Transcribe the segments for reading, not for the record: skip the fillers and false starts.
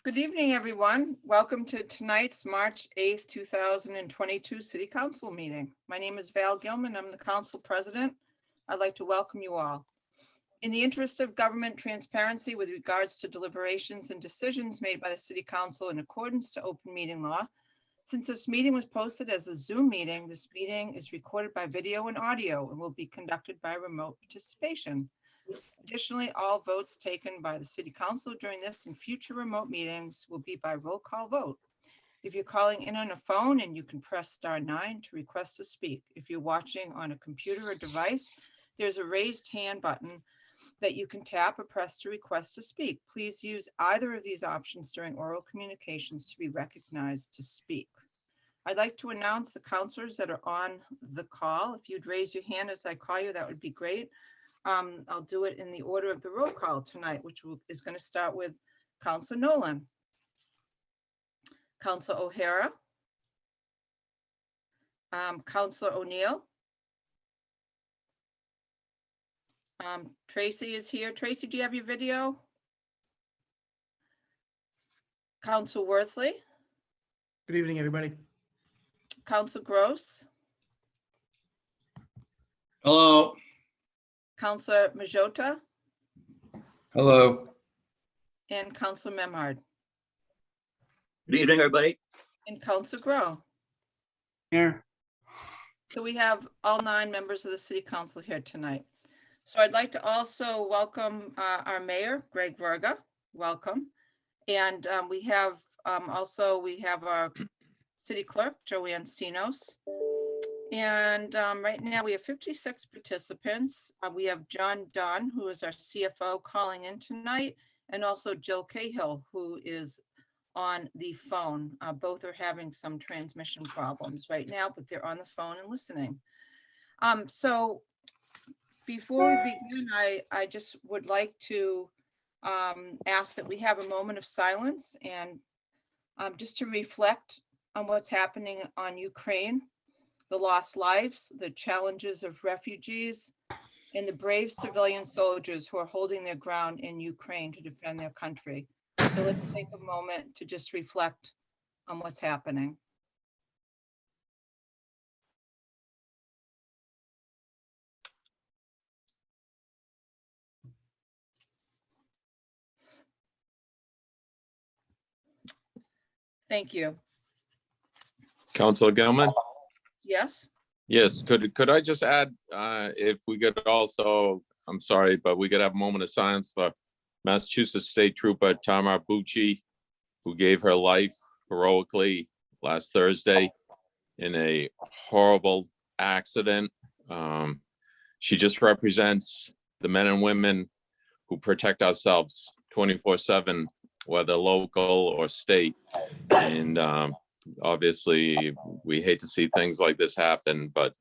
Good evening, everyone. Welcome to tonight's March 8th, 2022 City Council meeting. My name is Val Gilman. I'm the Council President. I'd like to welcome you all. In the interest of government transparency with regards to deliberations and decisions made by the City Council in accordance to open meeting law, since this meeting was posted as a Zoom meeting, this meeting is recorded by video and audio and will be conducted by remote participation. Additionally, all votes taken by the City Council during this and future remote meetings will be by roll call vote. If you're calling in on a phone, and you can press *9 to request to speak. If you're watching on a computer or device, there's a raised hand button that you can tap or press to request to speak. Please use either of these options during oral communications to be recognized to speak. I'd like to announce the counselors that are on the call. If you'd raise your hand as I call you, that would be great. I'll do it in the order of the roll call tonight, which is going to start with Councilor Nolan, Councilor O'Hara, Councilor O'Neill. Tracy is here. Tracy, do you have your video? Councilor Worthley. Good evening, everybody. Councilor Gross. Hello. Councilor Majota. Hello. And Councilor Memhard. Good evening, everybody. And Councilor Grow. Here. So we have all 9 members of the City Council here tonight. So I'd like to also welcome our mayor, Greg Verga. Welcome. And we have our city clerk, Joanne Sinos. And right now we have 56 participants. We have John Dunn, who is our CFO, calling in tonight, and also Jill Cahill, who is on the phone. Both are having some transmission problems right now, but they're on the phone and listening. So before we begin, I just would like to ask that we have a moment of silence and just to reflect on what's happening on Ukraine, the lost lives, the challenges of refugees, and the brave civilian soldiers who are holding their ground in Ukraine to defend their country. So let's take a moment to just reflect on what's happening. Thank you. Councilor Gilman? Yes. Yes, could I just add, if we could also, I'm sorry, but we could have a moment of silence for Massachusetts State Trooper Tamar Bucci, who gave her life heroically last Thursday in a horrible accident. She just represents the men and women who protect ourselves 24/7, whether local or state. And obviously, we hate to see things like this happen, but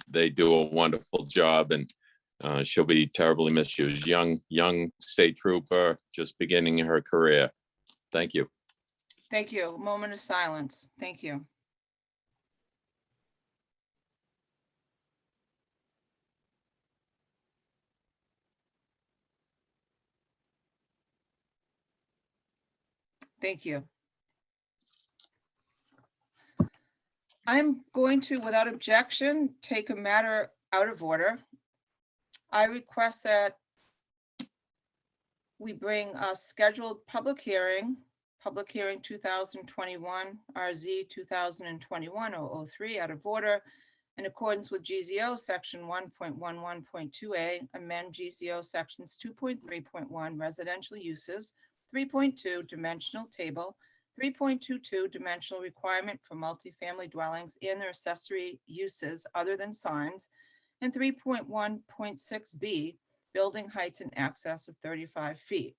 they do a wonderful job, and she'll be terribly misused. Young state trooper, just beginning her career. Thank you. Thank you. Moment of silence. Thank you. Thank you. I'm going to, without objection, take a matter out of order. I request that we bring a scheduled public hearing 2021, RZ 2021-003 out of order in accordance with GZO section 1.11.2a, amend GZO sections 2.3.1 residential uses, 3.2 dimensional table, 3.22 dimensional requirement for multifamily dwellings and their accessory uses other than signs, and 3.1.6b building heights in excess of 35 feet.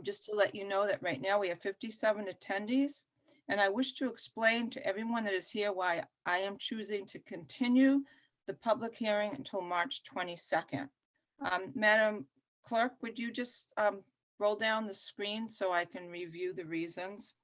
Just to let you know that right now we have 57 attendees, and I wish to explain to everyone that is here why I am choosing to continue the public hearing until March 22nd. Madam Clerk, would you just roll down the screen so I can review the reasons?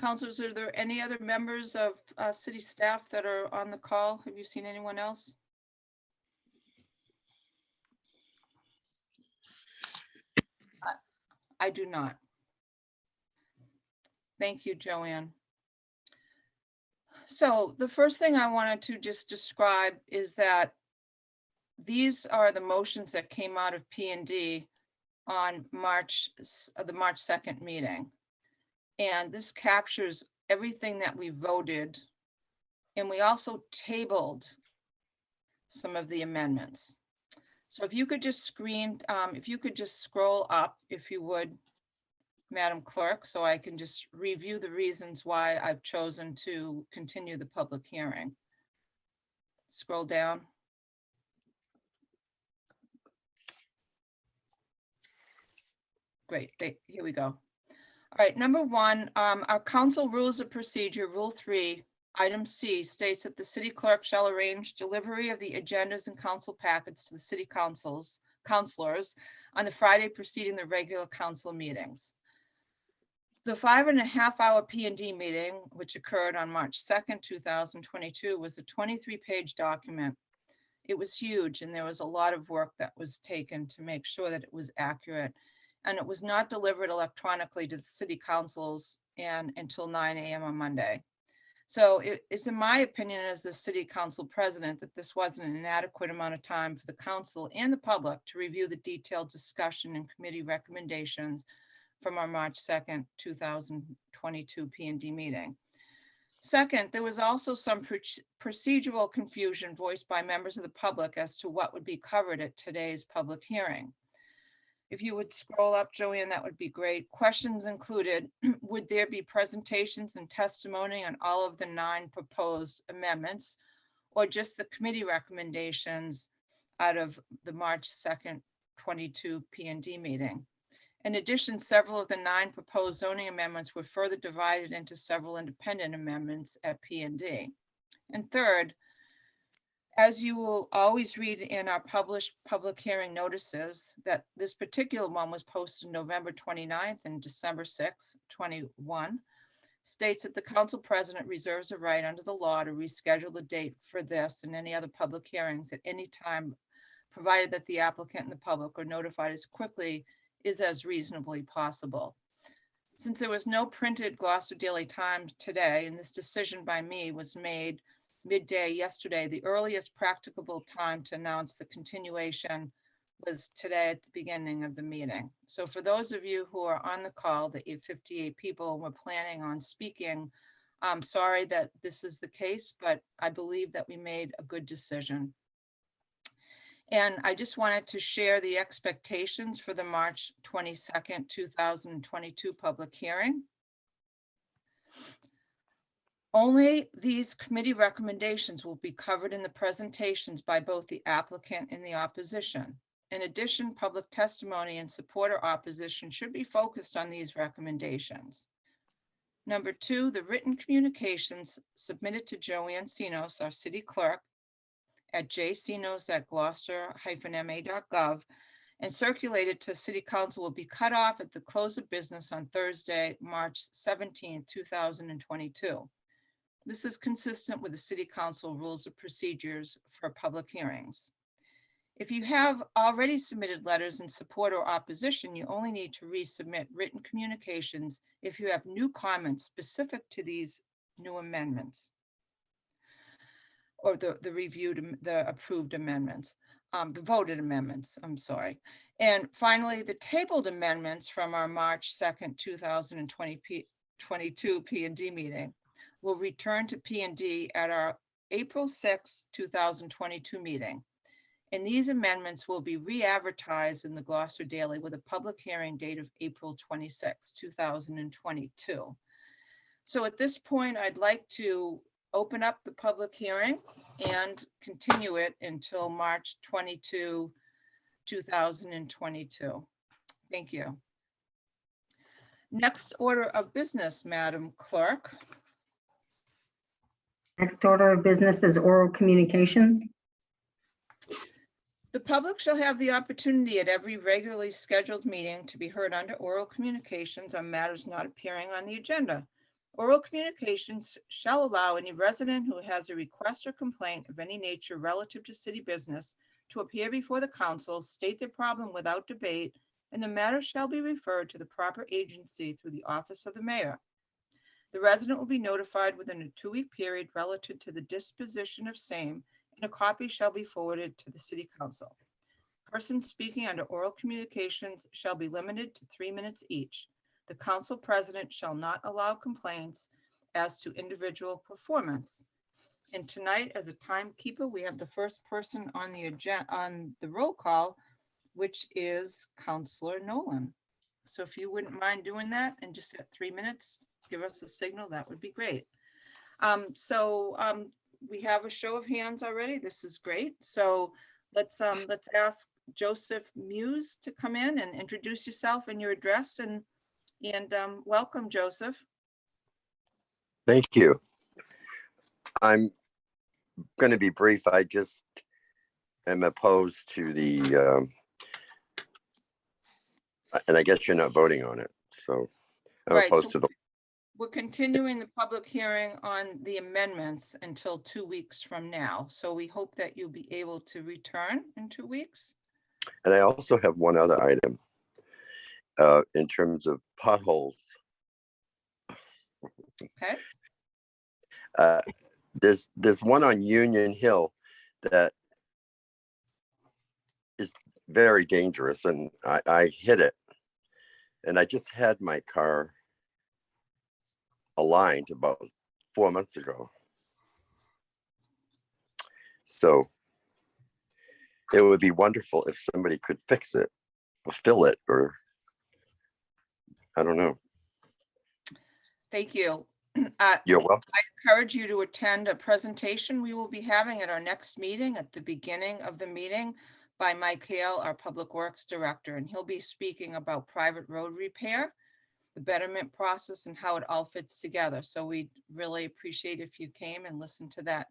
Councilors, are there any other members of city staff that are on the call? Have you seen anyone else? I do not. Thank you, Joanne. So the first thing I wanted to just describe is that these are the motions that came out of P&D on the March 2nd meeting. And this captures everything that we voted. And we also tabled some of the amendments. So if you could just scroll up, if you would, Madam Clerk, so I can just review the reasons why I've chosen to continue the public hearing. Scroll down. Great, here we go. All right, number one, our council rules of procedure, Rule 3, Item C states that the city clerk shall arrange delivery of the agendas and council packets to the city councilors on the Friday preceding the regular council meetings. The 5.5-hour P&D meeting, which occurred on March 2nd, 2022, was a 23-page document. It was huge, and there was a lot of work that was taken to make sure that it was accurate. And it was not delivered electronically to the city councils until 9 a.m. on Monday. So it's in my opinion as the city council president that this wasn't an adequate amount of time for the council and the public to review the detailed discussion and committee recommendations from our March 2nd, 2022 P&D meeting. Second, there was also some procedural confusion voiced by members of the public as to what would be covered at today's public hearing. If you would scroll up, Joanne, that would be great. Questions included, would there be presentations and testimony on all of the 9 proposed amendments, or just the committee recommendations out of the March 2nd, 22 P&D meeting? In addition, several of the 9 proposed zoning amendments were further divided into several independent amendments at P&D. And third, as you will always read in our published public hearing notices, that this particular one was posted November 29th and December 6th, 21, states that the council president reserves a right under the law to reschedule the date for this and any other public hearings at any time, provided that the applicant and the public are notified as quickly as reasonably possible. Since there was no printed Gloucester Daily Times today, and this decision by me was made midday yesterday, the earliest practicable time to announce the continuation was today at the beginning of the meeting. So for those of you who are on the call, the 58 people were planning on speaking, I'm sorry that this is the case, but I believe that we made a good decision. And I just wanted to share the expectations for the March 22nd, 2022 public hearing. Only these committee recommendations will be covered in the presentations by both the applicant and the opposition. In addition, public testimony in support or opposition should be focused on these recommendations. Number 2, the written communications submitted to Joanne Sinos, our city clerk, at jsinos@gloucester-ma.gov and circulated to city council will be cut off at the close of business on Thursday, March 17th, 2022. This is consistent with the city council rules of procedures for public hearings. If you have already submitted letters in support or opposition, you only need to resubmit written communications if you have new comments specific to these new amendments or the approved amendments, the voted amendments, I'm sorry. And finally, the tabled amendments from our March 2nd, 2022 P&D meeting will return to P&D at our April 6, 2022 meeting. And these amendments will be re-advertised in the Gloucester Daily with a public hearing date of April 26, 2022. So at this point, I'd like to open up the public hearing and continue it until March 22, 2022. Thank you. Next order of business, Madam Clerk. Next order of business is oral communications. The public shall have the opportunity at every regularly scheduled meeting to be heard under oral communications on matters not appearing on the agenda. Oral communications shall allow any resident who has a request or complaint of any nature relative to city business to appear before the council, state their problem without debate, and the matter shall be referred to the proper agency through the office of the mayor. The resident will be notified within a 2-week period relative to the disposition of same, and a copy shall be forwarded to the city council. Persons speaking under oral communications shall be limited to 3 minutes each. The council president shall not allow complaints as to individual performance. And tonight, as a timekeeper, we have the first person on the agenda, on the roll call, which is Councilor Nolan. So if you wouldn't mind doing that and just at 3 minutes, give us a signal, that would be great. We have a show of hands already. This is great. So let's ask Joseph Muse to come in and introduce yourself and your address, and welcome, Joseph. Thank you. I'm going to be brief. I just am opposed to the, and I guess you're not voting on it. So I'm Right, opposed so to the, we're continuing the public hearing on the amendments until 2 weeks from now. So we hope that you'll be able to return in 2 weeks. and I also have one other item in terms of potholes. Okay, There's one on Union Hill that is very dangerous, and I hit it, and I just had my car aligned about 4 months ago. So it would be wonderful if somebody could fix it or fill it, or I don't know. thank you. You're welcome. I encourage you to attend a presentation we will be having at our next meeting at the beginning of the meeting by Mike Hale, our Public Works Director, and he'll be speaking about private road repair, the betterment process, and how it all fits together. So we'd really appreciate if you came and listened to that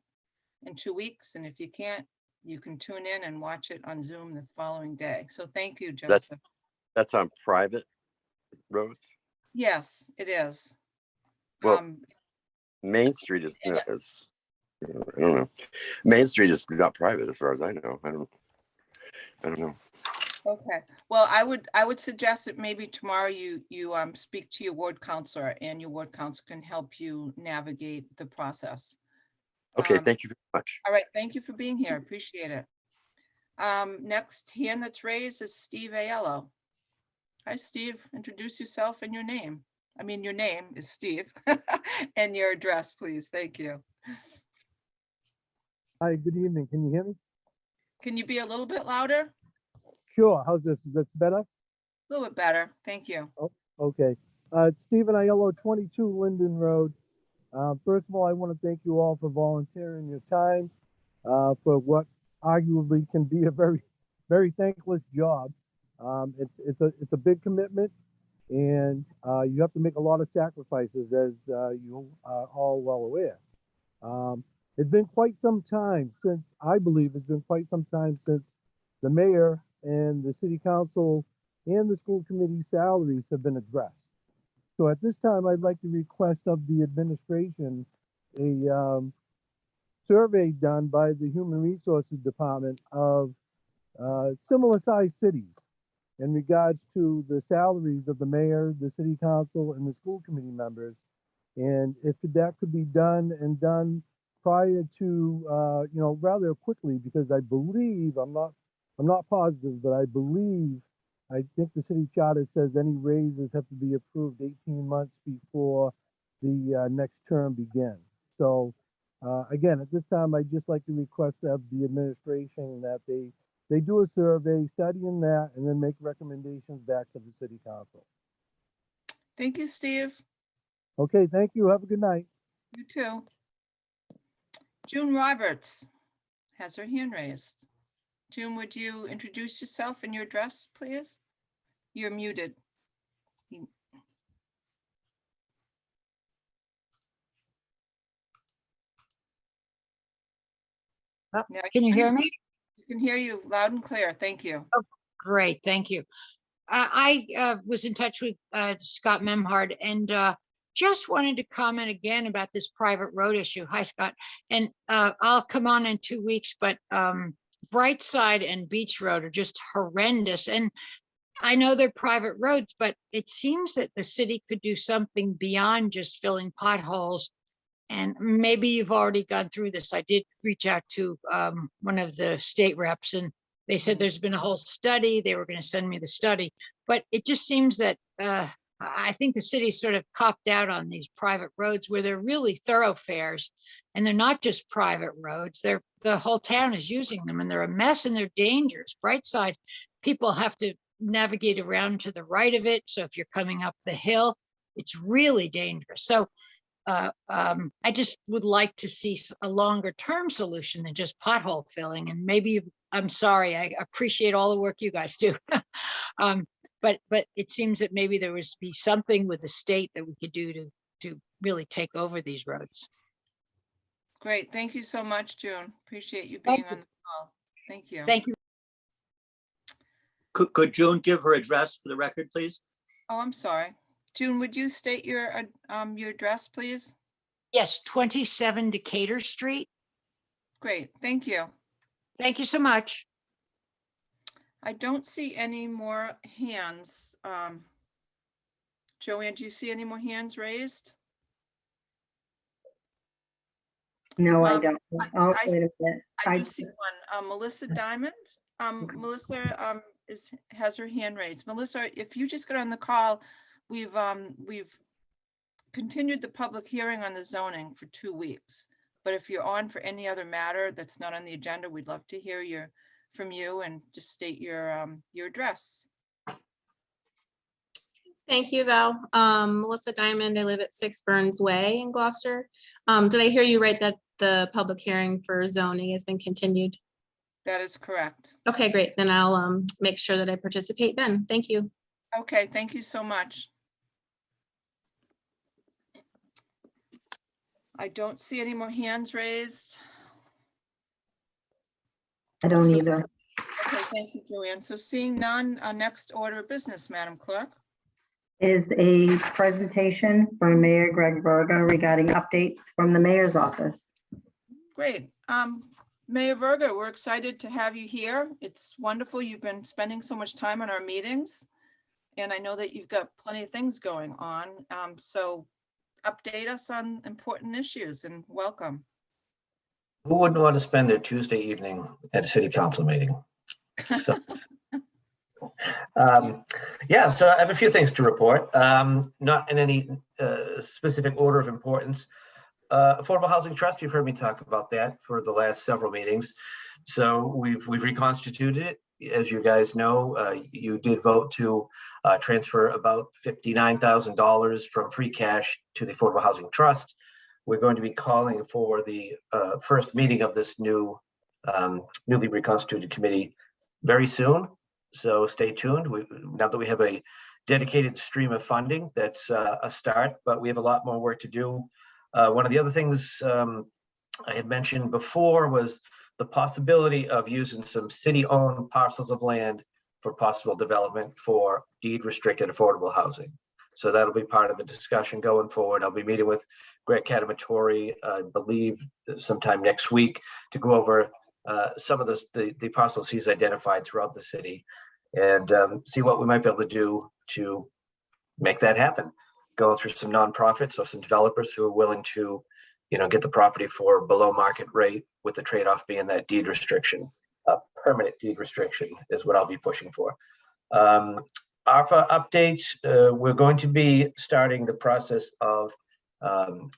in 2 weeks. And if you can't, you can tune in and watch it on Zoom the following day. So thank you, Joseph. That's on private roads. Yes, it is. Well, Main Street is, I don't know. Main Street is not private as far as I know. I don't know. Okay, well, I would suggest that maybe tomorrow you speak to your ward counselor, and your ward counselor can help you navigate the process. Okay, thank you very much. All right, thank you for being here. Appreciate it. Next hand that's raised is Steve Aiello. Hi, Steve. Introduce yourself and your name. I mean, your name is Steve and your address, please. Thank you. Hi, good evening. Can you hear me? Can you be a little bit louder? Sure. How's this? Is this better? A little bit better. Thank you. Okay. Stephen Aiello, 22 Linden Road. First of all, I want to thank you all for volunteering your time for what arguably can be a very, very thankless job. It's a big commitment, and you have to make a lot of sacrifices, as you are all well aware. It's been quite some time since, I believe it's been quite some time since the mayor and the city council and the school committee salaries have been addressed. So at this time, I'd like to request of the administration a survey done by the Human Resources Department of similar sized cities in regards to the salaries of the mayor, the city council, and the school committee members. And if that could be done and done prior to, rather quickly, because I believe, I'm not positive, but I think the city charter says any raises have to be approved 18 months before the next term begins. So again, at this time, I'd just like to request of the administration that they do a survey, studying that, and then make recommendations back to the city council. Thank you, Steve. Okay, thank you. Have a good night. You too. June Roberts has her hand raised. June, would you introduce yourself and your address, please? You're muted. Oh, Now can you hear me? We can hear you loud and clear. Thank you. Great, thank you. I was in touch with Scott Memhard, and just wanted to comment again about this private road issue. Hi, Scott. And I'll come on in 2 weeks, but Brightside and Beach Road are just horrendous. And I know they're private roads, but it seems that the city could do something beyond just filling potholes. And maybe you've already gone through this. I did reach out to one of the state reps, and they said there's been a whole study. They were going to send me the study, but it just seems that I think the city sort of copped out on these private roads where they're really thoroughfares, and they're not just private roads. The whole town is using them, and they're a mess and they're dangerous. Brightside, people have to navigate around to the right of it. So if you're coming up the hill, it's really dangerous. So I just would like to see a longer term solution than just pothole filling. And maybe, I'm sorry, I appreciate all the work you guys do. But it seems that maybe there was be something with the state that we could do to really take over these roads. Great. Thank you so much, June. Appreciate you being Thank on the call. Thank you. Thank you. Could June give her address for the record, please? Oh, I'm sorry. June, would you state your address, please? Yes, 27 Decatur Street. Great. Thank you. Thank you so much. I don't see any more hands. Joanne, do you see any more hands raised? No, I Um, don't. I- Oh, I- wait a minute. I do see one. Melissa Diamond. Melissa has her hand raised. Melissa, if you just got on the call, we've continued the public hearing on the zoning for 2 weeks. But if you're on for any other matter that's not on the agenda, we'd love to hear from you, and just state your address. Thank you, Val. Melissa Diamond, I live at 6 Burns Way in Gloucester. Did I hear you right that the public hearing for zoning has been continued? That is correct. Okay, great. Then I'll make sure that I participate then. Thank you. Okay, thank you so much. I don't see any more hands raised. I don't So- either. Okay, thank you, Joanne. So seeing none, next order of business, Madam Clerk. Is a presentation from Mayor Greg Verga regarding updates from the mayor's office. Great. Mayor Verga, we're excited to have you here. It's wonderful. You've been spending so much time on our meetings, and I know that you've got plenty of things going on. So update us on important issues, and welcome. Who wouldn't want to spend their Tuesday evening at a city council meeting? So, yeah, so I have a few things to report, not in any specific order of importance. Affordable Housing Trust, you've heard me talk about that for the last several meetings. So we've reconstituted it. As you guys know, you did vote to transfer about $59,000 from free cash to the Affordable Housing Trust. We're going to be calling for the first meeting of this newly reconstituted committee very soon. So stay tuned. Now that we have a dedicated stream of funding, that's a start, but we have a lot more work to do. One of the other things I had mentioned before was the possibility of using some city-owned parcels of land for possible development for deed-restricted affordable housing. So that'll be part of the discussion going forward. I'll be meeting with Greg Catamatori, I believe, sometime next week to go over some of the parcels he's identified throughout the city and see what we might be able to do to make that happen. Going through some nonprofits or some developers who are willing to, get the property for below market rate, with the trade-off being that deed restriction. Permanent deed restriction is what I'll be pushing for. ARPA updates, we're going to be starting the process of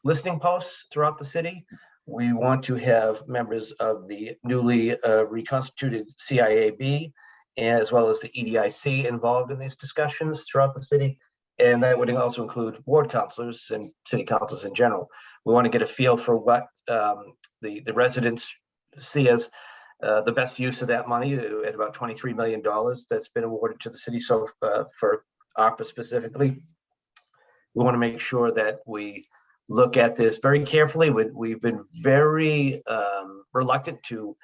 listening posts throughout the city. We want to have members of the newly reconstituted CIAB, as well as the EDIC, involved in these discussions throughout the city. And that would also include ward councilors and city councils in general. We want to get a feel for what the residents see as the best use of that money at about $23 million that's been awarded to the city. So for ARPA specifically, we want to make sure that we look at this very carefully. We've been very reluctant to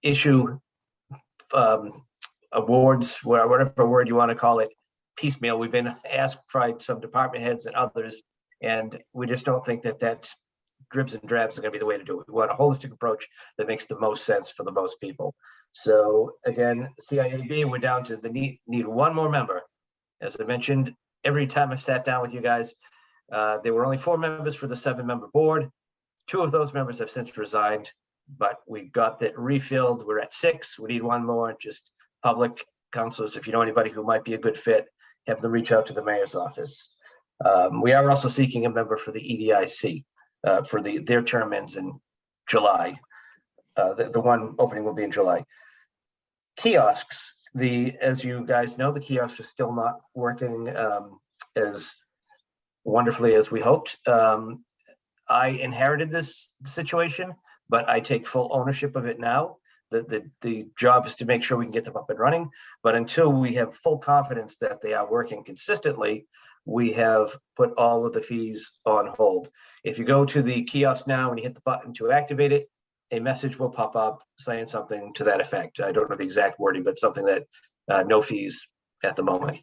issue awards, whatever word you want to call it, piecemeal. We've been asked by some department heads and others And we just don't think that dribs and drabs is going to be the way to do it. We want a holistic approach that makes the most sense for the most people. So again, CIAB, we're down to the need one more member. As I mentioned, every time I sat down with you guys, there were only 4 members for the 7-member board. 2 of those members have since resigned, but we got that refilled. We're at 6. We need one more. Just public councilors, if you know anybody who might be a good fit, have them reach out to the mayor's office. We are also seeking a member for the EDIC for their term ends in July. The one opening will be in July. Kiosks, as you guys know, the kiosks are still not working as wonderfully as we hoped. I inherited this situation, but I take full ownership of it now. The job is to make sure we can get them up and running, but until we have full confidence that they are working consistently, we have put all of the fees on hold. If you go to the kiosk now and you hit the button to activate it, a message will pop up saying something to that effect. I don't know the exact wording, but something that no fees at the moment.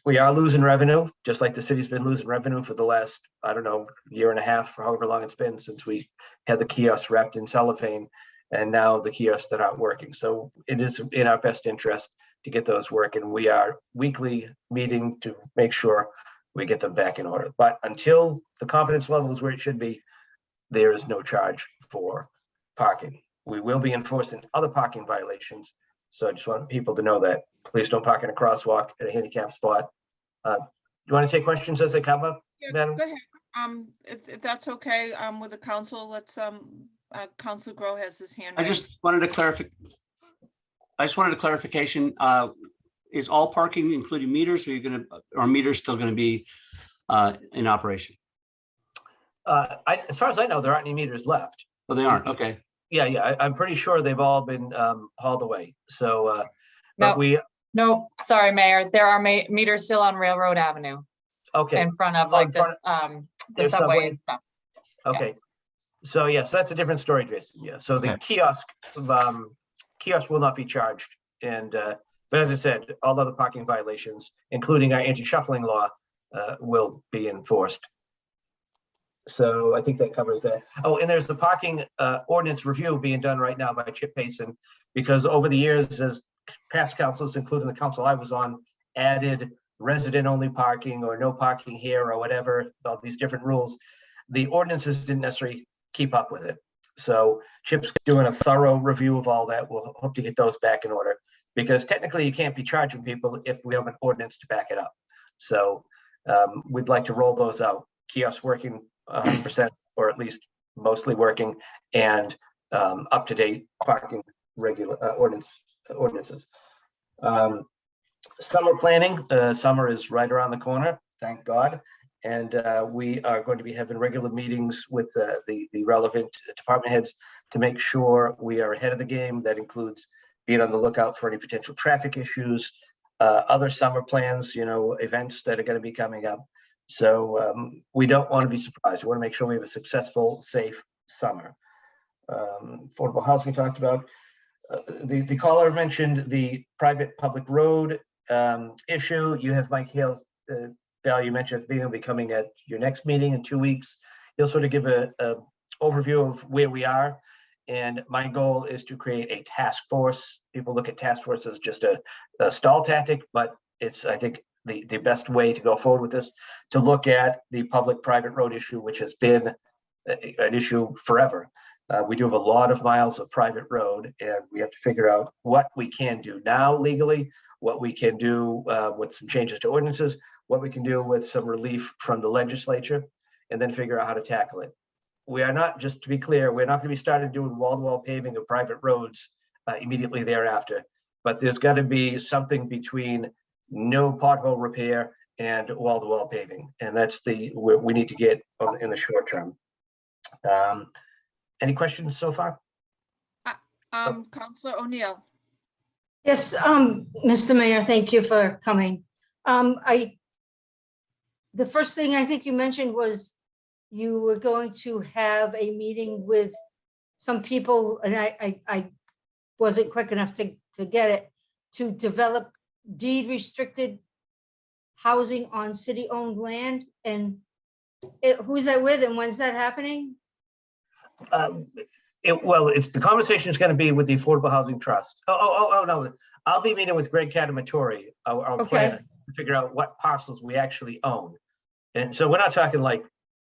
We are losing revenue, just like the city's been losing revenue for the last, I don't know, year and a half, or however long it's been since we had the kiosks wrapped in cellophane, and now the kiosks that aren't working. So it is in our best interest to get those working. We are weekly meeting to make sure we get them back in order. But until the confidence level is where it should be, there is no charge for parking. We will be enforcing other parking violations. So I just want people to know that. Please don't park in a crosswalk at a handicap spot. Do you want to take questions as they come up, Madam? Go ahead. If that's okay, with the council, let's, Councilor Grow has his hand I raised. just wanted a clarification. Is all parking including meters, or are meters still gonna be in operation? As far as I know, there aren't any meters left. Oh, they aren't, okay. Yeah, I'm pretty sure they've all been hauled away. So, but No. No, sorry, Mayor. There are meters still on Railroad Avenue okay. in front of Oh, in like front this, the there's subway and stuff. Okay. Yes. So yes, that's a different story, Jason. Yeah. So the kiosk will not be charged. And but as I said, all other parking violations, including our anti-shuffling law, will be enforced. So I think that covers that. Oh, and there's the parking ordinance review being done right now by Chip Payson, because over the years, as past councils, including the council I was on, added resident-only parking or no parking here or whatever, all these different rules, the ordinances didn't necessarily keep up with it. So Chip's doing a thorough review of all that. We'll hope to get those back in order, because technically you can't be charging people if we have an ordinance to back it up. So we'd like to roll those out. Kiosks working 100%, or at least mostly working, and up-to-date parking ordinances. Summer planning, summer is right around the corner, thank God. And we are going to be having regular meetings with the relevant department heads to make sure we are ahead of the game. That includes being on the lookout for any potential traffic issues, other summer plans, events that are going to be coming up. So we don't want to be surprised. We want to make sure we have a successful, safe summer. Affordable housing we talked about. The caller mentioned the private public road issue. You have Mike Hale, Val, you mentioned he'll be coming at your next meeting in 2 weeks. He'll sort of give a overview of where we are. And my goal is to create a task force. People look at task force as just a stall tactic, but it's, I think, the best way to go forward with this, to look at the public-private road issue, which has been an issue forever. We do have a lot of miles of private road, and we have to figure out what we can do now legally, what we can do with some changes to ordinances, what we can do with some relief from the legislature, and then figure out how to tackle it. We are not, just to be clear, we're not going to be starting doing wall-to-wall paving of private roads immediately thereafter, but there's got to be something between no pothole repair and wall-to-wall paving, and that's we need to get in the short term. Any questions so far? Councilor O'Neill. Yes, Mr. Mayor, thank you for coming. The first thing I think you mentioned was you were going to have a meeting with some people, and I wasn't quick enough to get it, to develop deed restricted housing on city-owned land. And Who's that with and when's that happening? Well, it's, the conversation is going to be with the Affordable Housing Trust. Oh, no. I'll be meeting with Greg Catamatori, our Okay. planner, to figure out what parcels we actually own. And so we're not talking like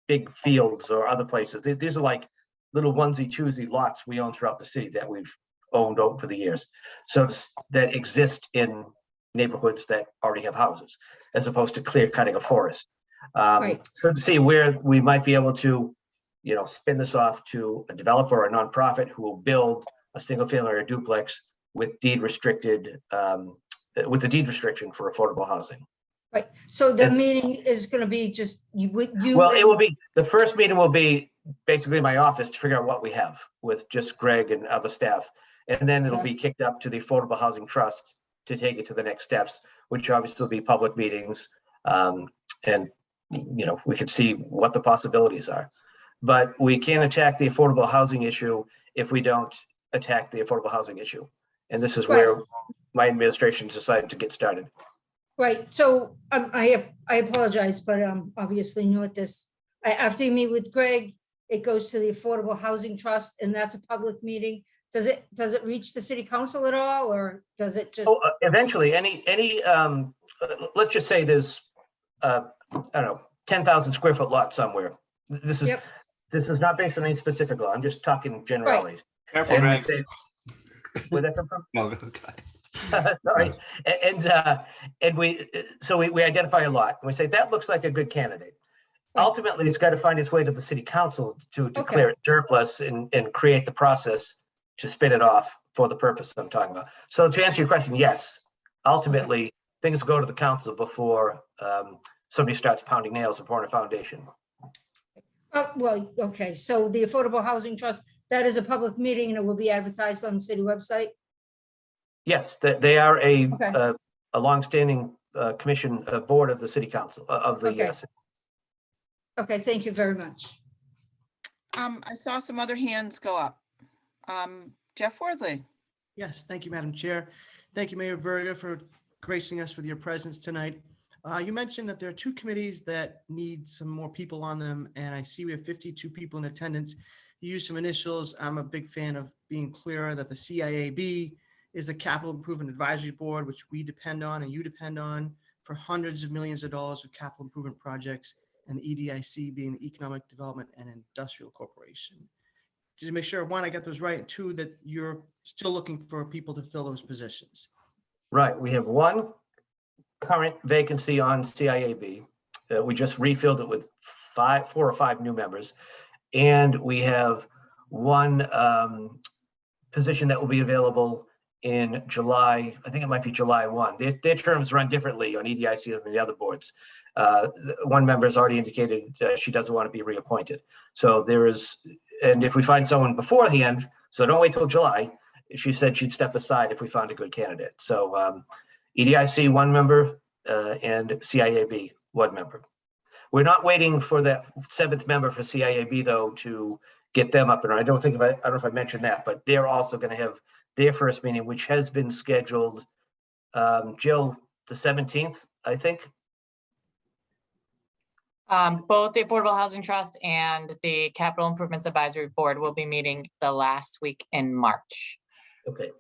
big fields or other places. These are like little onesie choosy lots we own throughout the city that we've owned over the years. So that exist in neighborhoods that already have houses, as opposed to clear cutting a forest. Right. So to see where we might be able to, spin this off to a developer or a nonprofit who will build a single family or a duplex with deed restricted, with the deed restriction for affordable housing. Right, so the meeting is gonna be just you with you. Well, it and- will be, the first meeting will be basically my office to figure out what we have with just Greg and other staff. And then it'll be kicked up to the Affordable Housing Trust to take it to the next steps, which obviously will be public meetings. And, we can see what the possibilities are. But we can't attack the affordable housing issue if we don't attack the affordable housing issue. And this is where my administration decided to get started. Right, so I apologize, but obviously new at this. After you meet with Greg, it goes to the Affordable Housing Trust and that's a public meeting. Does it reach the city council at all, or does it just? Eventually, any let's just say there's, I don't know, 10,000 square foot lot somewhere. This is, Yep. this is not based on any specific law. I'm just talking generalities. Careful, And we Greg. say- Where'd that come from? No, okay. Sorry. And we identify a lot and we say, that looks like a good candidate. Ultimately, it's got to find its way to the city council to declare it surplus and create the process to spin it off for the purpose I'm talking about. So to answer your question, yes, ultimately, things go to the council before somebody starts pounding nails and pouring a foundation. Well, okay, so the Affordable Housing Trust, that is a public meeting and it will be advertised on the city website? Yes, they are a Okay. longstanding commission board of the city council of the Okay. city. Okay, thank you very much. I saw some other hands go up. Jeff Wardley. Yes, thank you, Madam Chair. Thank you, Mayor Verga, for gracing us with your presence tonight. You mentioned that there are two committees that need some more people on them, and I see we have 52 people in attendance. You use some initials. I'm a big fan of being clearer that the CIAB is a capital improvement advisory board, which we depend on and you depend on for hundreds of millions of dollars of capital improvement projects, and the EDIC being the Economic Development and Industrial Corporation. Just to make sure, one, I got those right, and two, that you're still looking for people to fill those positions. Right, we have one current vacancy on CIAB. We just refilled it with 4 or 5 new members. And we have one position that will be available in July. I think it might be July 1. Their terms run differently on EDIC than the other boards. One member has already indicated she doesn't want to be reappointed. So there is, and if we find someone beforehand, so don't wait till July, she said she'd step aside if we found a good candidate. So EDIC, 1 member, and CIAB, 1 member. We're not waiting for that 7th member for CIAB though to get them up and running. I don't know if I mentioned that, but they're also going to have their first meeting, which has been scheduled, Jill, the 17th, I think. Both the Affordable Housing Trust and the Capital Improvements Advisory Board will be meeting the last week in March. Okay.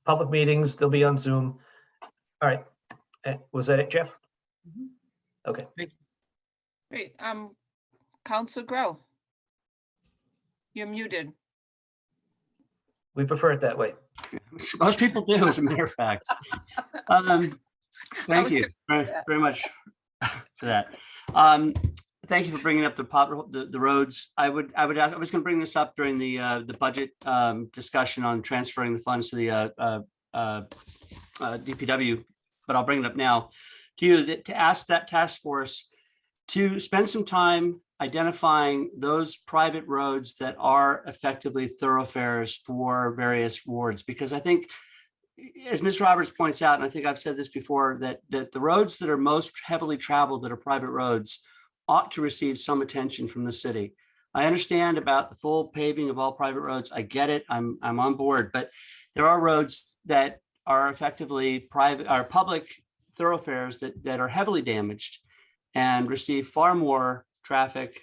Public meetings, they'll be on Zoom. All right. Was that it, Jeff? Okay. Great. Councilor Grow. You're muted. We prefer it that way. Most people do, as a matter of fact. Thank you very much for that. Thank you for bringing up the roads. I was going to bring this up during the budget discussion on transferring the funds to the DPW, but I'll bring it up now to you to ask that task force to spend some time identifying those private roads that are effectively thoroughfares for various wards, because I think, as Ms. Roberts points out, and I think I've said this before, that the roads that are most heavily traveled that are private roads ought to receive some attention from the city. I understand about the full paving of all private roads. I get it. I'm on board, but there are roads that are effectively public thoroughfares that are heavily damaged and receive far more traffic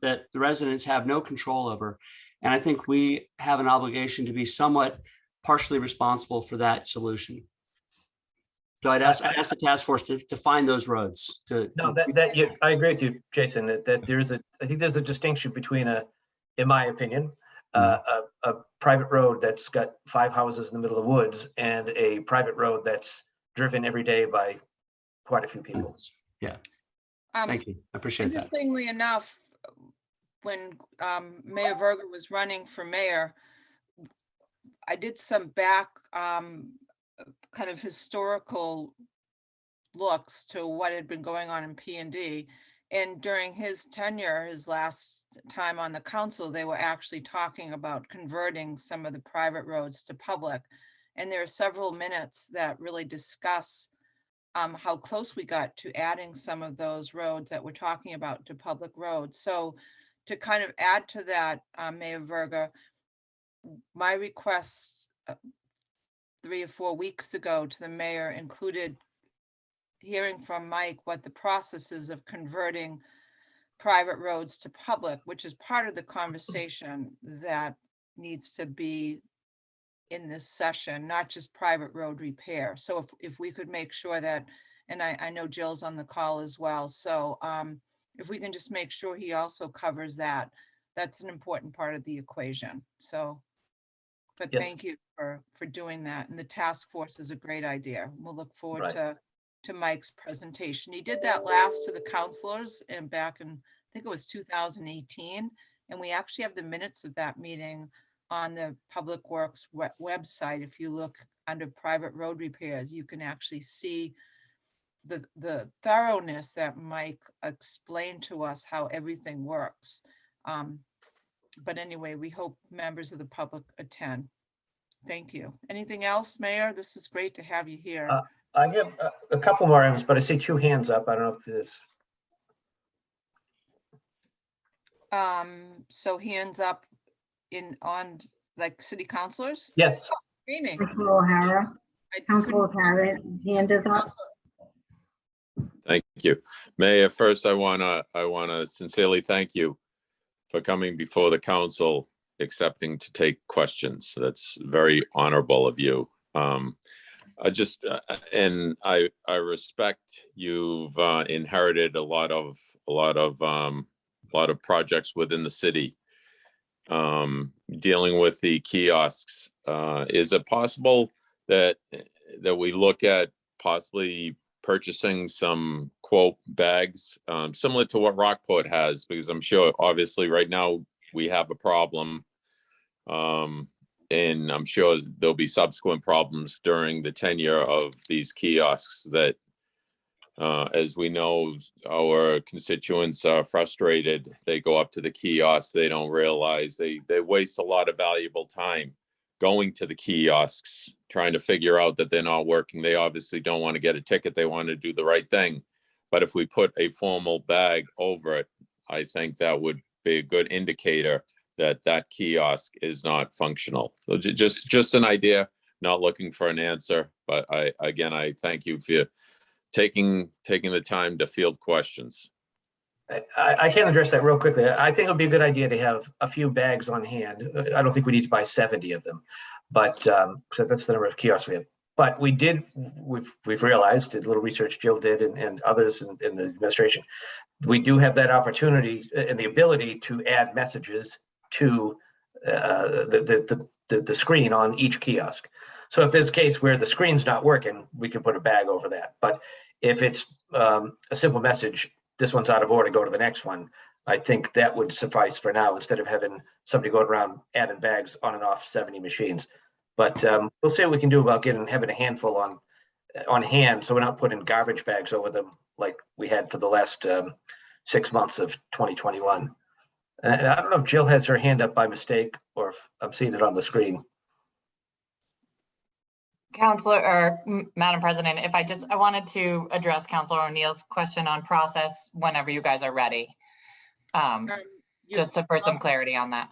that the residents have no control over. And I think we have an obligation to be somewhat partially responsible for that solution. So I'd ask the task force to find those roads to. No, I agree with you, Jason, that I think there's a distinction between in my opinion, a private road that's got 5 houses in the middle of the woods and a private road that's driven every day by quite a few people. Yeah. Thank you. I appreciate that. Interestingly enough, when Mayor Verga was running for mayor, I did some back kind of historical looks to what had been going on in P&D. And during his tenure, his last time on the council, they were actually talking about converting some of the private roads to public. And there are several minutes that really discuss how close we got to adding some of those roads that we're talking about to public roads. So to kind of add to that, Mayor Verga, my request 3 or 4 weeks ago to the mayor included hearing from Mike what the process is of converting private roads to public, which is part of the conversation that needs to be in this session, not just private road repair. So if we could make sure that, and I know Jill's on the call as well, so if we can just make sure he also covers that, that's an important part of the equation. So, but Yes. Thank you for doing that. And the task force is a great idea. We'll look forward Right. to Mike's presentation. He did that last to the counselors and back in, I think it was 2018. And we actually have the minutes of that meeting on the Public Works website. If you look under private road repairs, you can actually see the thoroughness that Mike explained to us how everything works. But anyway, we hope members of the public attend. Thank you. Anything else, Mayor? This is great to have you here. I have a couple more items, but I see 2 hands up. I don't know if this. So hands up on like city councilors? Yes. Screaming. Councilor O'Hara, Councilor O'Hara, hand is up. Thank you. Mayor, first I wanna sincerely thank you for coming before the council, accepting to take questions. That's very honorable of you. I just, and I respect you've inherited a lot of projects within the city. Dealing with the kiosks, is it possible that we look at possibly purchasing some quote bags similar to what Rockport has? Because I'm sure obviously right now we have a problem, and I'm sure there'll be subsequent problems during the tenure of these kiosks that, as we know, our constituents are frustrated. They go up to the kiosks, they don't realize they waste a lot of valuable time going to the kiosks, trying to figure out that they're not working. They obviously don't want to get a ticket. They want to do the right thing. But if we put a formal bag over it, I think that would be a good indicator that that kiosk is not functional. So just an idea, not looking for an answer, but I thank you for taking the time to field questions. I can address that real quickly. I think it would be a good idea to have a few bags on hand. I don't think we need to buy 70 of them, but so that's the number of kiosks we have. But we've realized, a little research Jill did and others in the administration, we do have that opportunity and the ability to add messages to the screen on each kiosk. So if there's a case where the screen's not working, we can put a bag over that. But if it's a simple message, this one's out of order, go to the next one, I think that would suffice for now, instead of having somebody going around adding bags on and off 70 machines. But we'll see what we can do about having a handful on hand, so we're not putting garbage bags over them like we had for the last 6 months of 2021. And I don't know if Jill has her hand up by mistake or if I'm seeing it on the screen. Counselor or Madam President, I wanted to address Counselor O'Neill's question on process whenever you guys are ready. Just for some clarity on that.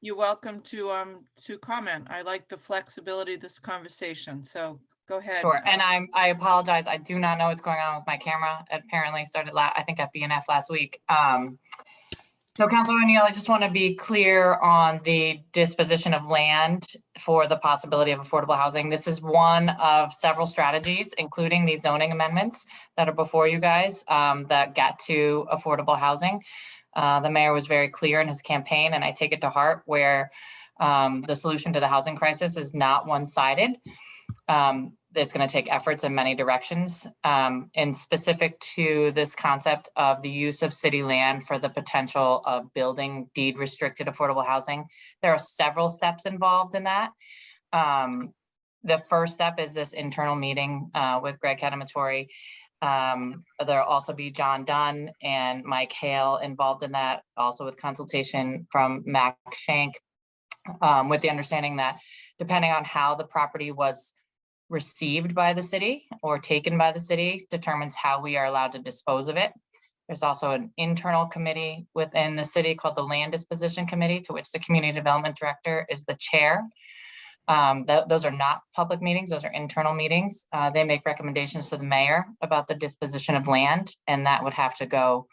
You're welcome to comment. I like the flexibility of this conversation. So Go ahead. Sure, and I apologize. I do not know what's going on with my camera. It apparently started I think at BNF last week. So Councilor O'Neill, I just want to be clear on the disposition of land for the possibility of affordable housing. This is one of several strategies, including these zoning amendments that are before you guys that get to affordable housing. The mayor was very clear in his campaign, and I take it to heart, where the solution to the housing crisis is not one-sided. It's going to take efforts in many directions. And specific to this concept of the use of city land for the potential of building deed restricted affordable housing, there are several steps involved in that. The first step is this internal meeting with Greg Kadamatori. There'll also be John Dunn and Mike Hale involved in that, also with consultation from Mac Shank, with the understanding that depending on how the property was received by the city or taken by the city determines how we are allowed to dispose of it. There's also an internal committee within the city called the Land Disposition Committee, to which the Community Development Director is the chair. Those are not public meetings, those are internal meetings. They make recommendations to the mayor about the disposition of land, and that would have to go,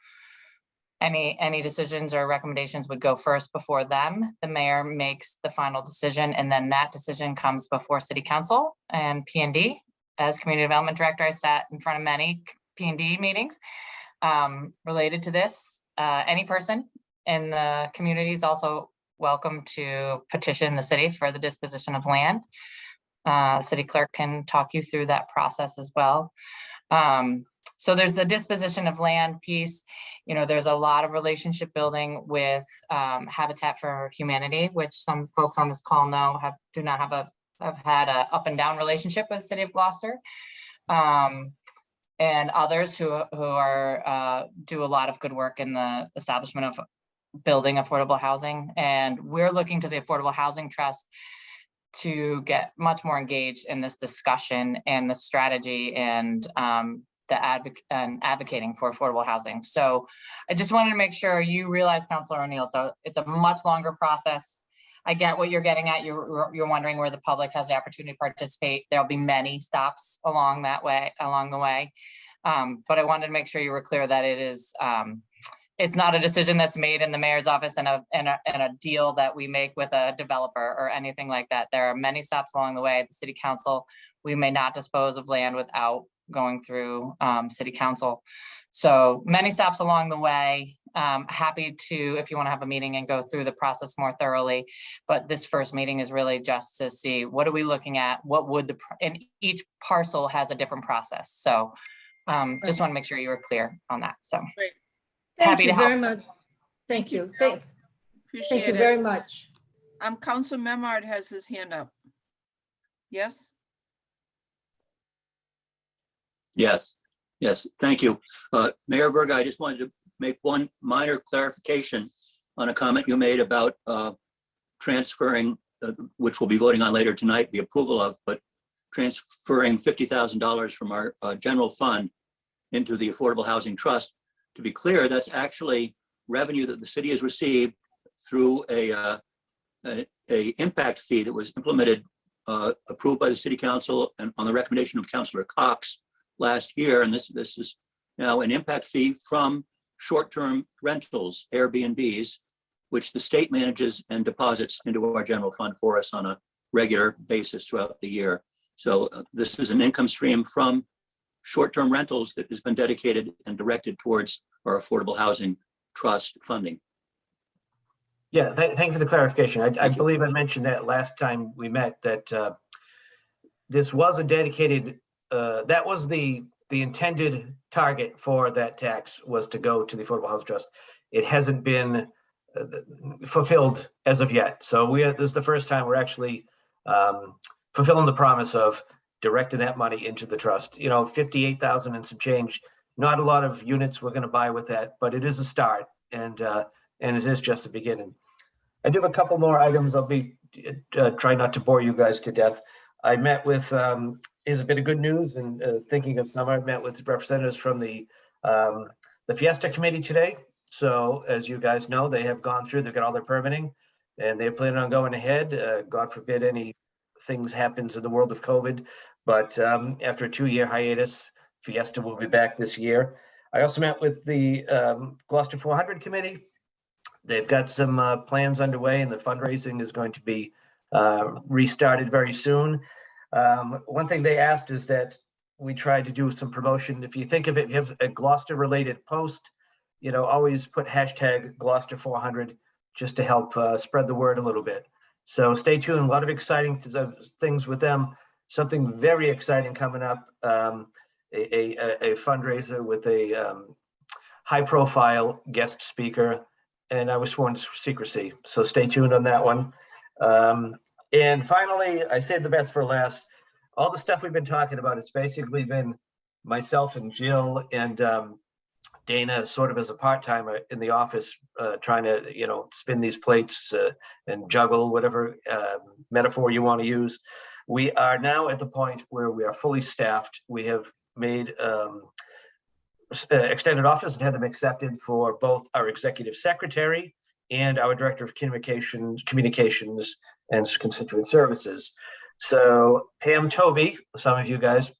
any decisions or recommendations would go first before them. The mayor makes the final decision, and then that decision comes before City Council and P&D. As Community Development Director, I sat in front of many P&D meetings related to this. Any person in the community is also welcome to petition the city for the disposition of land. City clerk can talk you through that process as well. So there's the disposition of land piece. You know, there's a lot of relationship building with Habitat for Humanity, which some folks on this call know have had a up and down relationship with the city of Gloucester, and others who are do a lot of good work in the establishment of building affordable housing. And we're looking to the Affordable Housing Trust to get much more engaged in this discussion and the strategy and advocating for affordable housing. So I just wanted to make sure you realize, Councilor O'Neill, so it's a much longer process. I get what you're getting at. You're wondering where the public has the opportunity to participate. There'll be many stops along the way. But I wanted to make sure you were clear that it is, it's not a decision that's made in the mayor's office and a deal that we make with a developer or anything like that. There are many stops along the way at the City Council. We may not dispose of land without going through City Council. So many stops along the way. Happy to, if you want to have a meeting and go through the process more thoroughly. But this first meeting is really just to see what are we looking at? What would and each parcel has a different process. So just want to make sure you were clear on that. So Great. Thank happy you to help. very much. Thank you. Appreciate Thank you it. very much. Councilor Memard has his hand up. Yes? Yes, thank you. Mayor Verga, I just wanted to make one minor clarification on a comment you made about transferring, which we'll be voting on later tonight, the approval of, but transferring $50,000 from our general fund into the Affordable Housing Trust. To be clear, that's actually revenue that the city has received through a impact fee that was implemented, approved by the City Council and on the recommendation of Councilor Cox last year. And this is now an impact fee from short-term rentals, Airbnbs, which the state manages and deposits into our general fund for us on a regular basis throughout the year. So this is an income stream from short-term rentals that has been dedicated and directed towards our Affordable Housing Trust funding. Yeah, thank you for the clarification. I believe I mentioned that last time we met, that this was a dedicated, that was the intended target for that tax, was to go to the Affordable Housing Trust. It hasn't been fulfilled as of yet. So this is the first time we're actually fulfilling the promise of directing that money into the trust. You know, 58,000 and some change, not a lot of units we're going to buy with that, but it is a start, and it is just the beginning. I do have a couple more items. I'll be try not to bore you guys to death. I met with, is a bit of good news, and thinking of summer, I met with representatives from the Fiesta Committee today. So as you guys know, they have gone through, they've got all their permitting, and they plan on going ahead. God forbid any things happens in the world of COVID, But after a 2-year hiatus, Fiesta will be back this year. I also met with the Gloucester 400 committee. They've got some plans underway, and the fundraising is going to be restarted very soon. One thing they asked is that we try to do some promotion. If you think of it, if you have a Gloucester related post, always put hashtag Gloucester 400 just to help spread the word a little bit. So stay tuned. A lot of exciting things with them. Something very exciting coming up. A fundraiser with a high profile guest speaker, and I was sworn to secrecy. So stay tuned on that one. And finally, I saved the best for last. All the stuff we've been talking about, it's basically been myself and Jill and Dana sort of as a part-timer in the office, trying to, spin these plates and juggle whatever metaphor you want to use. We are now at the point where we are fully staffed. We have made extended offers and had them accepted for both our executive secretary and our director of communications and constituent services. So Pam Toby, some of you guys,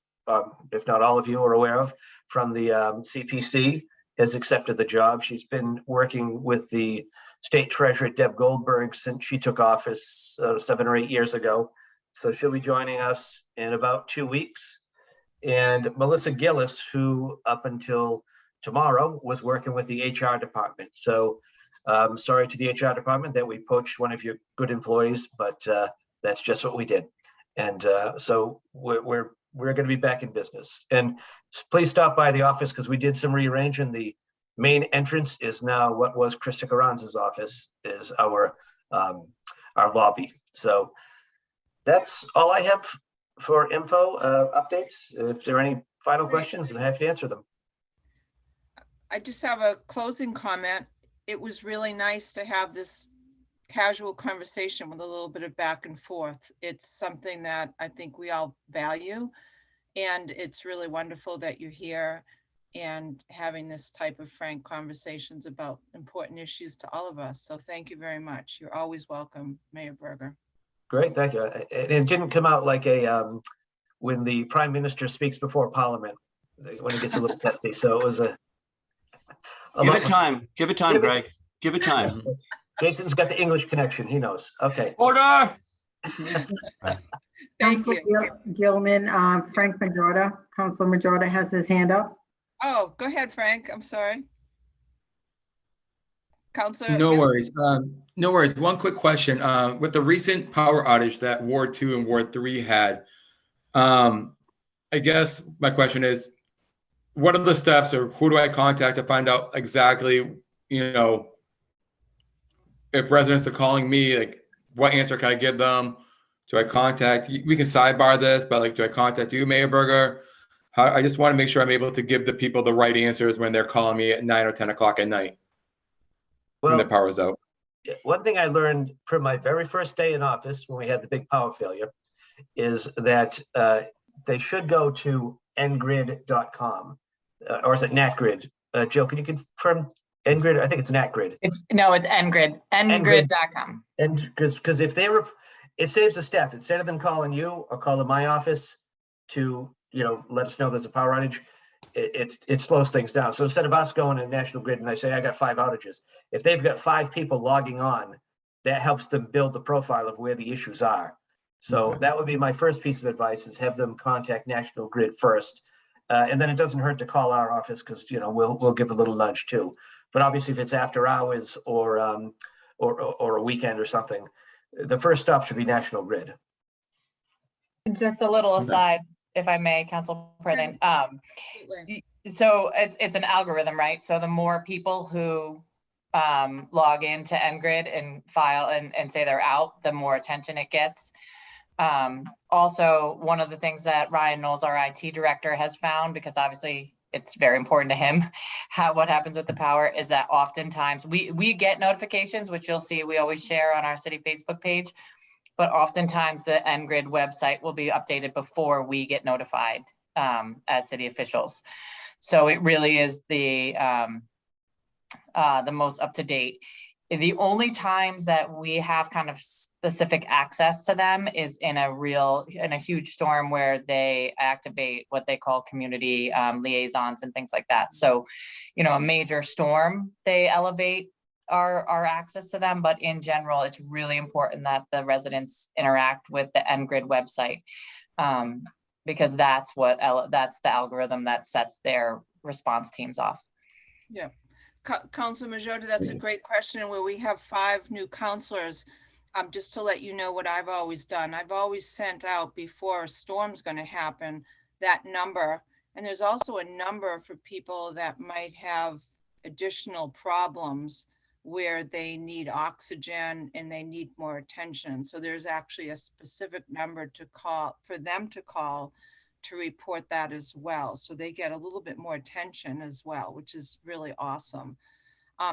if not all of you, are aware of, from the CPC, has accepted the job. She's been working with the state treasurer, Deb Goldberg, since she took office 7 or 8 years ago. So she'll be joining us in about 2 weeks. And Melissa Gillis, who up until tomorrow was working with the HR department. So sorry to the HR department that we poached one of your good employees, but that's just what we did. And so we're going to be back in business. And please stop by the office because we did some rearranging. The main entrance is now what was Krista Garanz's office, is our lobby. So that's all I have for info updates. If there are any final questions, I'm happy to answer them. I just have a closing comment. It was really nice to have this casual conversation with a little bit of back and forth. It's something that I think we all value, and it's really wonderful that you're here and having this type of frank conversations about important issues to all of us. So thank you very much. You're always welcome, Mayor Verga. Great, thank you. It didn't come out like a when the Prime Minister speaks before Parliament, when it gets a little testy. So it was a Give it time, Greg. Give it time. Jason's got the English connection. He knows. Okay. Order. Thank you. Gilman, Frank Majorda, Council Majorda has his hand up. Oh, go ahead, Frank. I'm sorry. Councilor. No worries. No worries. One quick question. With the recent power outage that Ward 2 and Ward 3 had, I guess my question is, what are the steps, or who do I contact to find out exactly, if residents are calling me, like what answer can I give them? Do I contact, we can sidebar this, but like, do I contact you, Mayor Verga? I just want to make sure I'm able to give the people the right answers when they're calling me at 9 or 10 o'clock at night when the power's out. One thing I learned from my very first day in office when we had the big power failure is that they should go to ngrid.com, or is it NatGrid? Jill, can you confirm NGrid? I think it's NatGrid. It's NGrid, ngrid.com. And because if they were, it saves a step. Instead of them calling you or calling my office to, let us know there's a power outage, it slows things down. So instead of us going to National Grid and I say, I got 5 outages, if they've got 5 people logging on, that helps them build the profile of where the issues are. So that would be my first piece of advice, is have them contact National Grid first. And then it doesn't hurt to call our office because, we'll give a little nudge too. But obviously if it's after hours or a weekend or something, the first stop should be National Grid. Just a little aside, if I may, Council President. So it's an algorithm, right? So the more people who log into NGrid and file and say they're out, the more attention it gets. Also, one of the things that Ryan Knowles, our IT director, has found, because obviously it's very important to him, what happens with the power, is that oftentimes we get notifications, which you'll see we always share on our city Facebook page, but oftentimes the NGrid website will be updated before we get notified as city officials. So it really is the most up to date. The only times that we have kind of specific access to them is in a huge storm where they activate what they call community liaisons and things like that. So, you know, a major storm, they elevate our access to them, but in general, it's really important that the residents interact with the NGrid website, because that's the algorithm that sets their response teams off. Yeah. Councilor Majota, that's a great question. Where we have 5 new counselors, just to let you know what I've always done. I've always sent out before a storm's going to happen that number. And there's also a number for people that might have additional problems where they need oxygen and they need more attention. So there's actually a specific number to call for them to call to report that as well. So they get a little bit more attention as well, which is really awesome.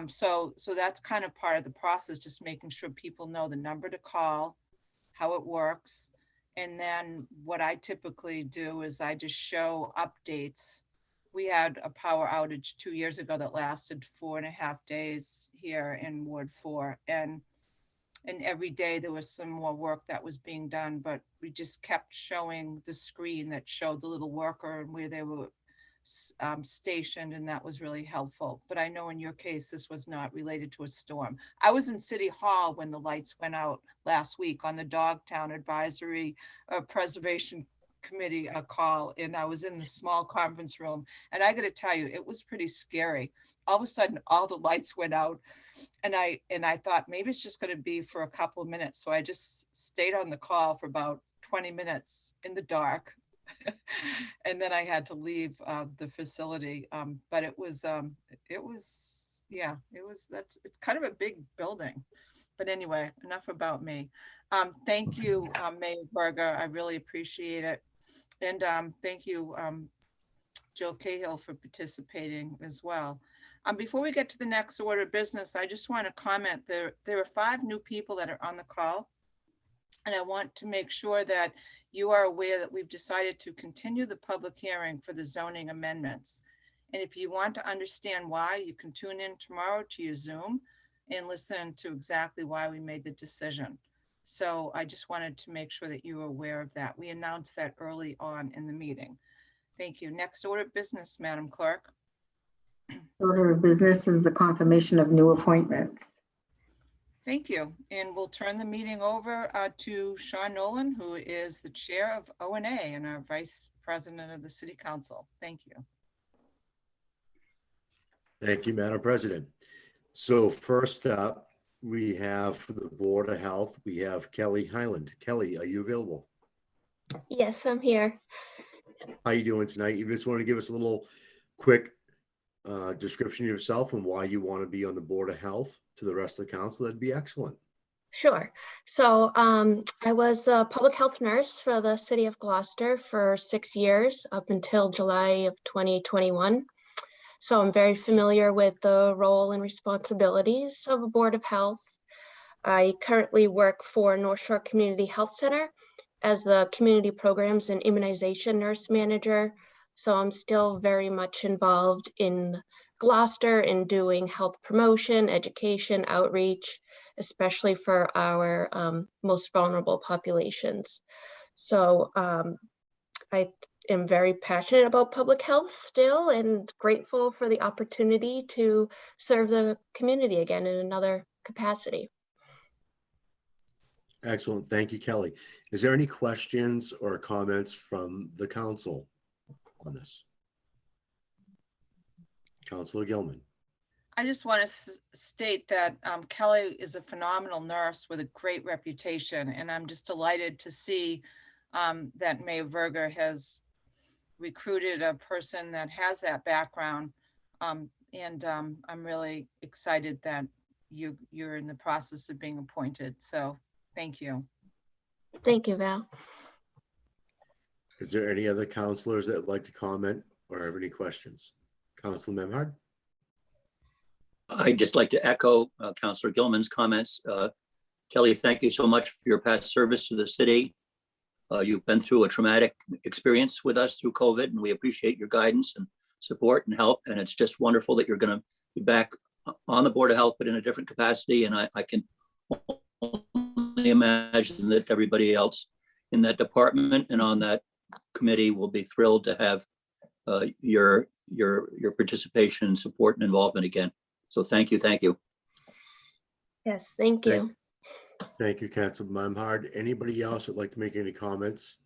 So that's kind of part of the process, just making sure people know the number to call, how it works. And then what I typically do is I just show updates. We had a power outage 2 years ago that lasted 4.5 days here in Ward 4. And every day there was some more work that was being done, but we just kept showing the screen that showed the little worker and where they were stationed, and that was really helpful. But I know in your case, this was not related to a storm. I was in City Hall when the lights went out last week on the Dogtown Advisory Preservation Committee call, and I was in the small conference room, and I got to tell you, it was pretty scary. All of a sudden, all the lights went out. And I thought maybe it's just going to be for a couple of minutes. So I just stayed on the call for about 20 minutes in the dark. And then I had to leave the facility. But it's kind of a big building. But anyway, enough about me. Thank you, Mayor Verga. I really appreciate it. And thank you, Jill Cahill, for participating as well. Before we get to the next order of business, I just want to comment there are 5 new people that are on the call. And I want to make sure that you are aware that we've decided to continue the public hearing for the zoning amendments. And if you want to understand why, you can tune in tomorrow to your Zoom and listen to exactly why we made the decision. So I just wanted to make sure that you were aware of that. We announced that early on in the meeting. Thank you. Next order of business, Madam Clerk. Order of business is the confirmation of new appointments. Thank you. And we'll turn the meeting over to Sean Nolan, who is the chair of O&A and our vice president of the City Council. Thank you. Thank you, Madam President. So first up, we have for the Board of Health, we have Kelly Highland. Kelly, are you available? Yes, I'm here. How are you doing tonight? You just want to give us a little quick description of yourself and why you want to be on the Board of Health to the rest of the council? That'd be excellent. Sure. So I was a public health nurse for the city of Gloucester for 6 years up until July of 2021. So I'm very familiar with the role and responsibilities of a Board of Health. I currently work for North Shore Community Health Center as the community programs and immunization nurse manager. So I'm still very much involved in Gloucester in doing health promotion, education, outreach, especially for our most vulnerable populations. So I am very passionate about public health still and grateful for the opportunity to serve the community again in another capacity. Excellent. Thank you, Kelly. Is there any questions or comments from the council on this? Councilor Gilman. I just want to state that Kelly is a phenomenal nurse with a great reputation, and I'm just delighted to see that Mayor Verga has recruited a person that has that background, and I'm really excited that you're in the process of being appointed. So thank you. Thank you, Val. Is there any other councilors that would like to comment or have any questions? Councilor Memhard. I'd just like to echo Councilor Gilman's comments. Kelly, thank you so much for your past service to the city. You've been through a traumatic experience with us through COVID, and we appreciate your guidance and support and help. And it's just wonderful that you're going to be back on the Board of Health, but in a different capacity. And I can only imagine that everybody else in that department and on that committee will be thrilled to have your participation, support, and involvement again. So thank you, thank you. Yes, thank you. Thank you, Councilman Memhard. Anybody else would like to make any comments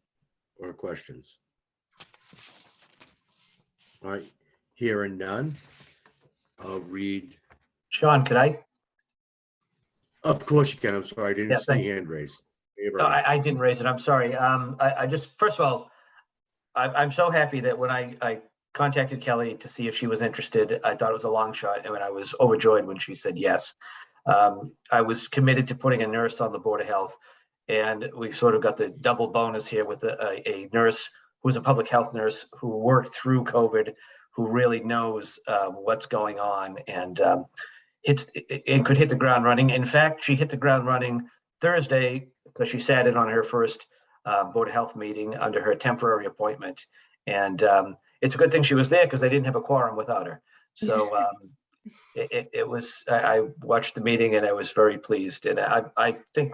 or questions? All right, hearing none, I'll read. Sean, could I? Of course you can. I'm sorry, I Yeah, didn't see thanks. your hand raised. No, I didn't raise it. I'm sorry. I just, first of all, I'm so happy that when I contacted Kelly to see if she was interested, I thought it was a long shot, and I was overjoyed when she said yes. I was committed to putting a nurse on the Board of Health, and we sort of got the double bonus here with a nurse who's a public health nurse who worked through COVID, who really knows what's going on, and could hit the ground running. In fact, she hit the ground running Thursday because she sat in on her first Board of Health meeting under her temporary appointment. And it's a good thing she was there because they didn't have a quorum without her. So it was, I watched the meeting and I was very pleased. And I think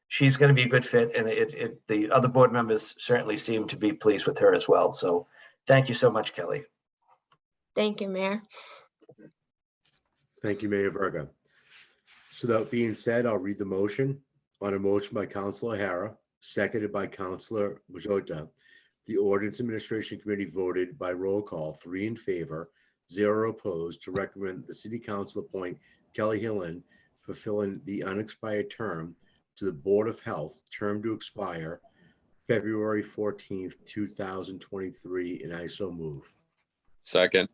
she's going to be a good fit. And the other board members certainly seem to be pleased with her as well. So thank you so much, Kelly. Thank you, Mayor. Thank you, Mayor Verga. So that being said, I'll read the motion. On a motion by Councilor O'Hara, seconded by Councilor Majota, the Ordinance Administration Committee voted by roll call, 3 in favor, 0 opposed, to recommend the City Council appoint Kelly Hillen, fulfilling the unexpired term, to the Board of Health, term to expire February 14th, 2023, and I so move. Second.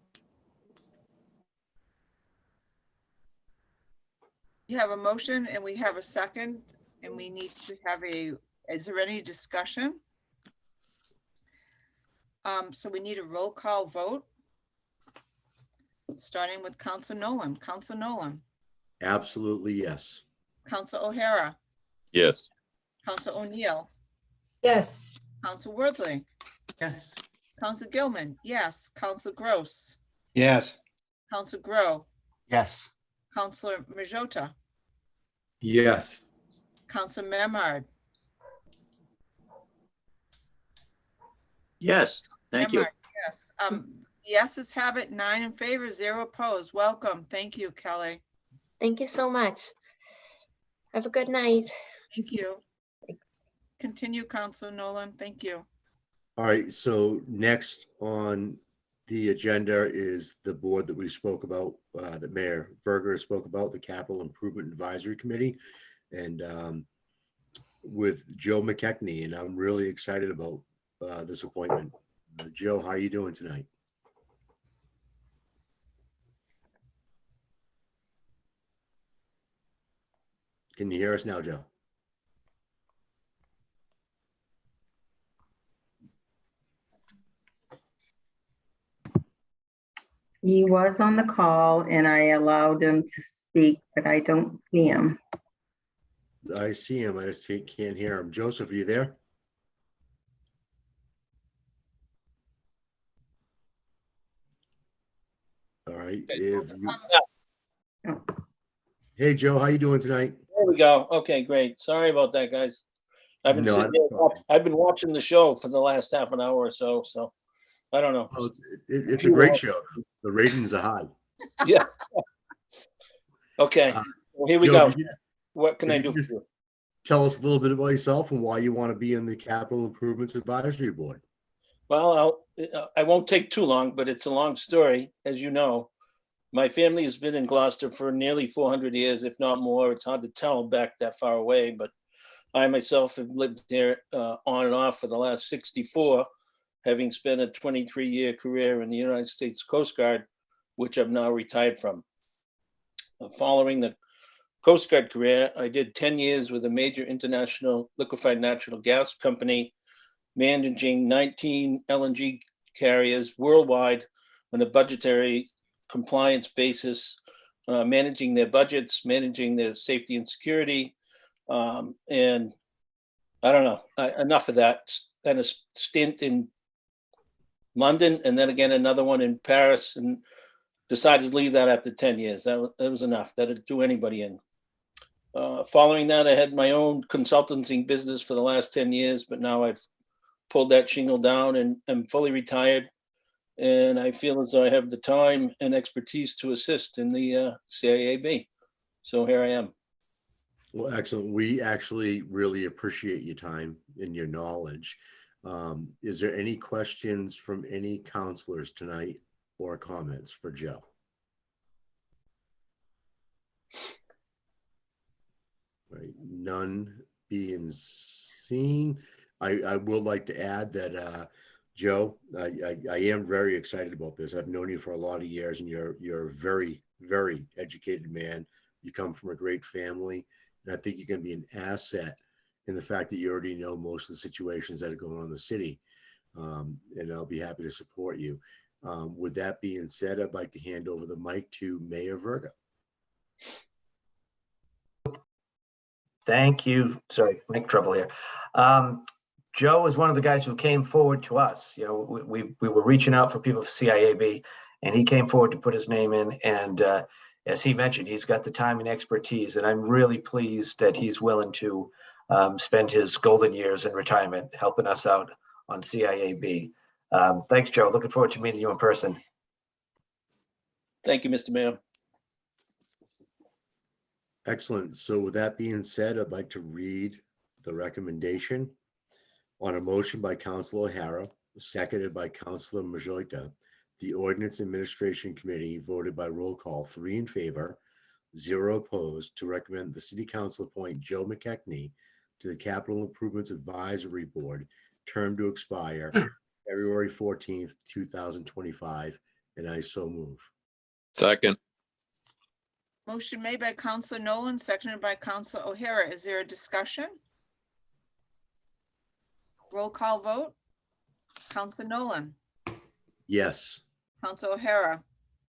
You have a motion and we have a second, and we need to have is there any discussion? So we need a roll call vote. Starting with Council Nolan. Council Nolan. Absolutely, yes. Council O'Hara. Yes. Council O'Neill. Yes. Council Worthley. Yes. Council Gilman. Yes. Council Gross. Yes. Council Grow. Yes. Councilor Majota. Yes. Council Memard. Yes, thank you. Yes. Yeses have it, 9 in favor, 0 opposed. Welcome. Thank you, Kelly. Thank you so much. Have a good night. Thank you. Continue, Councilor Nolan. Thank you. All right, so next on the agenda is the board that we spoke about, that Mayor Verga spoke about, the Capital Improvement Advisory Committee, and with Joe McKechnie, and I'm really excited about this appointment. Joe, how are you doing tonight? Can you hear us now, Joe? He was on the call and I allowed him to speak, but I don't see him. I see him, I just can't hear him. Joseph, are you there? All right. Hey, Joe, how you doing tonight? There we go. Okay, great. Sorry about that, guys. I've been I've been watching the show for the last half an hour or so, so I don't know. Oh, it's a great show. The ratings are high. Yeah. Okay, well, here we Joe, go. What can I do for just you? tell us a little bit about yourself and why you want to be in the Capital Improvements Advisory Board? Well, I won't take too long, but it's a long story, as you know. My family has been in Gloucester for nearly 400 years, if not more. It's hard to tell back that far away, but I myself have lived there on and off for the last 64, having spent a 23-year career in the United States Coast Guard, which I'm now retired from. Following the Coast Guard career, I did 10 years with a major international liquefied natural gas company, managing 19 LNG carriers worldwide on a budgetary compliance basis, managing their budgets, managing their safety and security. And I don't know, enough of that. Then a stint in London, and then again another one in Paris, and decided to leave that after 10 years. That was enough. That'd do anybody in. Following that, I had my own consultancy business for the last 10 years, but now I've pulled that shingle down and I'm fully retired. And I feel as though I have the time and expertise to assist in the CIAB. So here I am. Well, excellent. We actually really appreciate your time and your knowledge. Is there any questions from any counselors tonight or comments for Joe? Right, none being seen. I would like to add that Joe, I am very excited about this. I've known you for a lot of years, and you're a very, very educated man. You come from a great family, and I think you're going to be an asset in the fact that you already know most of the situations that are going on in the city, and I'll be happy to support you. With that being said, I'd like to hand over the mic to Mayor Verga. Thank you. Sorry, mic trouble here. Joe is one of the guys who came forward to us. You know, we were reaching out for people for CIAB, and he came forward to put his name in. And as he mentioned, he's got the time and expertise, and I'm really pleased that he's willing to spend his golden years in retirement helping us out on CIAB. Thanks, Joe. Looking forward to meeting you in person. Thank you, Mr. Mayor. Excellent. So with that being said, I'd like to read the recommendation. On a motion by Councilor O'Hara, seconded by Councilor Majota, the Ordinance Administration Committee voted by roll call 3 in favor, 0 opposed, to recommend the City Council appoint Joe McKechnie to the Capital Improvements Advisory Board, term to expire February 14th, 2025, and I so move. Second. Motion made by Councilor Nolan, seconded by Councilor O'Hara. Is there a discussion? Roll call vote. Councilor Nolan, Yes. Councilor O'Hara,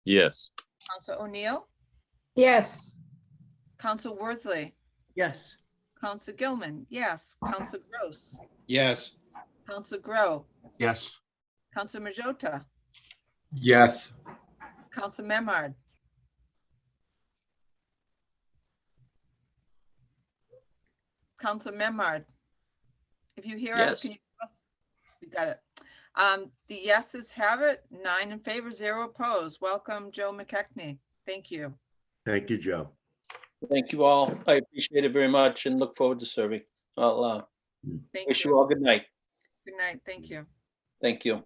Yes. Councilor O'Neill, Yes. Councilor Worthley, Yes. Councilor Gilman, yes. Councilor Gross, Yes. Councilor Grow, Yes. Councilor Majota, Yes. Councilor Memard, Councilor Memard. If you hear us, Yes. can you? We got it. The yeses have it. 9 in favor, 0 opposed. Welcome, Joe McKechnie. Thank you. Thank you, Joe. Thank you all. I appreciate it very much and look forward to serving. I'll Thank wish you. you all good night. Good night. Thank you. Thank you.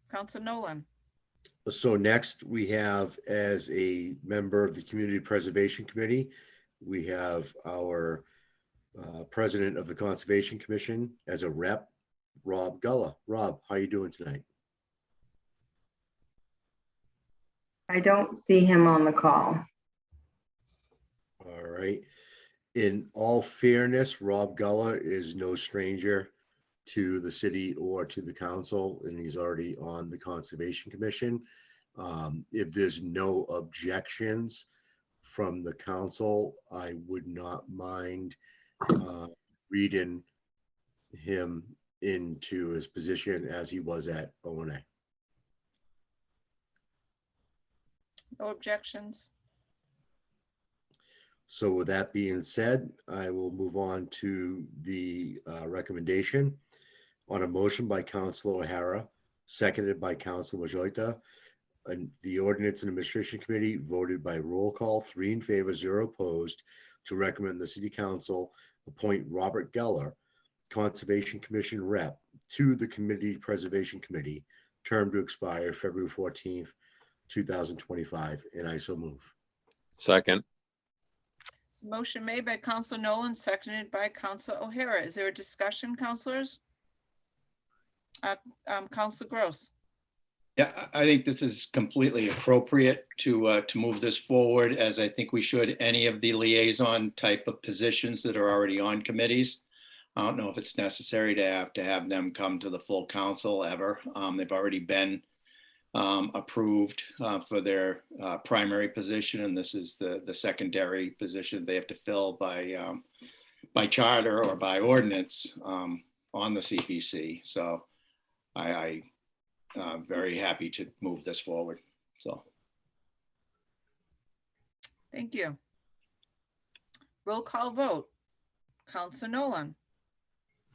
Councilor Nolan. So next we have, as a member of the Community Preservation Committee, we have our President of the Conservation Commission as a rep, Rob Gullah. Rob, how are you doing tonight? I don't see him on the call. All right. In all fairness, Rob Gullah is no stranger to the city or to the council, and he's already on the Conservation Commission. If there's no objections from the council, I would not mind reading him into his position as he was at ONA. No objections. So with that being said, I will move on to the recommendation. On a motion by Councilor O'Hara, seconded by Councilor Majota, and the Ordinance and Administration Committee voted by roll call 3 in favor, 0 opposed, to recommend the City Council appoint Robert Geller, Conservation Commission rep, to the Community Preservation Committee, term to expire February 14th, 2025, and I so move. Second. So motion made by Councilor Nolan, seconded by Councilor O'Hara. Is there a discussion, councilors? Councilor Gross. Yeah, I think this is completely appropriate to move this forward, as I think we should any of the liaison type of positions that are already on committees. I don't know if it's necessary to have them come to the full council ever. They've already been approved for their primary position, and this is the secondary position they have to fill by charter or by ordinance on the CPC. So I very happy to move this forward. So. Thank you. Roll call vote. Counselor Nolan,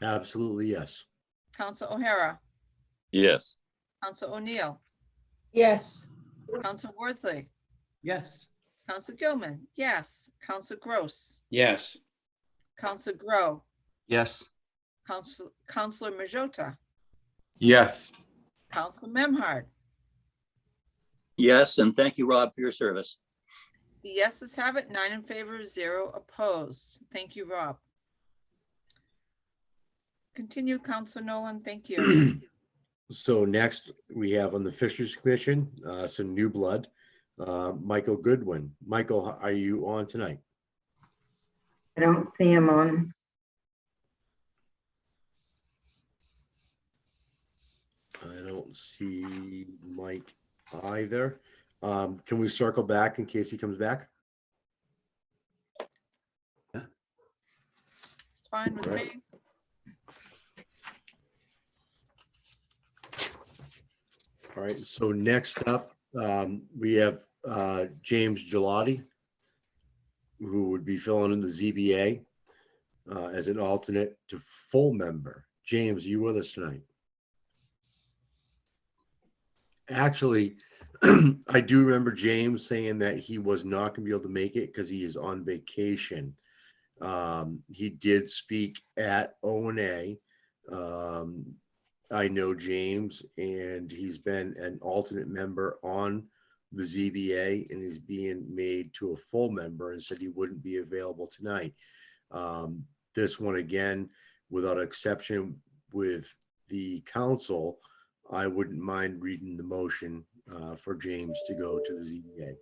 Absolutely, yes. Counselor O'Hara, Yes. Counselor O'Neill, Yes. Counselor Worthley, Yes. Counselor Gilman, yes. Counselor Gross, Yes. Counselor Grow, Yes. Counselor Majota, Yes. Counselor Memhard. Yes, and thank you, Rob, for your service. The yeses have it, 9 in favor, 0 opposed. Thank you, Rob. Continue, Counselor Nolan. Thank you. So next we have on the Fisheries Commission, some new blood. Michael Goodwin. Michael, are you on tonight? I don't see him on. I don't see Mike either. Can we circle back in case he comes back? It's fine with me. All right, so next up, we have James Gelotti, who would be filling in the ZBA as an alternate to full member. James, you with us tonight? Actually, I do remember James saying that he was not going to be able to make it because he is on vacation. He did speak at O&A. I know James, and he's been an alternate member on the ZBA, and he's being made to a full member and said he wouldn't be available tonight. This one, again, without exception with the council, I wouldn't mind reading the motion for James to go to the ZBA.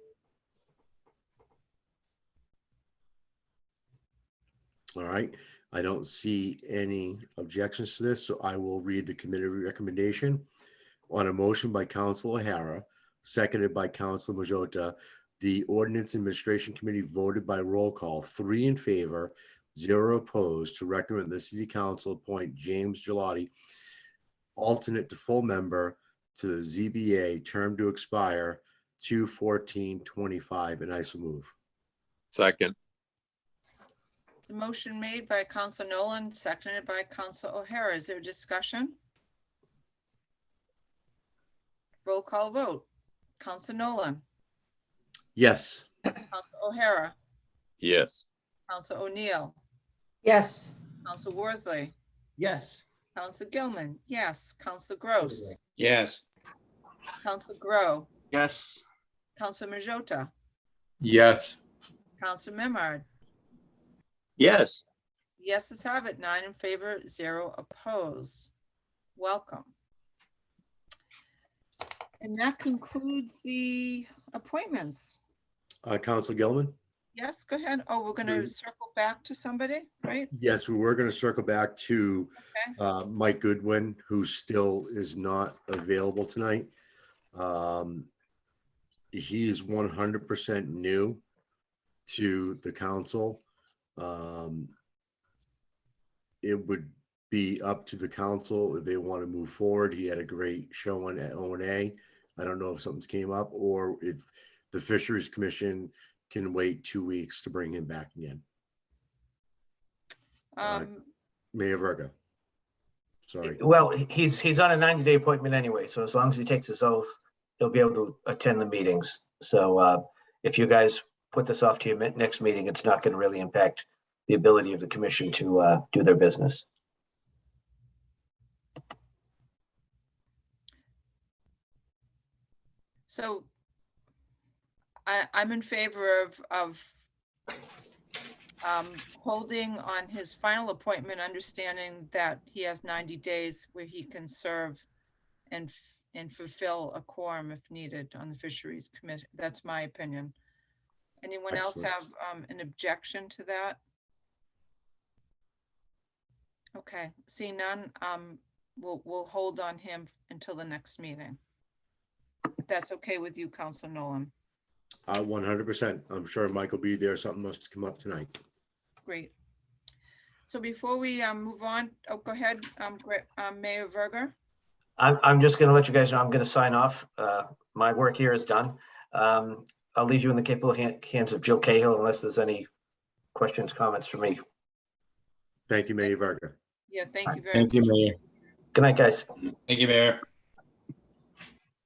All right. I don't see any objections to this, so I will read the committee recommendation. On a motion by Councilor O'Hara, seconded by Councilor Majota, the Ordinance Administration Committee voted by roll call, 3 in favor, 0 opposed, to recommend the City Council appoint James Gelotti, alternate to full member, to the ZBA, term to expire 2/14/25, and I so move. Second. It's a motion made by Counselor Nolan, seconded by Counselor O'Hara. Is there discussion? Roll call vote. Counselor Nolan, Yes. Counselor O'Hara, Yes. Counselor O'Neill, Yes. Counselor Worthley, Yes. Counselor Gilman, yes. Counselor Gross, Yes. Counselor Grow, Yes. Counselor Majota, Yes. Counselor Memard. Yes, Yeses have it, 9 in favor, 0 opposed. Welcome. And that concludes the appointments. Councilor Gilman? Yes, go ahead. Oh, we're going to circle back to somebody, right? Yes, we were going to circle back to Okay. Mike Goodwin, who still is not available tonight. He is 100% new to the council. It would be up to the council if they want to move forward. He had a great showing at O&A. I don't know if something's came up or if the Fisheries Commission can wait 2 weeks to bring him back again. Mayor Verga. Sorry. Well, he's on a 90-day appointment anyway, so as long as he takes his oath, he'll be able to attend the meetings. So if you guys put this off to your next meeting, it's not going to really impact the ability of the commission to do their business. So I'm in favor of holding on his final appointment, understanding that he has 90 days where he can serve and fulfill a quorum if needed on the Fisheries Committee. That's my opinion. Anyone else have an objection to that? Okay, seeing none, we'll hold on him until the next meeting. If that's okay with you, Councilor Nolan. 100%. I'm sure Mike will be there. Something must come up tonight. Great. So before we move on, oh, go ahead, Mayor Verga. I'm just going to let you guys know I'm going to sign off. My work here is done. I'll leave you in the capable hands of Joe Cahill unless there's any questions, comments for me. Thank you, Mayor Verga. Yeah, thank you very Thank much. you, Mayor. Good night, guys. Thank you, Mayor.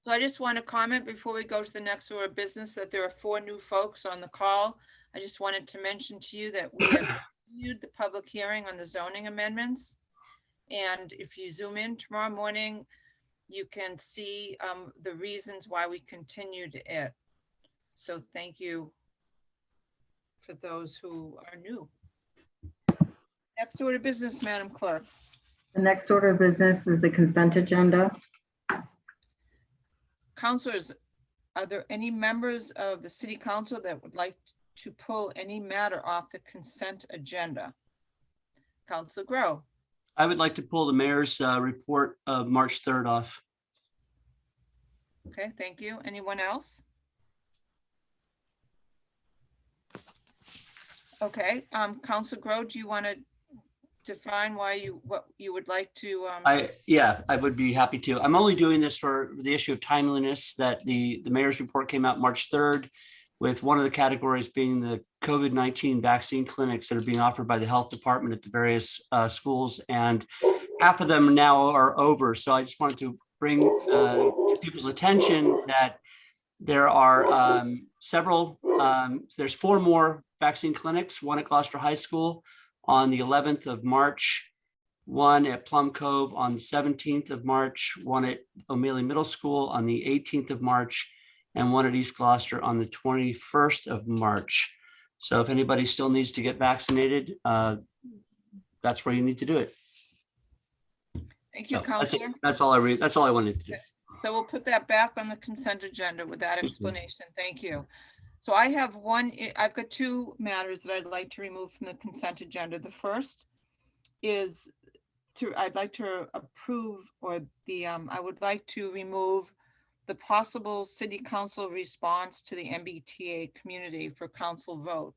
So I just want to comment before we go to the next order of business that there are 4 new folks on the call. I just wanted to mention to you that we have continued the public hearing on the zoning amendments. And if you zoom in tomorrow morning, you can see the reasons why we continued it. So thank you for those who are new. Next order of business, Madam Clerk. The next order of business is the consent agenda. Councilors, are there any members of the City Council that would like to pull any matter off the consent agenda? Councilor Grow. I would like to pull the mayor's report of March 3rd off. Okay, thank you. Anyone else? Okay, Councilor Grow, do you want to define what you would like to? Yeah, I would be happy to. I'm only doing this for the issue of timeliness, that the mayor's report came out March 3rd, with one of the categories being the COVID-19 vaccine clinics that are being offered by the health department at the various schools, and half of them now are over. So I just wanted to bring people's attention that there are several, there's 4 more vaccine clinics, one at Gloucester High School on the 11th of March, one at Plum Cove on the 17th of March, one at O'Malley Middle School on the 18th of March, and one at East Gloucester on the 21st of March. So if anybody still needs to get vaccinated, that's where you need to do it. Thank you, So Councilor. that's all I wanted to do. So we'll put that back on the consent agenda with that explanation. Thank you. So I've got 2 matters that I'd like to remove from the consent agenda. The first is I'd like to approve, or I would like to remove the possible City Council response to the MBTA community for council vote.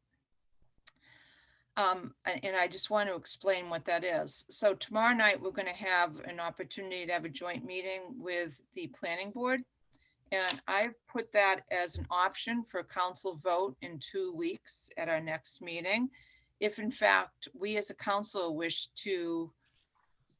And I just want to explain what that is. So tomorrow night, we're going to have an opportunity to have a joint meeting with the planning board. And I've put that as an option for council vote in 2 weeks at our next meeting. If in fact, we as a council wish to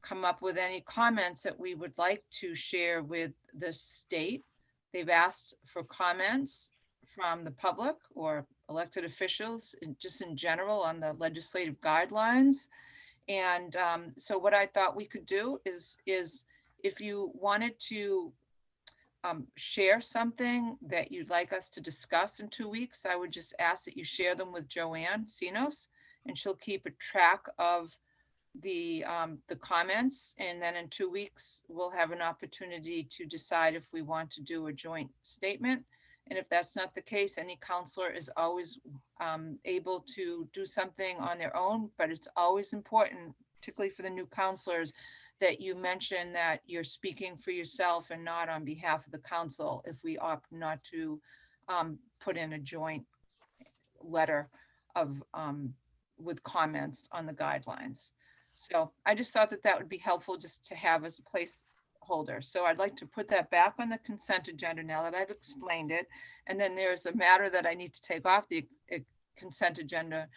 come up with any comments that we would like to share with the state. They've asked for comments from the public or elected officials, just in general on the legislative guidelines. And so what I thought we could do is if you wanted to share something that you'd like us to discuss in 2 weeks, I would just ask that you share them with Joanne Sinos, and she'll keep a track of the comments. And then in 2 weeks, we'll have an opportunity to decide if we want to do a joint statement. And if that's not the case, any counselor is always able to do something on their own, but it's always important, particularly for the new counselors, that you mention that you're speaking for yourself and not on behalf of the council if we opt not to put in a joint letter of with comments on the guidelines. So I just thought that would be helpful just to have as a placeholder. So I'd like to put that back on the consent agenda now that I've explained it. And then there's a matter that I need to take off the consent agenda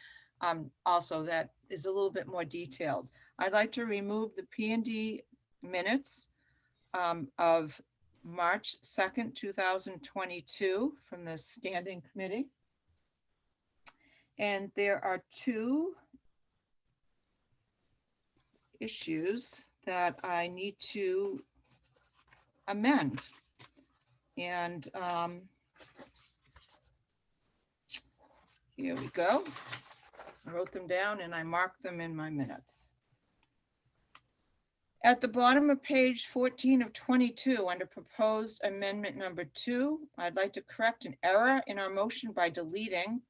also that is a little bit more detailed. I'd like to remove the P&D minutes of March 2nd, 2022 from the standing committee. And there are 2 issues that I need to amend. And here we go. I wrote them down and I marked them in my minutes. At the bottom of page 14 of 22, under proposed amendment number 2, I'd like to correct an error in our motion by deleting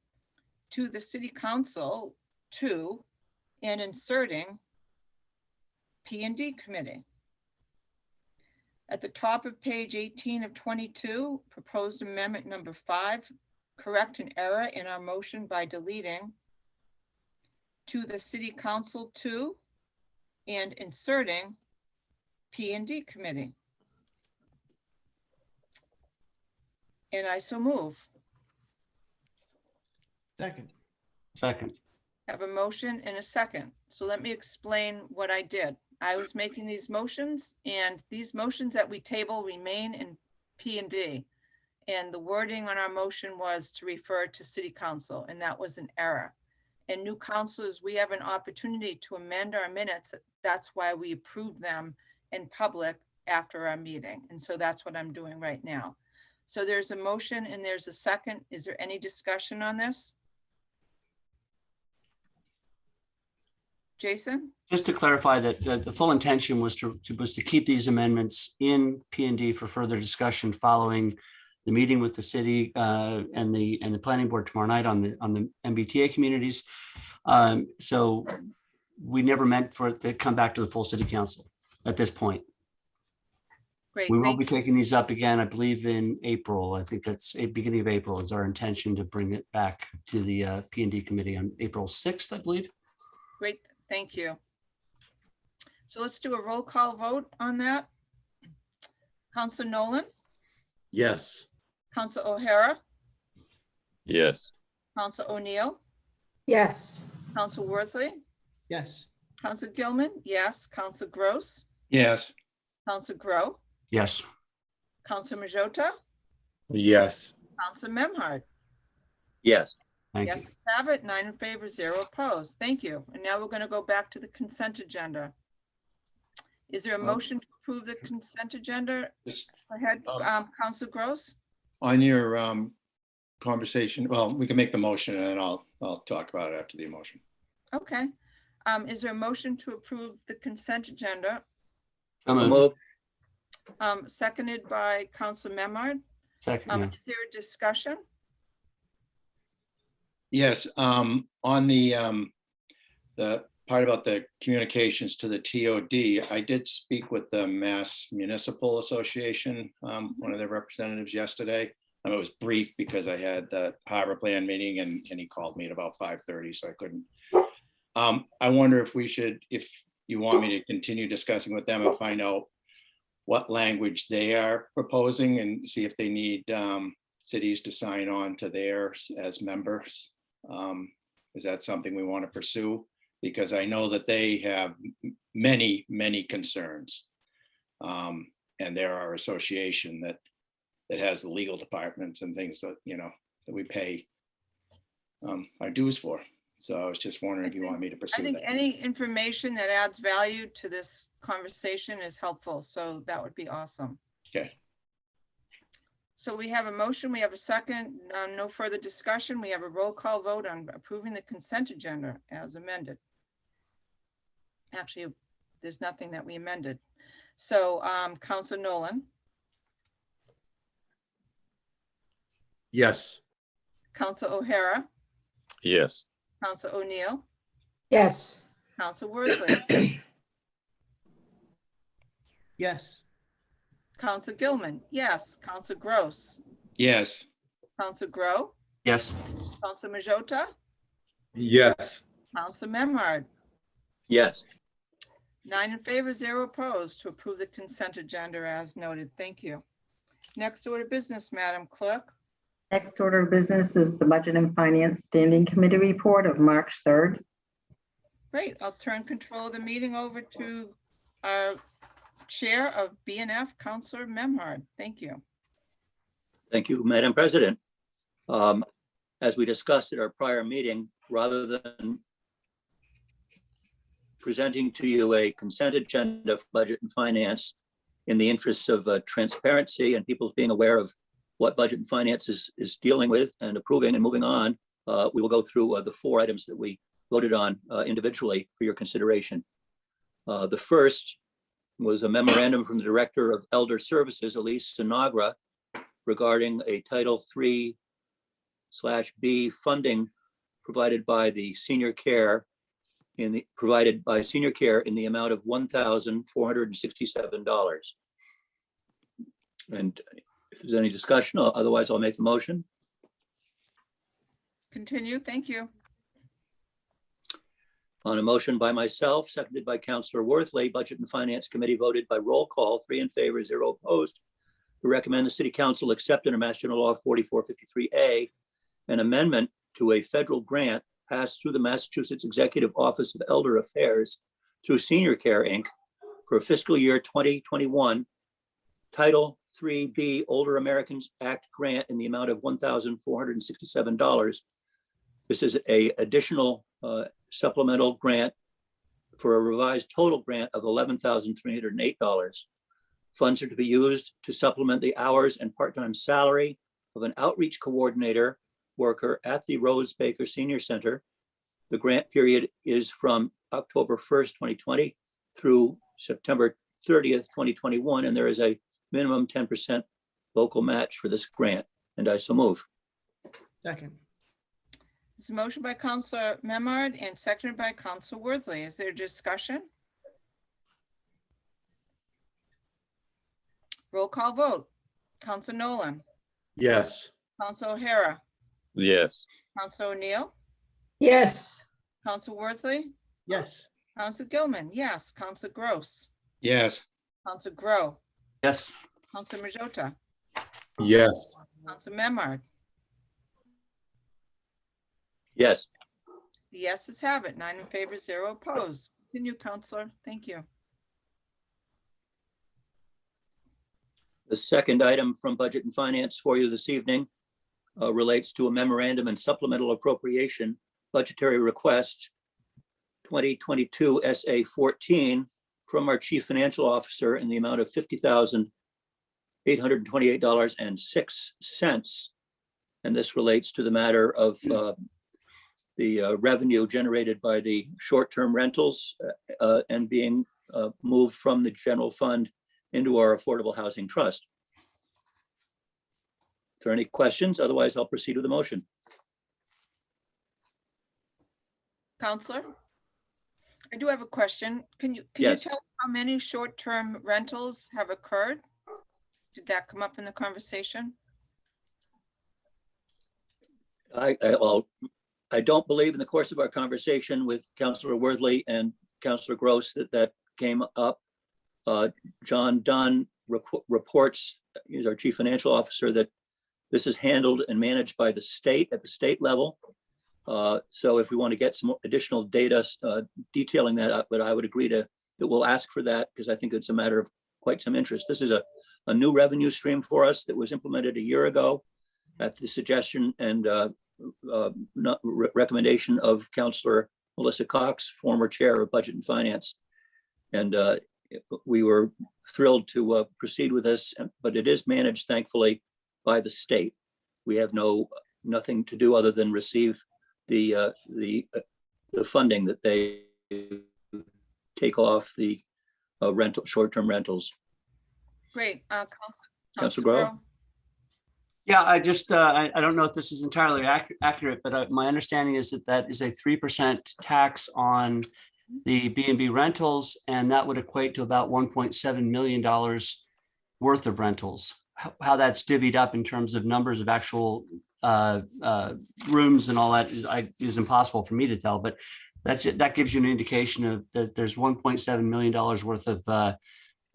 "to the City Council" to and inserting P&D Committee. At the top of page 18 of 22, proposed amendment number 5, correct an error in our motion by deleting "to the City Council" to and inserting P&D Committee. And I so move. Second. Second. Have a motion and a second. So let me explain what I did. I was making these motions, and these motions that we table remain in P and D. And the wording on our motion was to refer to city council, and that was an error. And new councilors, we have an opportunity to amend our minutes. That's why we approve them in public after our meeting. And so that's what I'm doing right now. So there's a motion and there's a second. Is there any discussion on this? Jason? Just to clarify that the full intention was to keep these amendments in P and D for further discussion following the meeting with the city and the planning board tomorrow night on the MBTA communities. So we never meant for it to come back to the full city council at this point. Great. We will thank be you. taking these up again, I believe in April. I think that's beginning of April is our intention to bring it back to the P and D committee on April 6th, I believe. Great, thank you. So let's do a roll call vote on that. Council Nolan, Yes. Council O'Hara, Yes. Council O'Neill, Yes. Council Worthley, Yes. Council Gilman, yes, Council Gross, Yes. Council Grow, Yes. Council Majota, Yes. Council Memhard. Yes. Thank you. Yes, have it, 9 in favor, 0 opposed. Thank you. And now we're going to go back to the consent agenda. Is there a motion to approve the consent agenda? Just Go ahead, Council Gross. on your conversation, well, we can make the motion and then I'll talk about it after the emotion. Okay. Is there a motion to approve the consent agenda? So moved. Move. Seconded by Council Memard. Second. Yeah. Is there a discussion? Yes, on the part about the communications to the TOD, I did speak with the Mass Municipal Association, one of their representatives yesterday. It was brief because I had the harbor plan meeting and he called me at about 5:30, so I couldn't. I wonder if we should, if you want me to continue discussing with them and find out what language they are proposing and see if they need cities to sign on to theirs as members. Is that something we want to pursue? Because I know that they have many, many concerns. And they're our association that has the legal departments and things that, you know, that we pay our dues for. So I was just wondering if you want me to pursue I think that. any information that adds value to this conversation is helpful. So that would be awesome. Okay. So we have a motion, we have a second, no further discussion. We have a roll call vote on approving the consent agenda as amended. Actually, there's nothing that we amended. So Council Nolan, Yes. Council O'Hara, Yes. Council O'Neill, Yes. Council Worthley, Yes. Council Gilman, yes, Council Gross, Yes. Council Grow, Yes. Council Majota, Yes. Council Memard. Yes. 9 in favor, 0 opposed to approve the consent agenda as noted. Thank you. Next order of business, Madam Clerk. Next order of business is the Budget and Finance Standing Committee report of March 3rd. Great, I'll turn control of the meeting over to our Chair of BNF, Councilor Memhard. Thank you. Thank you, Madam President. As we discussed at our prior meeting, rather than presenting to you a consent agenda for budget and finance in the interests of transparency and people being aware of what budget and finance is dealing with and approving and moving on, we will go through the 4 items that we voted on individually for your consideration. The first was a memorandum from the Director of Elder Services, Elise Sinagra, regarding a Title III/B funding provided by the senior care in the amount of $1,467. And if there's any discussion, otherwise I'll make the motion. Continue, thank you. On a motion by myself, seconded by Councillor Worthley, Budget and Finance Committee voted by roll call, 3 in favor, 0 opposed, to recommend the city council accept under Mass General Law 4453A an amendment to a federal grant passed through the Massachusetts Executive Office of Elder Affairs through Senior Care, Inc. for fiscal year 2021, Title 3B Older Americans Act grant in the amount of $1,467. This is a additional supplemental grant for a revised total grant of $11,308. Funds are to be used to supplement the hours and part-time salary of an outreach coordinator worker at the Rose Baker Senior Center. The grant period is from October 1st, 2020 through September 30th, 2021, and there is a minimum 10% local match for this grant, and I so move. Second. This is a motion by Councilor Memard and seconded by Councilor Worthley. Is there discussion? Roll call vote. Councilor Nolan, Yes. Councilor O'Hara, Yes. Councilor O'Neill, Yes. Councilor Worthley, Yes. Councilor Gilman, yes. Councilor Gross, Yes. Councilor Grow, Yes. Councilor Majota, Yes. Councilor Memard. Yes. The yeses have it. 9 in favor, 0 opposed. Continue, Councilor. Thank you. The second item from Budget and Finance for you this evening relates to a memorandum and supplemental appropriation budgetary request 2022 SA 14 from our Chief Financial Officer in the amount of $50,828.06. And this relates to the matter of the revenue generated by the short-term rentals and being moved from the general fund into our Affordable Housing Trust. Are there any questions? Otherwise, I'll proceed with the motion. Councilor, I do have a question. Can you Yes. tell how many short-term rentals have occurred? Did that come up in the conversation? I don't believe in the course of our conversation with Councilor Worthley and Councilor Gross that came up. John Dunn reports, he's our Chief Financial Officer, that this is handled and managed by the state at the state level. So if we want to get some additional data detailing that up, but I would agree that we'll ask for that because I think it's a matter of quite some interest. This is a new revenue stream for us that was implemented a year ago at the suggestion and recommendation of Councilor Melissa Cox, former chair of Budget and Finance. And we were thrilled to proceed with this, but it is managed, thankfully, by the state. We have nothing to do other than receive the funding that they take off the short-term rentals. Great. Councilor Grow? Yeah, I just, I don't know if this is entirely accurate, but my understanding is that is a 3% tax on the B&B rentals, and that would equate to about $1.7 million worth of rentals. How that's divvied up in terms of numbers of actual rooms and all that is impossible for me to tell, but that gives you an indication of that there's $1.7 million worth of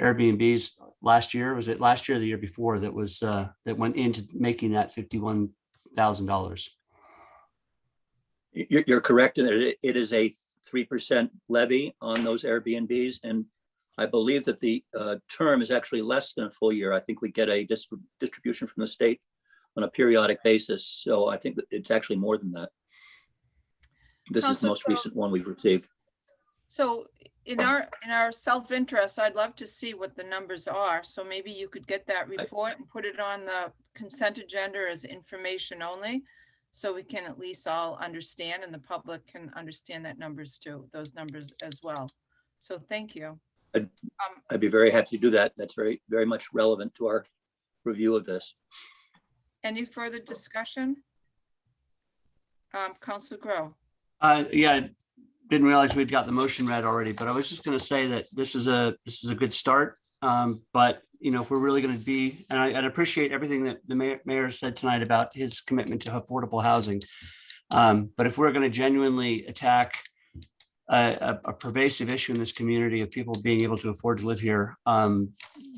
Airbnbs last year. Was it last year or the year before that was that went into making that $51,000? You're correct in that it is a 3% levy on those Airbnbs, and I believe that the term is actually less than a full year. I think we get a distribution from the state on a periodic basis, so I think that it's actually more than that. This is the most recent one we've received. So in our self-interest, I'd love to see what the numbers are. So maybe you could get that report and put it on the consent agenda as information only, so we can at least all understand and the public can understand that those numbers as well. So thank you. I'd be very happy to do that. That's very, very much relevant to our review of this. Any further discussion? Councilor Grow. Yeah, I didn't realize we'd got the motion read already, but I was just going to say that this is a good start. But you know, if we're really going to be, and I'd appreciate everything that the mayor said tonight about his commitment to affordable housing. But if we're going to genuinely attack a pervasive issue in this community of people being able to afford to live here.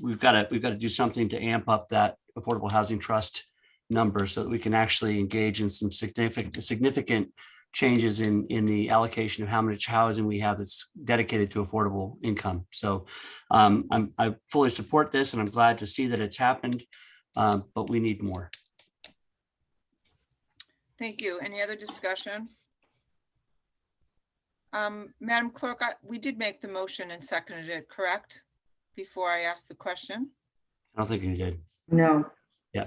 We've got to do something to amp up that affordable housing trust number so that we can actually engage in some significant changes in the allocation of how much housing we have that's dedicated to affordable income. So I fully support this, and I'm glad to see that it's happened, but we need more. Thank you. Any other discussion? Madam Clerk, we did make the motion and seconded it, correct? Before I asked the question? I don't think you did. No. Yeah.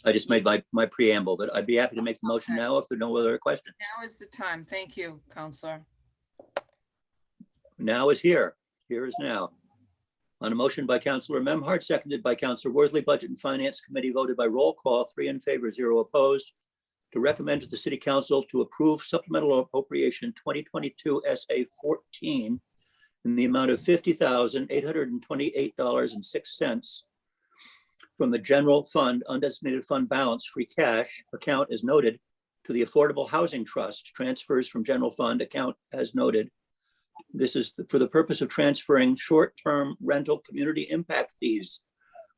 I just made my preamble, but I'd be happy to make the motion now if there are no other questions. Now is the time. Thank you, Counselor. Now is here. Here is now. On a motion by Councilor Memhard, seconded by Councilor Worthley, Budget and Finance Committee voted by roll call, 3 in favor, 0 opposed, to recommend to the City Council to approve supplemental appropriation 2022 SA 14 in the amount of $50,828.06 from the general fund undesignated fund balance free cash account as noted to the Affordable Housing Trust transfers from general fund account as noted. This is for the purpose of transferring short-term rental community impact fees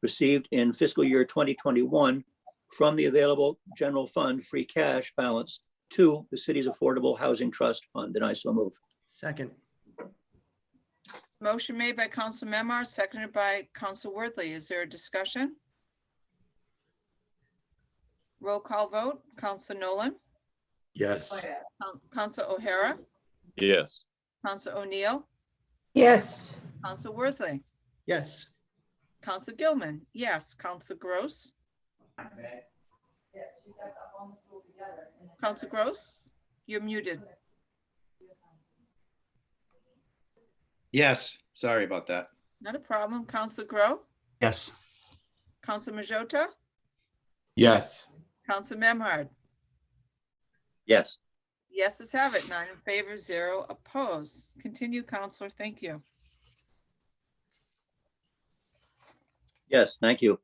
received in fiscal year 2021 from the available general fund free cash balance to the city's Affordable Housing Trust Fund, and I so move. Second. Motion made by Council Memard, seconded by Council Worthley. Is there a discussion? Roll call vote. Council Nolan, Yes. Council O'Hara, Yes. Council O'Neill, Yes. Council Worthley, Yes. Council Gilman, yes. Council Gross, Council Gross, you're muted. Yes, sorry about that. Not a problem. Council Grow, Yes. Council Majota, Yes. Council Memhard. Yes. Yeses have it. 9 in favor, 0 opposed. Continue, Counselor. Thank you. Yes, thank you.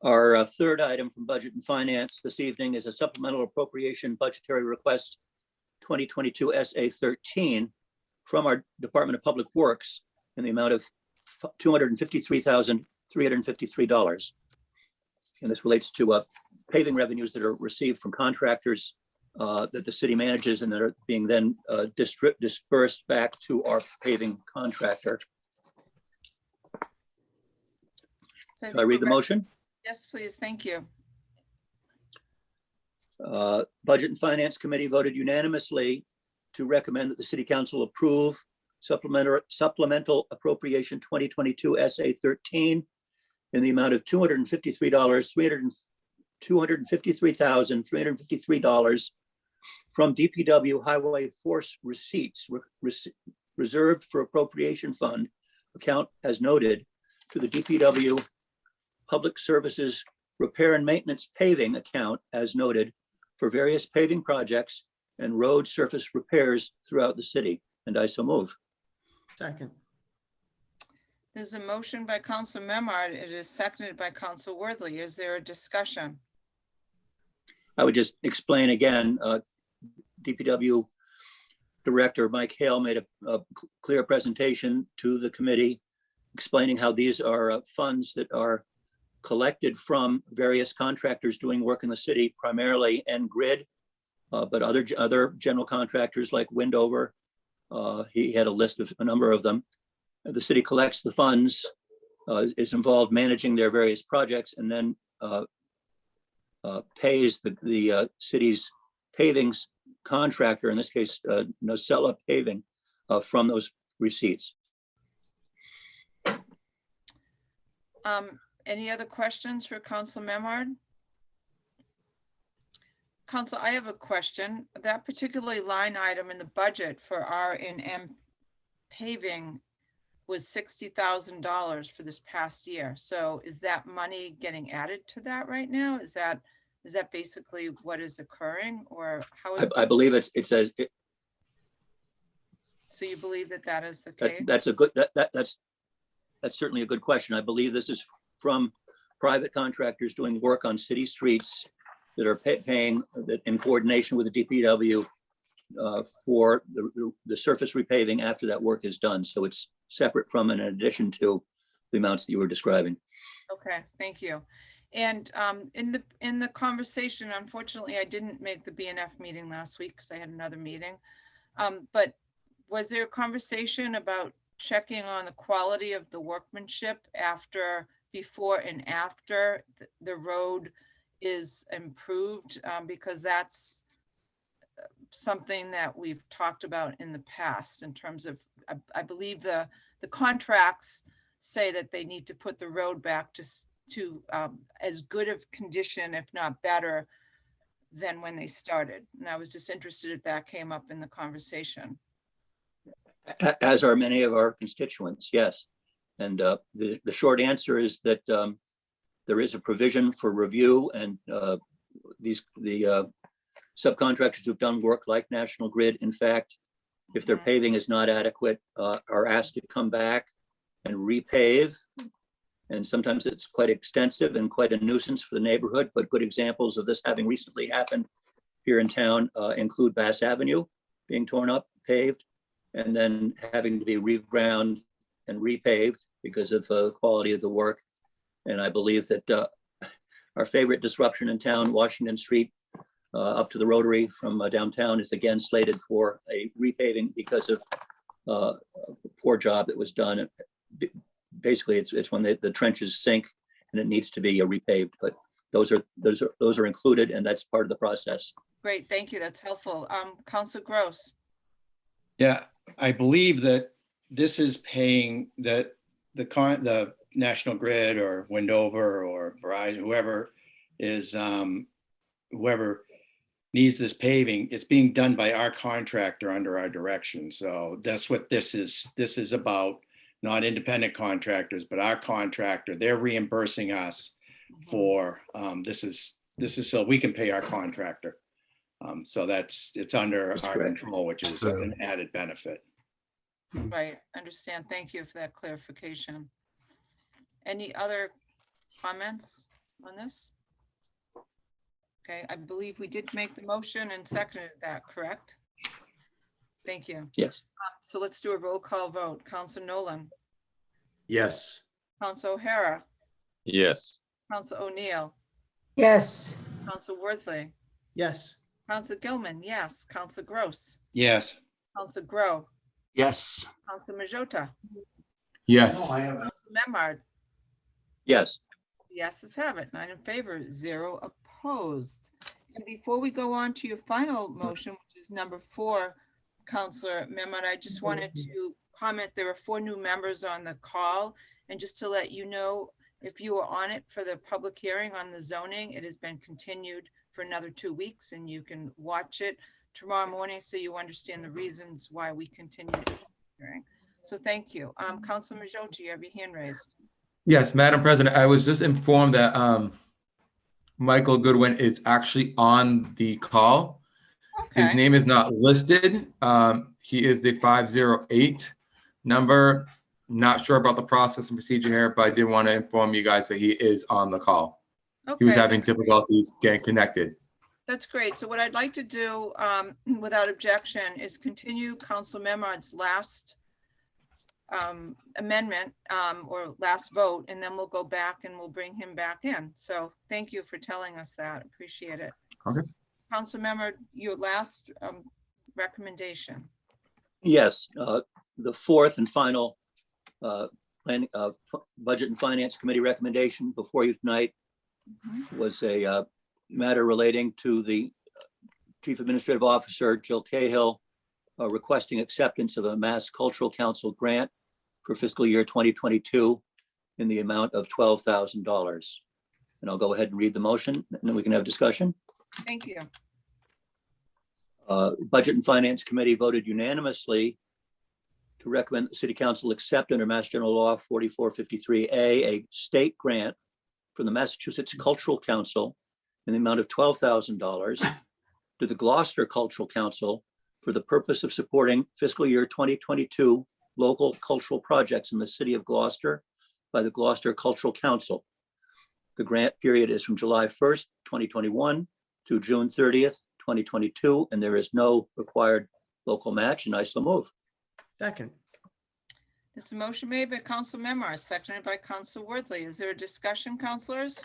Our third item from Budget and Finance this evening is a supplemental appropriation budgetary request 2022 SA 13 from our Department of Public Works in the amount of $253,353. And this relates to paving revenues that are received from contractors that the city manages and that are being then dispersed back to our paving contractor. Shall I read the motion? Yes, please. Thank you. Budget and Finance Committee voted unanimously to recommend that the City Council approve supplemental appropriation 2022 SA 13 in the amount of $253,353 from DPW Highway Force receipts reserved for appropriation fund account as noted to the DPW Public Services Repair and Maintenance Paving account as noted for various paving projects and road surface repairs throughout the city. And I so move. Second. There's a motion by Council Memard. It is seconded by Council Worthley. Is there a discussion? I would just explain again, DPW Director Mike Hale made a clear presentation to the committee explaining how these are funds that are collected from various contractors doing work in the city, primarily Grid, but other general contractors like Windover. He had a list of a number of them. The city collects the funds, is involved managing their various projects, and then pays the city's pavings contractor, in this case, Nocella Paving, from those receipts. Any other questions for Council Memard? Council, I have a question. That particular line item in the budget for R&M paving was $60,000 for this past year. So is that money getting added to that right now? Is that basically what is occurring, or how is I believe it says it. So you believe that is the case? That's a good, that's certainly a good question. I believe this is from private contractors doing work on city streets that are paying that in coordination with the DPW for the surface repaving after that work is done. So it's separate from and in addition to the amounts that you were describing. Okay, thank you. And in the conversation, unfortunately, I didn't make the BNF meeting last week because I had another meeting. But was there a conversation about checking on the quality of the workmanship before and after the road is improved? Because that's something that we've talked about in the past in terms of, I believe the contracts say that they need to put the road back to as good of condition, if not better, than when they started. And I was just interested if that came up in the conversation. As are many of our constituents, yes. And the short answer is that there is a provision for review, and the subcontractors who've done work like National Grid, in fact, if their paving is not adequate, are asked to come back and repave. And sometimes it's quite extensive and quite a nuisance for the neighborhood, but good examples of this having recently happened here in town include Bass Avenue being torn up, paved, and then having to be reground and repaved because of the quality of the work. And I believe that our favorite disruption in town, Washington Street, up to the Rotary from downtown, is again slated for a repaving because of a poor job that was done. Basically, it's when the trenches sink and it needs to be repaved. But those are included, and that's part of the process. Great, thank you. That's helpful. Councilor Gross. Yeah, I believe that this is paying that the National Grid or Windover or Verizon, whoever needs this paving, it's being done by our contractor under our direction. So that's what this is. This is about, not independent contractors, but our contractor. They're reimbursing us for this is so we can pay our contractor. So it's under our control, which is an added benefit. Right, understand. Thank you for that clarification. Any other comments on this? Okay, I believe we did make the motion and seconded that, correct? Thank you. Yes. So let's do a roll call vote. Councilor Nolan. Yes. Councilor O'Hara. Yes. Councilor O'Neill. Yes. Councilor Worthley. Yes. Councilor Gilman, yes. Councilor Gross. Yes. Councilor Grow. Yes. Councilor Majota. Yes. Councilor Memard. Yes. Yeses have it. 9 in favor, 0 opposed. And before we go on to your final motion, which is number 4, Councilor Memard, I just wanted to comment, there are 4 new members on the call. And just to let you know, if you were on it for the public hearing on the zoning, it has been continued for another 2 weeks, and you can watch it tomorrow morning so you understand the reasons why we continued the hearing. So thank you. Councilor Majota, you have your hand raised. Yes, Madam President, I was just informed that Michael Goodwin is actually on the call. Okay. His name is not listed. He is the 508 number. Not sure about the process and procedure here, but I did want to inform you guys that he is on the call. Okay. He was having difficulties getting connected. That's great. So what I'd like to do, without objection, is continue Council Memard's last amendment or last vote, and then we'll go back and we'll bring him back in. So thank you for telling us that. Appreciate it. Okay. Council Memard, your last recommendation. Yes, the fourth and final Budget and Finance Committee recommendation before you tonight was a matter relating to the Chief Administrative Officer, Jill Cahill, requesting acceptance of a Mass Cultural Council grant for fiscal year 2022 in the amount of $12,000. And I'll go ahead and read the motion, and then we can have discussion. Thank you. Budget and Finance Committee voted unanimously to recommend the City Council accept under Mass General Law 4453A a state grant from the Massachusetts Cultural Council in the amount of $12,000 to the Gloucester Cultural Council for the purpose of supporting fiscal year 2022 local cultural projects in the city of Gloucester by the Gloucester Cultural Council. The grant period is from July 1st, 2021 to June 30th, 2022, and there is no required local match, and I so move. Second. This is a motion made by Council Memard, seconded by Council Worthley. Is there a discussion, councilors?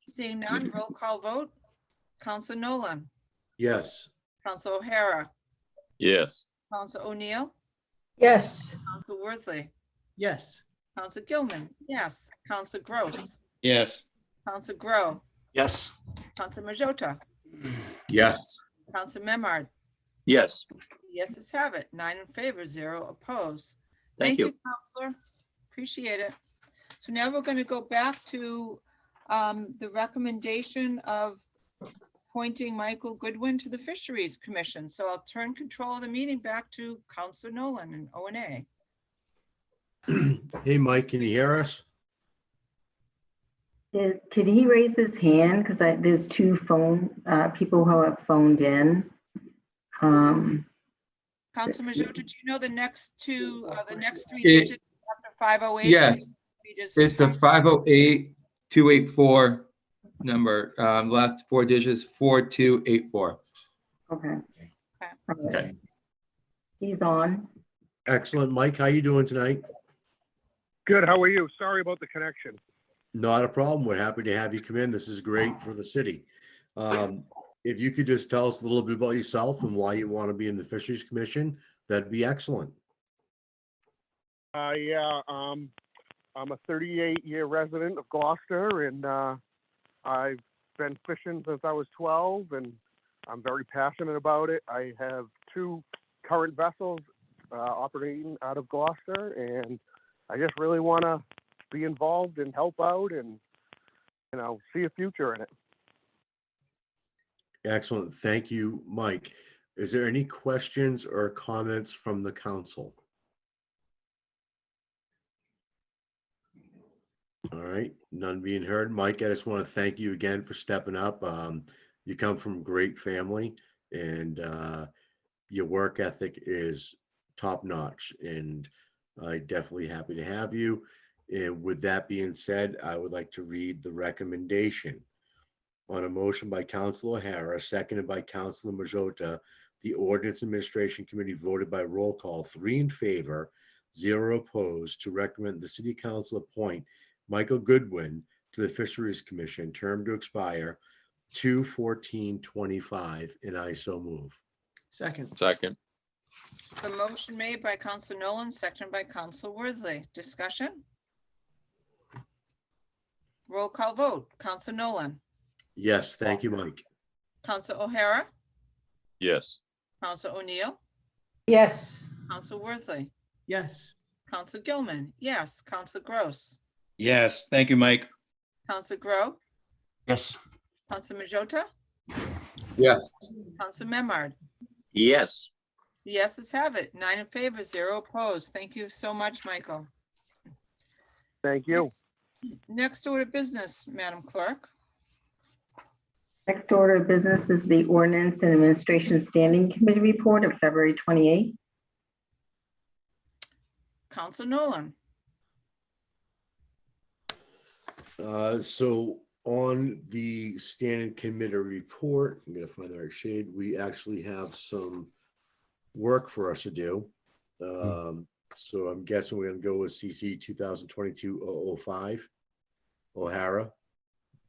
Seeing none, roll call vote. Council Nolan, Yes. Council O'Hara, Yes. Council O'Neill, Yes. Council Worthley, Yes. Council Gilman, yes. Council Gross, Yes. Council Grow, Yes. Council Majota, Yes. Council Memard. Yes, Yeses have it. 9 in favor, 0 opposed. Thank you. Counselor. Appreciate it. So now we're going to go back to the recommendation of appointing Michael Goodwin to the Fisheries Commission. So I'll turn control of the meeting back to Councilor Nolan and O&A. Hey, Mike, can you hear us? Could he raise his hand? Because there's two people who have phoned in. Council Majota, do you know the next two, the next three It- digits after 508? Yes, it's the 508-284 number. Last four digits, 4284. Okay. Okay. He's on. Excellent. Mike, how you doing tonight? Good. How are you? Sorry about the connection. Not a problem. We're happy to have you come in. This is great for the city. If you could just tell us a little bit about yourself and why you want to be in the Fisheries Commission, that'd be excellent. Yeah, I'm a 38-year resident of Gloucester, and I've been fishing since I was 12, and I'm very passionate about it. I have 2 current vessels operating out of Gloucester, and I just really want to be involved and help out and, see a future in it. Excellent. Thank you, Mike. Is there any questions or comments from the council? All right, none being heard. Mike, I just want to thank you again for stepping up. You come from a great family, and your work ethic is top notch, and I'm definitely happy to have you. And with that being said, I would like to read the recommendation. On a motion by Councilor O'Hara, seconded by Councilor Majota, the Ordinance Administration Committee voted by roll call, 3 in favor, 0 opposed, to recommend the City Council appoint Michael Goodwin to the Fisheries Commission, term to expire 2/14/25, and I so move. Second. Second. The motion made by Councilor Nolan, seconded by Councilor Worthley. Discussion? Roll call vote. Councilor Nolan, Yes, thank you, Mike. Councilor O'Hara, Yes. Councilor O'Neill, Yes. Councilor Worthley, Yes. Councilor Gilman, yes. Councilor Gross, Yes. Thank you, Mike. Councilor Grow, Yes. Councilor Majota, Yes. Councilor Memard. yes, Yeses have it. 9 in favor, 0 opposed. Thank you so much, Michael. Thank you. Next order of business, Madam Clerk. Next order of business is the Ordinance and Administration Standing Committee report of February 28th. Councilor Nolan. So on the standing committee report, I'm gonna find the right shade. We actually have some work for us to do. So I'm guessing we're gonna go with CC 2022-005, O'Hara,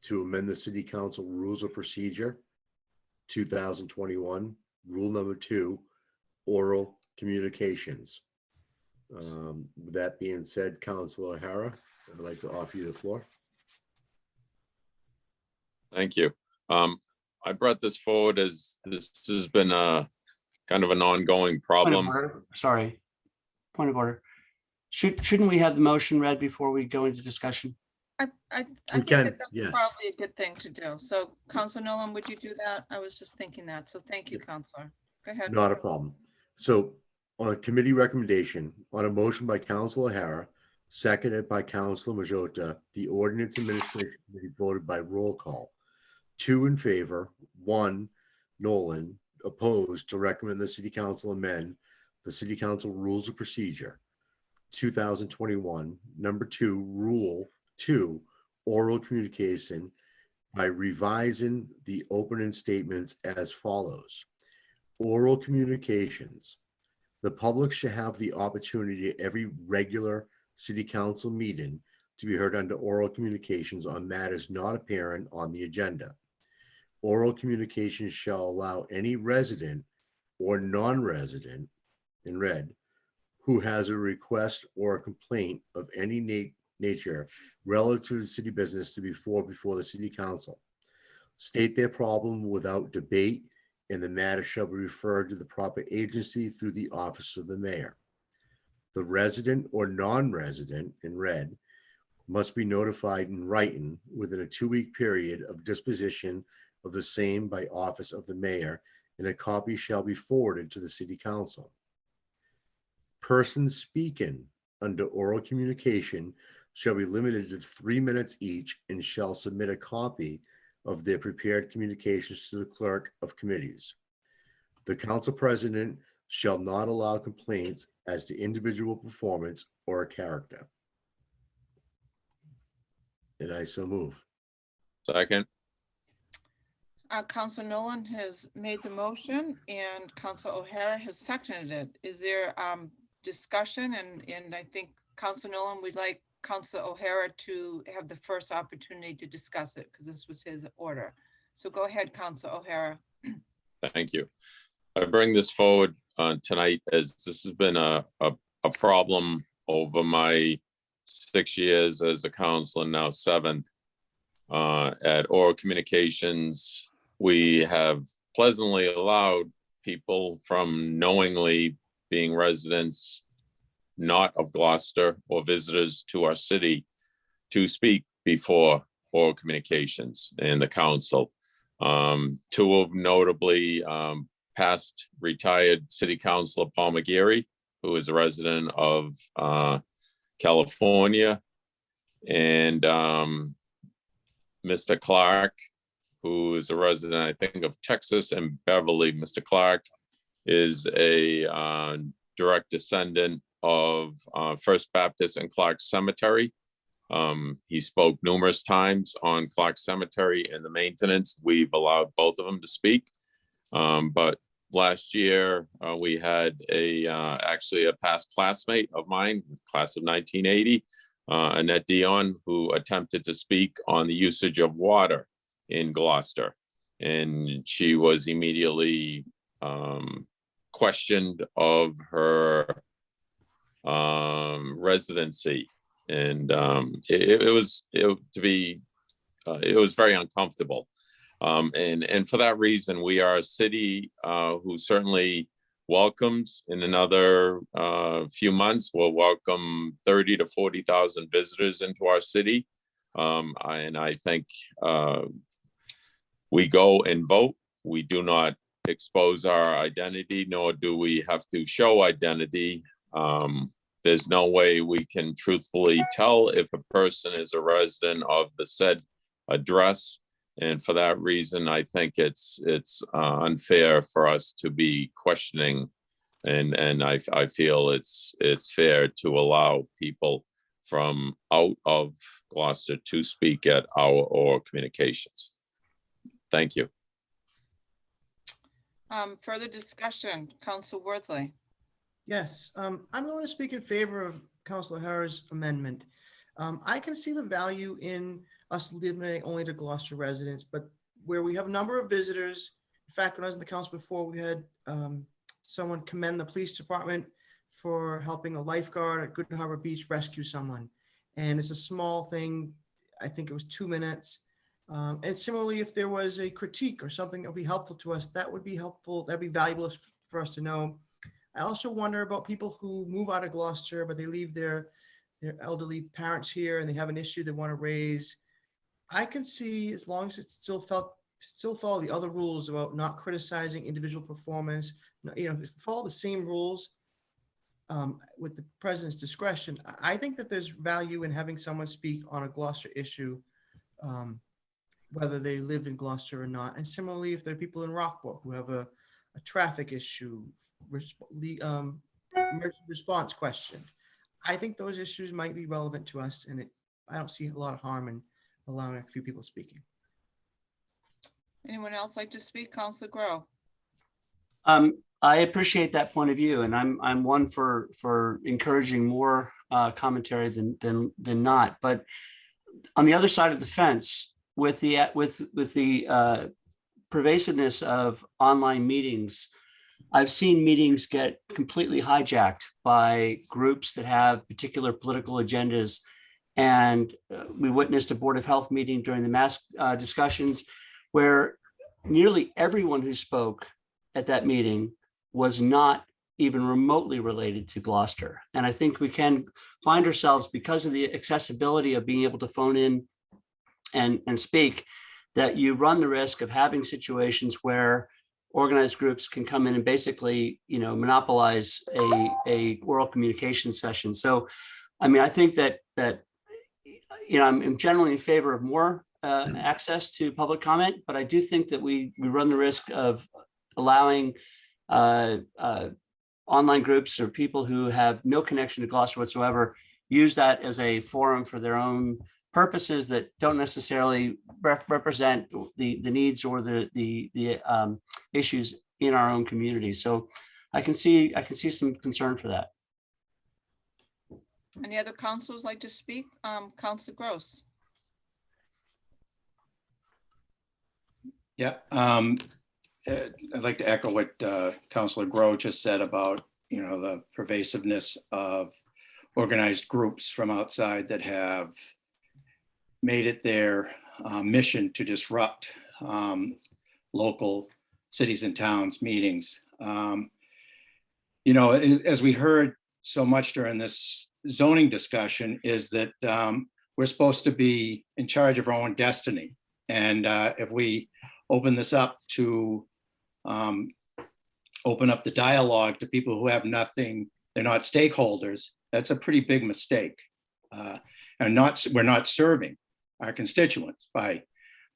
to amend the City Council Rules of Procedure, 2021, Rule Number 2, Oral Communications. With that being said, Councilor O'Hara, I'd like to offer you the floor. Thank you. I brought this forward as this has been a kind of an ongoing problem. Sorry. Point of order. Shouldn't we have the motion read before we go into discussion? I think can, that that's yes. probably a good thing to do. So Councilor Nolan, would you do that? I was just thinking that. So thank you, Councilor. Go ahead. Not a problem. So on a committee recommendation, on a motion by Councilor O'Hara, seconded by Councilor Majota, the Ordinance Administration Committee voted by roll call. 2 in favor, 1 Nolan, opposed, to recommend the City Council amend the City Council Rules of Procedure, 2021, Number 2, Rule 2, Oral Communication, by revising the opening statements as follows. Oral communications. The public should have the opportunity at every regular city council meeting to be heard under oral communications on matters not apparent on the agenda. Oral communications shall allow any resident or non-resident, in red, who has a request or a complaint of any nature relative to the city business to be before the city council. State their problem without debate, and the matter shall be referred to the proper agency through the office of the mayor. The resident or non-resident, in red, must be notified in writing within a 2-week period of disposition of the same by office of the mayor, and a copy shall be forwarded to the city council. Persons speaking under oral communication shall be limited to 3 minutes each and shall submit a copy of their prepared communications to the clerk of committees. The council president shall not allow complaints as to individual performance or character. And I so move. Second. Council Nolan has made the motion and Council O'Hara has seconded it. Is there discussion? And I think Council Nolan would like Council O'Hara to have the first opportunity to discuss it because this was his order. So go ahead, Council O'Hara. Thank you. I bring this forward tonight as this has been a problem over my 6 years as a council and now 7th. At oral communications, we have pleasantly allowed people from knowingly being residents not of Gloucester or visitors to our city to speak before oral communications in the council. Two of notably past retired city councilor Paul McGarry, who is a resident of California, and Mr. Clark, who is a resident, I think, of Texas and Beverly. Mr. Clark is a direct descendant of First Baptist and Clark Cemetery. He spoke numerous times on Clark Cemetery and the maintenance. We've allowed both of them to speak. But last year, we had actually a past classmate of mine, class of 1980, Annette Dion, who attempted to speak on the usage of water in Gloucester. And she was immediately questioned of her residency. And it was very uncomfortable. And for that reason, we are a city who certainly welcomes in another few months, we'll welcome 30 to 40,000 visitors into our city. And I think we go and vote. We do not expose our identity, nor do we have to show identity. There's no way we can truthfully tell if a person is a resident of the said address. And for that reason, I think it's unfair for us to be questioning, and I feel it's fair to allow people from out of Gloucester to speak at our oral communications. Thank you. Further discussion, Council Worthley. Yes, I'm going to speak in favor of Councilor O'Hara's amendment. I can see the value in us limiting only to Gloucester residents, but where we have a number of visitors. In fact, when I was in the council before, we had someone commend the police department for helping a lifeguard at Goodwin Harbor Beach rescue someone. And it's a small thing. I think it was 2 minutes. And similarly, if there was a critique or something that would be helpful to us, that would be helpful. That'd be valuable for us to know. I also wonder about people who move out of Gloucester, but they leave their elderly parents here and they have an issue they want to raise. I can see, as long as it still follow the other rules about not criticizing individual performance, follow the same rules with the president's discretion. I think that there's value in having someone speak on a Gloucester issue, whether they live in Gloucester or not. And similarly, if there are people in Rockbrook who have a traffic issue, emergency response question, I think those issues might be relevant to us, and I don't see a lot of harm in allowing a few people speaking. Anyone else like to speak? Counselor Grow. I appreciate that point of view, and I'm one for encouraging more commentary than not. But on the other side of the fence, with the pervasiveness of online meetings, I've seen meetings get completely hijacked by groups that have particular political agendas. And we witnessed a Board of Health meeting during the mask discussions where nearly everyone who spoke at that meeting was not even remotely related to Gloucester. And I think we can find ourselves, because of the accessibility of being able to phone in and speak, that you run the risk of having situations where organized groups can come in and basically, monopolize a oral communication session. So, I mean, I think that I'm generally in favor of more access to public comment, but I do think that we run the risk of allowing online groups or people who have no connection to Gloucester whatsoever use that as a forum for their own purposes that don't necessarily represent the needs or the issues in our own community. So I can see some concern for that. Any other councilors like to speak? Councilor Gross. Yeah, I'd like to echo what Councilor Grow just said about, the pervasiveness of organized groups from outside that have made it their mission to disrupt local cities and towns meetings. As we heard so much during this zoning discussion, is that we're supposed to be in charge of our own destiny. And if we open this up to open up the dialogue to people who have nothing, they're not stakeholders, that's a pretty big mistake. And we're not serving our constituents by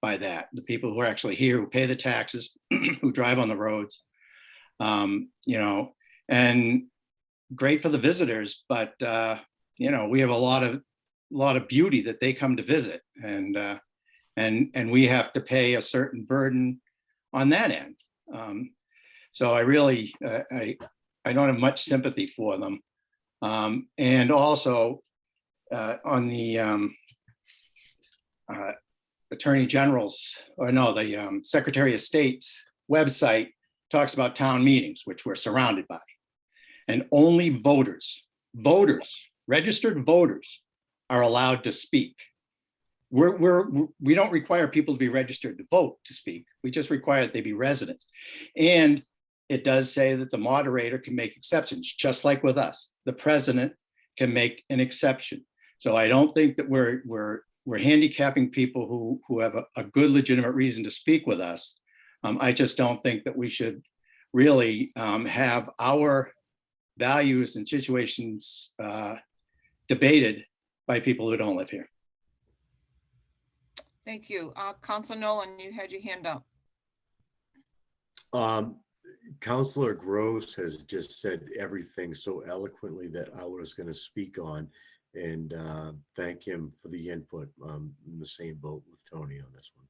that. The people who are actually here, who pay the taxes, who drive on the roads, and great for the visitors, but we have a lot of beauty that they come to visit, and we have to pay a certain burden on that end. So I really, I don't have much sympathy for them. And also on the Attorney General's, the Secretary of State's website talks about town meetings, which we're surrounded by. And only voters, registered voters are allowed to speak. We don't require people to be registered to vote to speak. We just require that they be residents. And it does say that the moderator can make exceptions, just like with us. The president can make an exception. So I don't think that we're handicapping people who have a good legitimate reason to speak with us. I just don't think that we should really have our values and situations debated by people who don't live here. Thank you. Councilor Nolan, you had your hand up. Councilor Gross has just said everything so eloquently that I was going to speak on, and thank him for the input. In the same boat with Tony on this one.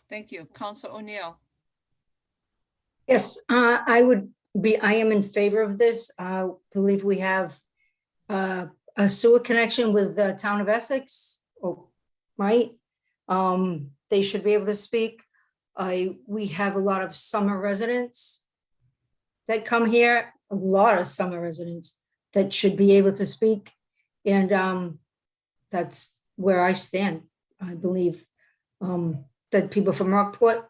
Thank you. Councilor O'Neill. Yes, I am in favor of this. I believe we have a sewer connection with the town of Essex, right? They should be able to speak. We have a lot of summer residents that come here, a lot of summer residents that should be able to speak. And that's where I stand. I believe that people from Rockport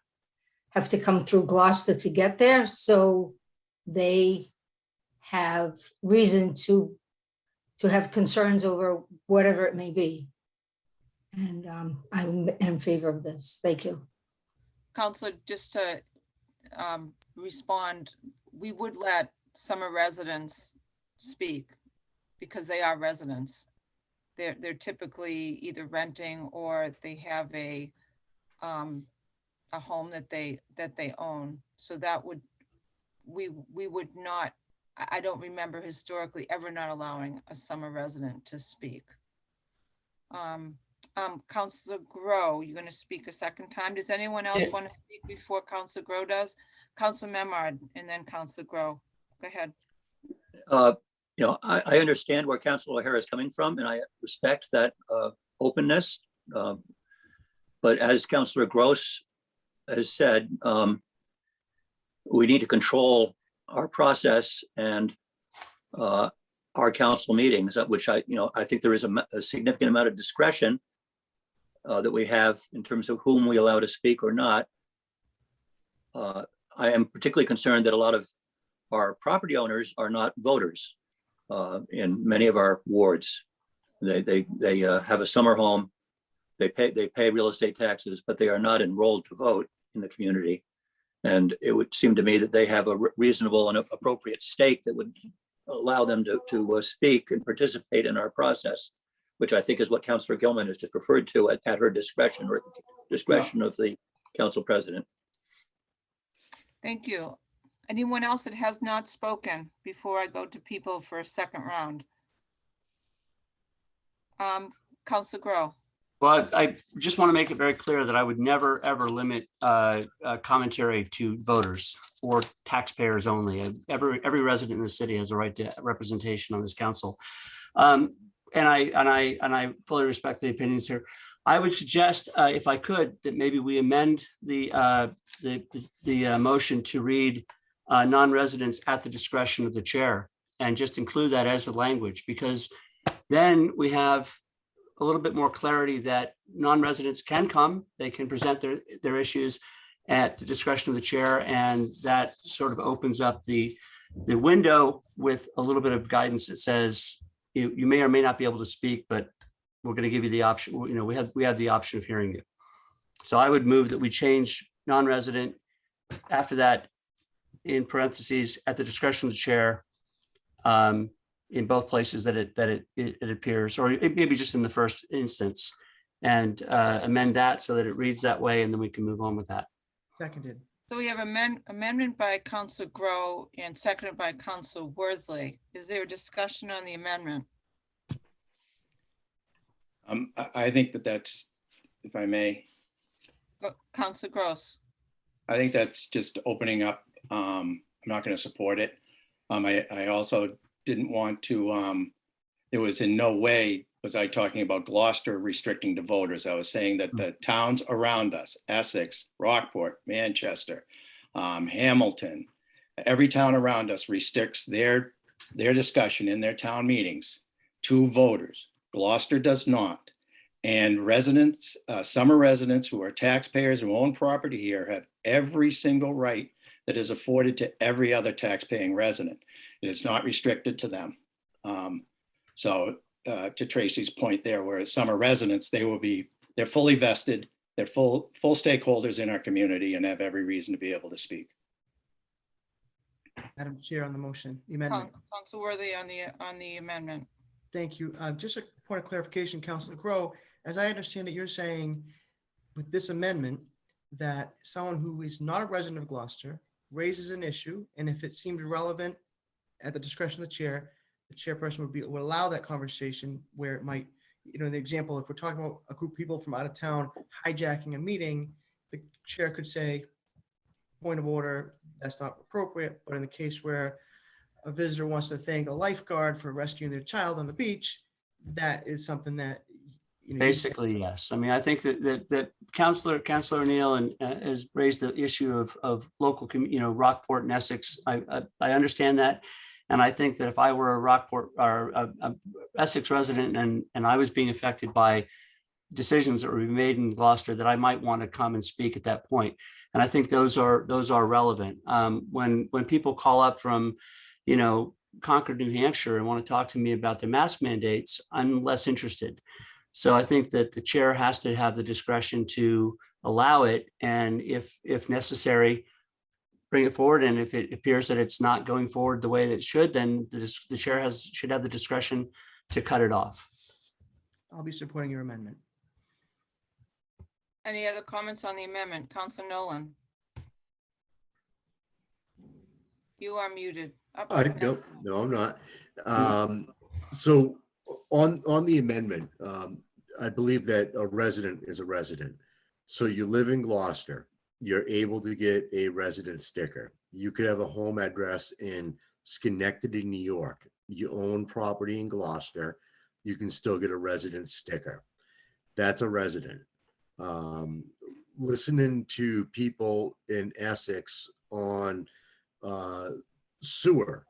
have to come through Gloucester to get there. So they have reason to have concerns over whatever it may be. And I'm in favor of this. Thank you. Councilor, just to respond, we would let summer residents speak because they are residents. They're typically either renting or they have a home that they own. So that would, we would not, I don't remember historically ever not allowing a summer resident to speak. Counselor Grow, you're going to speak a second time. Does anyone else Yeah. want to speak before Counselor Grow does? Counselor Memard and then Counselor Grow. Go ahead. I understand where Councilor O'Hara is coming from, and I respect that openness. But as Councilor Gross has said, we need to control our process and our council meetings, which I think there is a significant amount of discretion that we have in terms of whom we allow to speak or not. I am particularly concerned that a lot of our property owners are not voters in many of our wards. They have a summer home, they pay real estate taxes, but they are not enrolled to vote in the community. And it would seem to me that they have a reasonable and appropriate stake that would allow them to speak and participate in our process, which I think is what Councillor Gilman has just referred to at her discretion, or at the discretion of the council president. Thank you. Anyone else that has not spoken before I go to people for a second round? Counselor Grow. Well, I just want to make it very clear that I would never, ever limit commentary to voters or taxpayers only. Every resident in the city has a right to representation on this council. And I fully respect the opinions here. I would suggest, if I could, that maybe we amend the motion to read non-residents at the discretion of the chair, and just include that as the language, because then we have a little bit more clarity that non-residents can come, they can present their issues at the discretion of the chair, and that sort of opens up the window with a little bit of guidance that says you may or may not be able to speak, but we're going to give you the option. We have the option of hearing you. So I would move that we change non-resident, after that, in parentheses, at the discretion of the chair, in both places that it appears, or maybe just in the first instance, and amend that so that it reads that way, and then we can move on with that. Seconded. So we have amendment by Counselor Grow and seconded by Counselor Worthley. Is there a discussion on the amendment? I think that's, if I may, Counselor Gross. I think that's just opening up. I'm not going to support it. I also didn't want to, there was in no way was I talking about Gloucester restricting to voters. I was saying that the towns around us, Essex, Rockport, Manchester, Hamilton, every town around us restricts their discussion in their town meetings to voters. Gloucester does not. And residents, summer residents who are taxpayers who own property here have every single right that is afforded to every other tax-paying resident. It is not restricted to them. To Tracy's point there, whereas summer residents, they're fully vested, they're full stakeholders in our community and have every reason to be able to speak. Madam Chair, on the motion, the amendment. Counselor Worthy on the amendment. Thank you. Just a point of clarification, Councilor Grow, as I understand it, you're saying with this amendment that someone who is not a resident of Gloucester raises an issue, and if it seemed relevant at the discretion of the chairperson would allow that conversation where it might, the example, if we're talking about a group of people from out of town hijacking a meeting, the chair could say, point of order, that's not appropriate. But in the case where a visitor wants to thank a lifeguard for rescuing their child on the beach, that is something that, Basically, yes. I mean, I think that Councillor O'Neill has raised the issue of local, Rockport and Essex. I understand that. And I think that if I were a Rockport or a Essex resident and I was being affected by decisions that were made in Gloucester, that I might want to come and speak at that point. And I think those are relevant. When people call up from, Concord, New Hampshire and want to talk to me about the mask mandates, I'm less interested. So I think that the chair has to have the discretion to allow it, and if necessary, bring it forward. And if it appears that it's not going forward the way that it should, then the chair should have the discretion to cut it off. I'll be supporting your amendment. Any other comments on the amendment? Councilor Nolan. You are muted. No, I'm not. So on the amendment, I believe that a resident is a resident. So you live in Gloucester, you're able to get a resident sticker. You could have a home address in Schenectady, New York. You own property in Gloucester, you can still get a resident sticker. That's a resident. Listening to people in Essex on sewer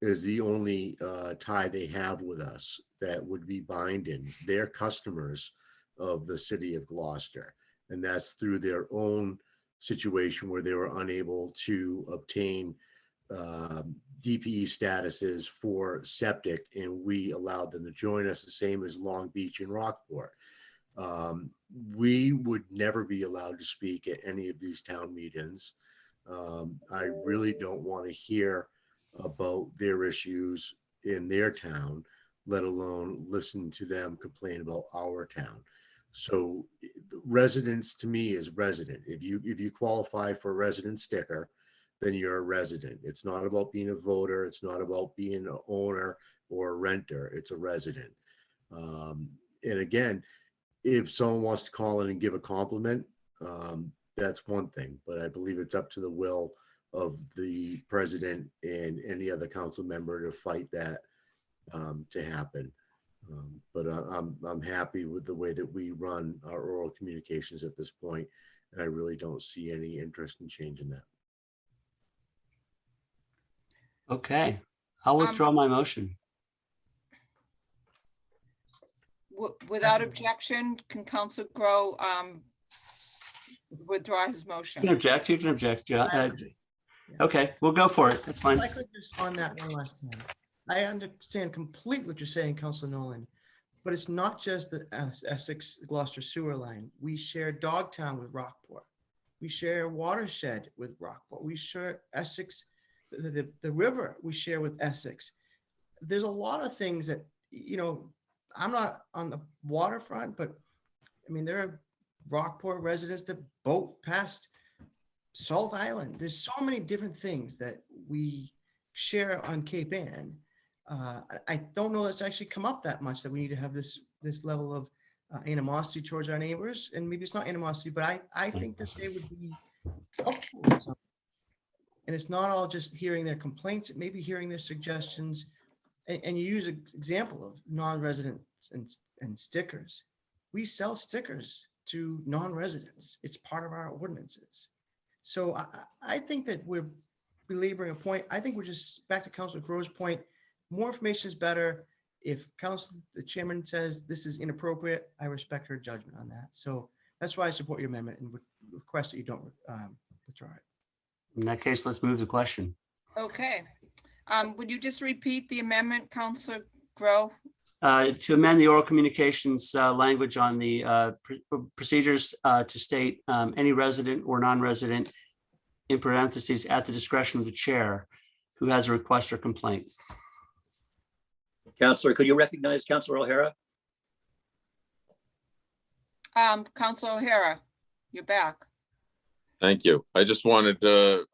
is the only tie they have with us that would be binding. They're customers of the city of Gloucester, and that's through their own situation where they were unable to obtain DPE statuses for septic, and we allowed them to join us, the same as Long Beach and Rockport. We would never be allowed to speak at any of these town meetings. I really don't want to hear about their issues in their town, let alone listen to them complain about our town. So residence to me is resident. If you qualify for a resident sticker, then you're a resident. It's not about being a voter. It's not about being an owner or a renter. It's a resident. And again, if someone wants to call in and give a compliment, that's one thing, but I believe it's up to the will of the president and any other council member to fight that to happen. But I'm happy with the way that we run our oral communications at this point, and I really don't see any interest in changing that. Okay, I'll withdraw my motion. Without objection, can Council Grow withdraw his motion? You can object, John. Okay, we'll go for it. That's fine. If I could just on that one last time. I understand completely what you're saying, Councilor Nolan, but it's not just the Essex Gloucester sewer line. We share Dogtown with Rockport. We share Watershed with Rockport. We share Essex, the river we share with Essex. There's a lot of things that, you know, I'm not on the waterfront, but I mean, there are Rockport residents that boat past Salt Island. There's so many different things that we share on Cape Ann. I don't know that's actually come up that much, that we need to have this level of animosity towards our neighbors. And maybe it's not animosity, but I think that they would be helpful with something. And it's not all just hearing their complaints, it may be hearing their suggestions. And you use an example of non-residents and stickers. We sell stickers to non-residents. It's part of our ordinances. So I think that we're belaboring a point. I think we're just back to Councilor Grove's point. More information is better. If the chairman says this is inappropriate, I respect her judgment on that. So that's why I support your amendment and would request that you don't withdraw it. In that case, let's move the question. Okay. Would you just repeat the amendment, Councilor Grow? To amend the oral communications language on the procedures to state any resident or non-resident, in parentheses, at the discretion of the chair who has a request or complaint. Councilor, could you recognize Councilor O'Hara? Councilor O'Hara, you're back. Thank you. I just wanted to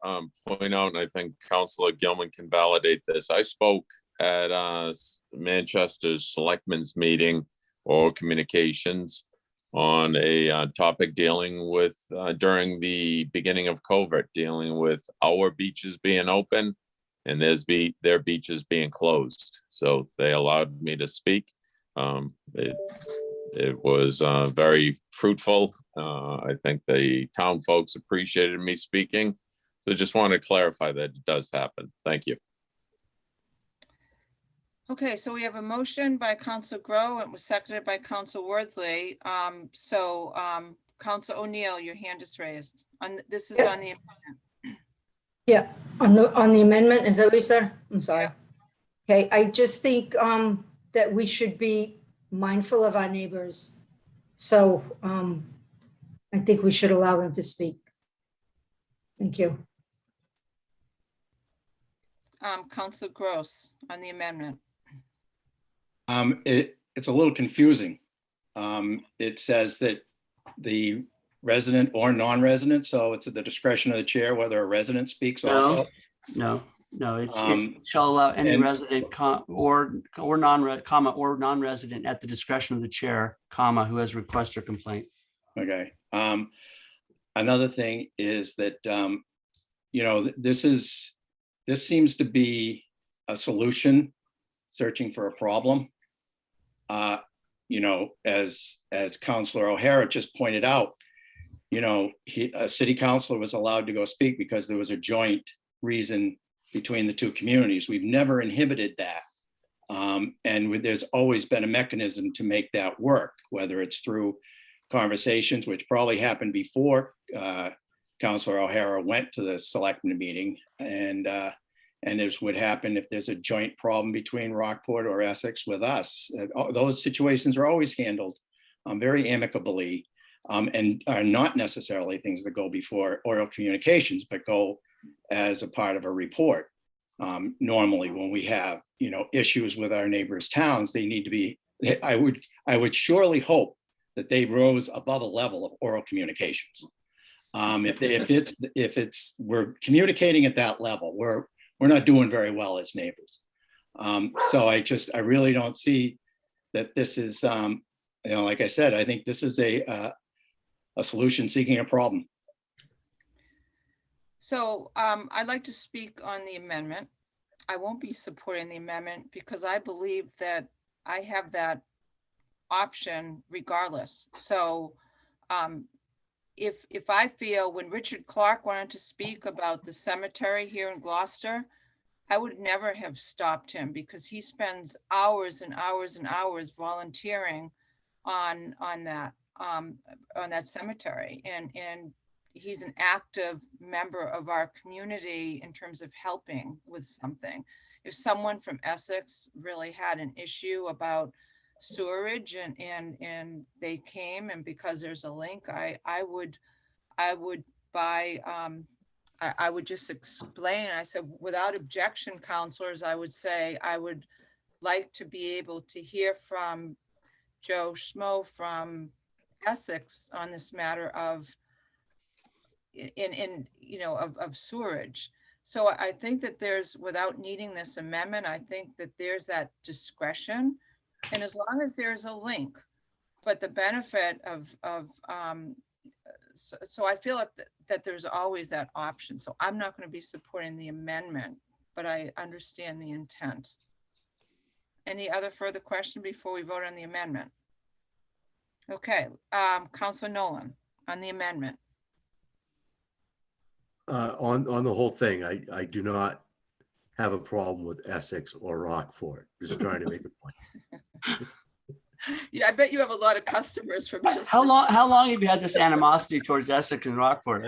point out, and I think Councilor Gilman can validate this. I spoke at Manchester's Selectmen's meeting or communications on a topic dealing with during the beginning of COVID, dealing with our beaches being open and their beaches being closed. So they allowed me to speak. It was very fruitful. I think the town folks appreciated me speaking. So just want to clarify that it does happen. Thank you. Okay, so we have a motion by Councilor Grow and it was seconded by Councilor Worthley. Councilor O'Neill, your hand is raised. This is on the amendment. Yeah, on the amendment, is that what you said? I'm sorry. Okay, I just think that we should be mindful of our neighbors. So I think we should allow them to speak. Thank you. Councilor Gross on the amendment. It's a little confusing. It says that the resident or non-resident, so it's at the discretion of the chair whether a resident speaks also. No, No, it's Um, shall allow any and- resident or non-resident at the discretion of the chair, comma, who has request or complaint. Okay. Another thing is that, this seems to be a solution, searching for a problem. As Councilor O'Hara just pointed out, a city councilor was allowed to go speak because there was a joint reason between the two communities. We've never inhibited that. There's always been a mechanism to make that work, whether it's through conversations, which probably happened before Councilor O'Hara went to the selectmen meeting, and this would happen if there's a joint problem between Rockport or Essex with us. Those situations are always handled very amicably, and are not necessarily things that go before oral communications, but go as a part of a report. Normally, when we have issues with our neighbors' towns, they need to be. I would surely hope that they rose above a level of oral communications. If we're communicating at that level, we're not doing very well as neighbors. So I really don't see that this is, like I said, I think this is a solution seeking a problem. So I'd like to speak on the amendment. I won't be supporting the amendment because I believe that I have that option regardless. So if I feel when Richard Clark wanted to speak about the cemetery here in Gloucester, I would never have stopped him because he spends hours and hours and hours volunteering on that cemetery, and he's an active member of our community in terms of helping with something. If someone from Essex really had an issue about sewerage and they came, and because there's a link, I would just explain. I said, without objection, counselors, I would say I would like to be able to hear from Joe Schmo from Essex on this matter of of sewerage. So I think that there's, without needing this amendment, I think that there's that discretion. And as long as there's a link, but the benefit so I feel like that there's always that option. So I'm not going to be supporting the amendment, but I understand the intent. Any other further question before we vote on the amendment? Okay, Councilor Nolan on the amendment. On the whole thing, I do not have a problem with Essex or Rockport. Just trying to make a point. Yeah, I bet you have a lot of customers from Essex. How long have you had this animosity towards Essex and Rockport?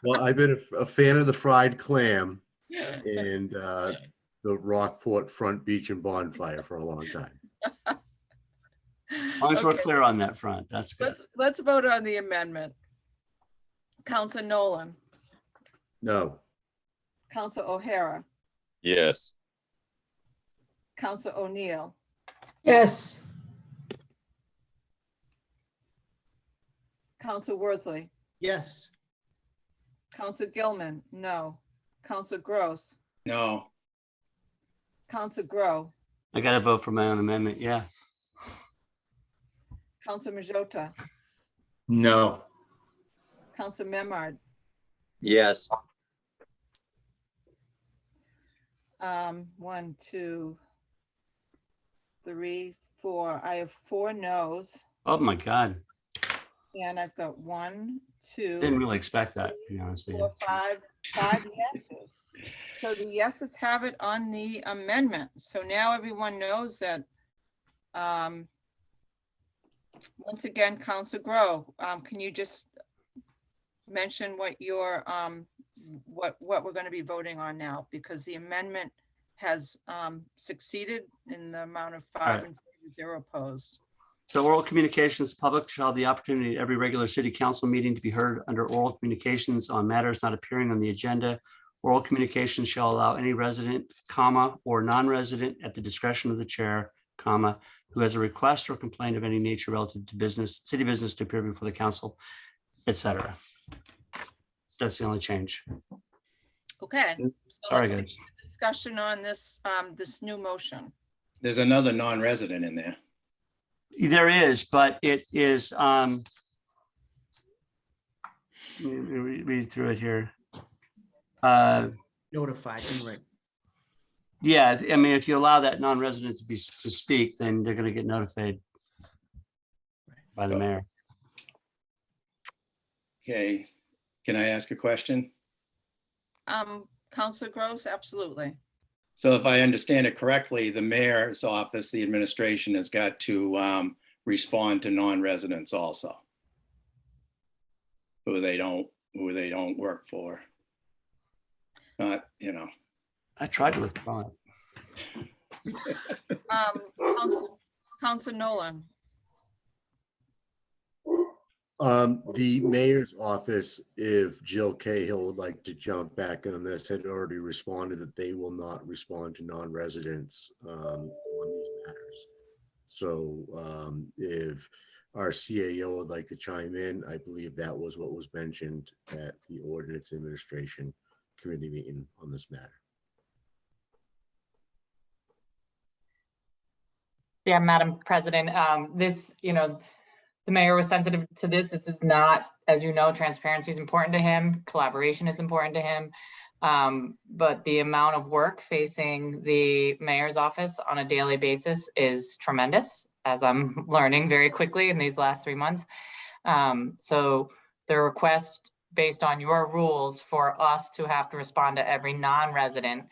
Well, I've been a fan of the fried clam and the Rockport front beach and bonfire for a long time. As long as we're clear on that front, that's good. Let's vote on the amendment. Councilor Nolan. No. Councilor O'Hara. Yes. Councilor O'Neill. Yes. Councilor Worthley. Yes. Councilor Gilman. No. Councilor Gross. No. Councilor Grow. I got to vote for my own amendment. Yeah. Councilor Majota. No. Councilor Memard. Yes. 1, 2, 3, 4. I have 4 no's. Oh my God. And I've got 1, 2. Didn't really expect that, to be honest with you. 4, 5 yeses. So the yeses have it on the amendment. So now everyone knows that. Once again, Councilor Grow, can you just mention what your what we're going to be voting on now, because the amendment has succeeded in the amount of 5 and 0 opposed. So oral communications, public shall have the opportunity at every regular city council meeting to be heard under oral communications on matters not appearing on the agenda. Oral communications shall allow any resident, comma, or non-resident at the discretion of the chair, comma, who has a request or complaint of any nature relative to business, city business, to appear before the council, etc. That's the only change. Okay. So Sorry, let's begin guys. the discussion on this, this new motion. There's another non-resident in there. There is, but it is, let me read through it here. Notified, you're right. Yeah, I mean, if you allow that non-resident to speak, then they're gonna get notified by the mayor. Okay, can I ask a question? Counselor Gross, absolutely. So if I understand it correctly, the mayor's office, the administration has got to respond to non-residents also, who they don't work for. Not, you know. I tried to respond. Counselor Nolan. The mayor's office, if Jill Cahill would like to jump back in on this, had already responded that they will not respond to non-residents on these matters. So if our CAO would like to chime in, I believe that was what was mentioned at the Ordinance Administration Committee meeting on this matter. Yeah, Madam President, this, the mayor was sensitive to this. This is not, as you know, transparency is important to him. Collaboration is important to him. But the amount of work facing the mayor's office on a daily basis is tremendous, as I'm learning very quickly in these last 3 months. So the request based on your rules for us to have to respond to every non-resident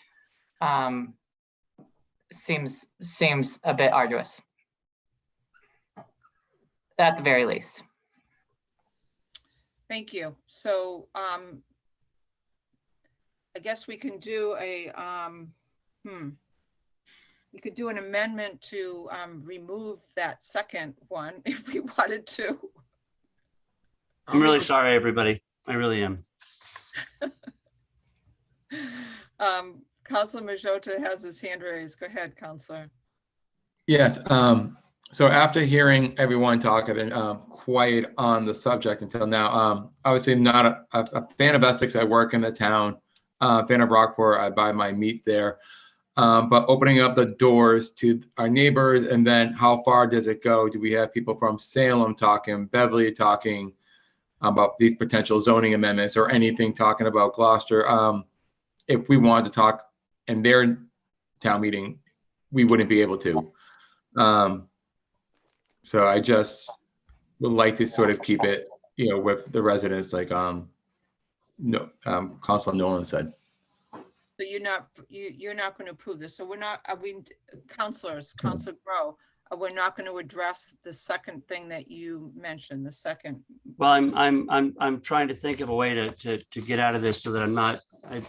seems a bit arduous, at the very least. Thank you. So I guess we can do a, we could do an amendment to remove that second one if we wanted to. I'm really sorry, everybody. I really am. Councilor Majota has his hand raised. Go ahead, Councilor. Yes. So after hearing everyone talk, I've been quiet on the subject until now. Obviously not a fan of Essex. I work in the town. Fan of Rockport. I buy my meat there. But opening up the doors to our neighbors, and then how far does it go? Do we have people from Salem talking, Beverly talking about these potential zoning amendments, or anything talking about Gloucester? If we wanted to talk in their town meeting, we wouldn't be able to. So I just would like to sort of keep it, with the residents, like Councilor Nolan said. So you're not going to approve this. So we're not, Councilor Grow, we're not going to address the second thing that you mentioned, the second. Well, I'm trying to think of a way to get out of this so that I'm not,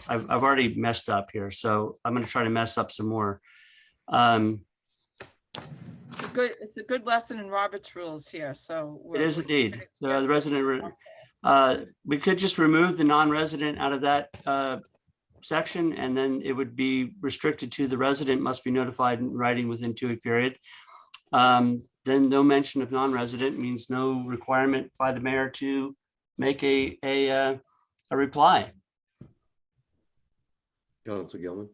I've already messed up here. So I'm going to try to mess up some more. It's a good lesson in Robert's rules here. So it is indeed. The resident, we could just remove the non-resident out of that section, and then it would be restricted to the resident must be notified in writing within 2-week period. Then no mention of non-resident means no requirement by the mayor to make a reply. Councilor Gilman.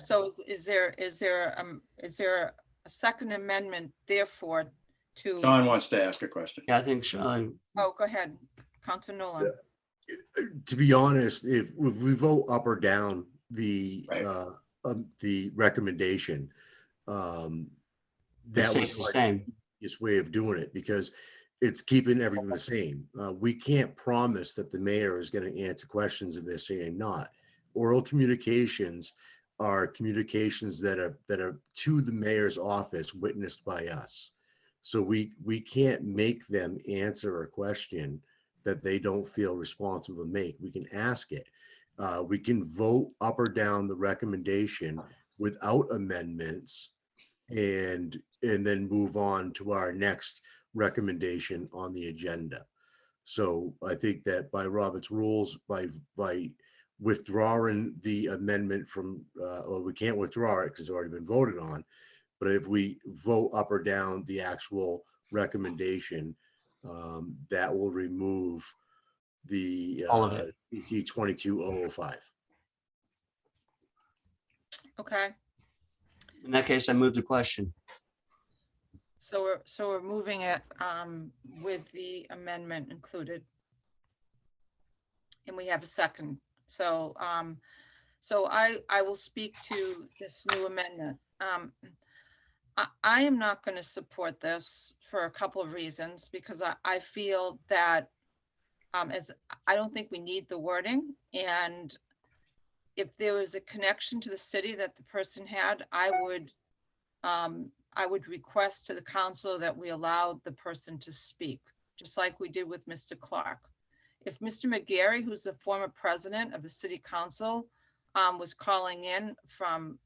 So is there a second amendment therefore to? Sean wants to ask a question. Yeah, I think so. Oh, go ahead, Councilor Nolan. To be honest, if we vote up or down the recommendation, that would be the easiest way of doing it, because it's keeping everything the same. We can't promise that the mayor is going to answer questions if they're saying not. Oral communications are communications that are to the mayor's office, witnessed by us. So we can't make them answer a question that they don't feel responsible to make. We can ask it. We can vote up or down the recommendation without amendments, and then move on to our next recommendation on the agenda. So I think that by Robert's rules, by withdrawing the amendment from, well, we can't withdraw it because it's already been voted on, but if we vote up or down the actual recommendation, that will remove the all of it. PC 22005. Okay, In that case, I move the question. so we're moving it with the amendment included. And we have a second. So I will speak to this new amendment. I am not going to support this for a couple of reasons, because I feel that as I don't think we need the wording, and if there was a connection to the city that the person had, I would request to the council that we allow the person to speak, just like we did with Mr. Clark. If Mr. McGarry, who's the former president of the city council, was calling in from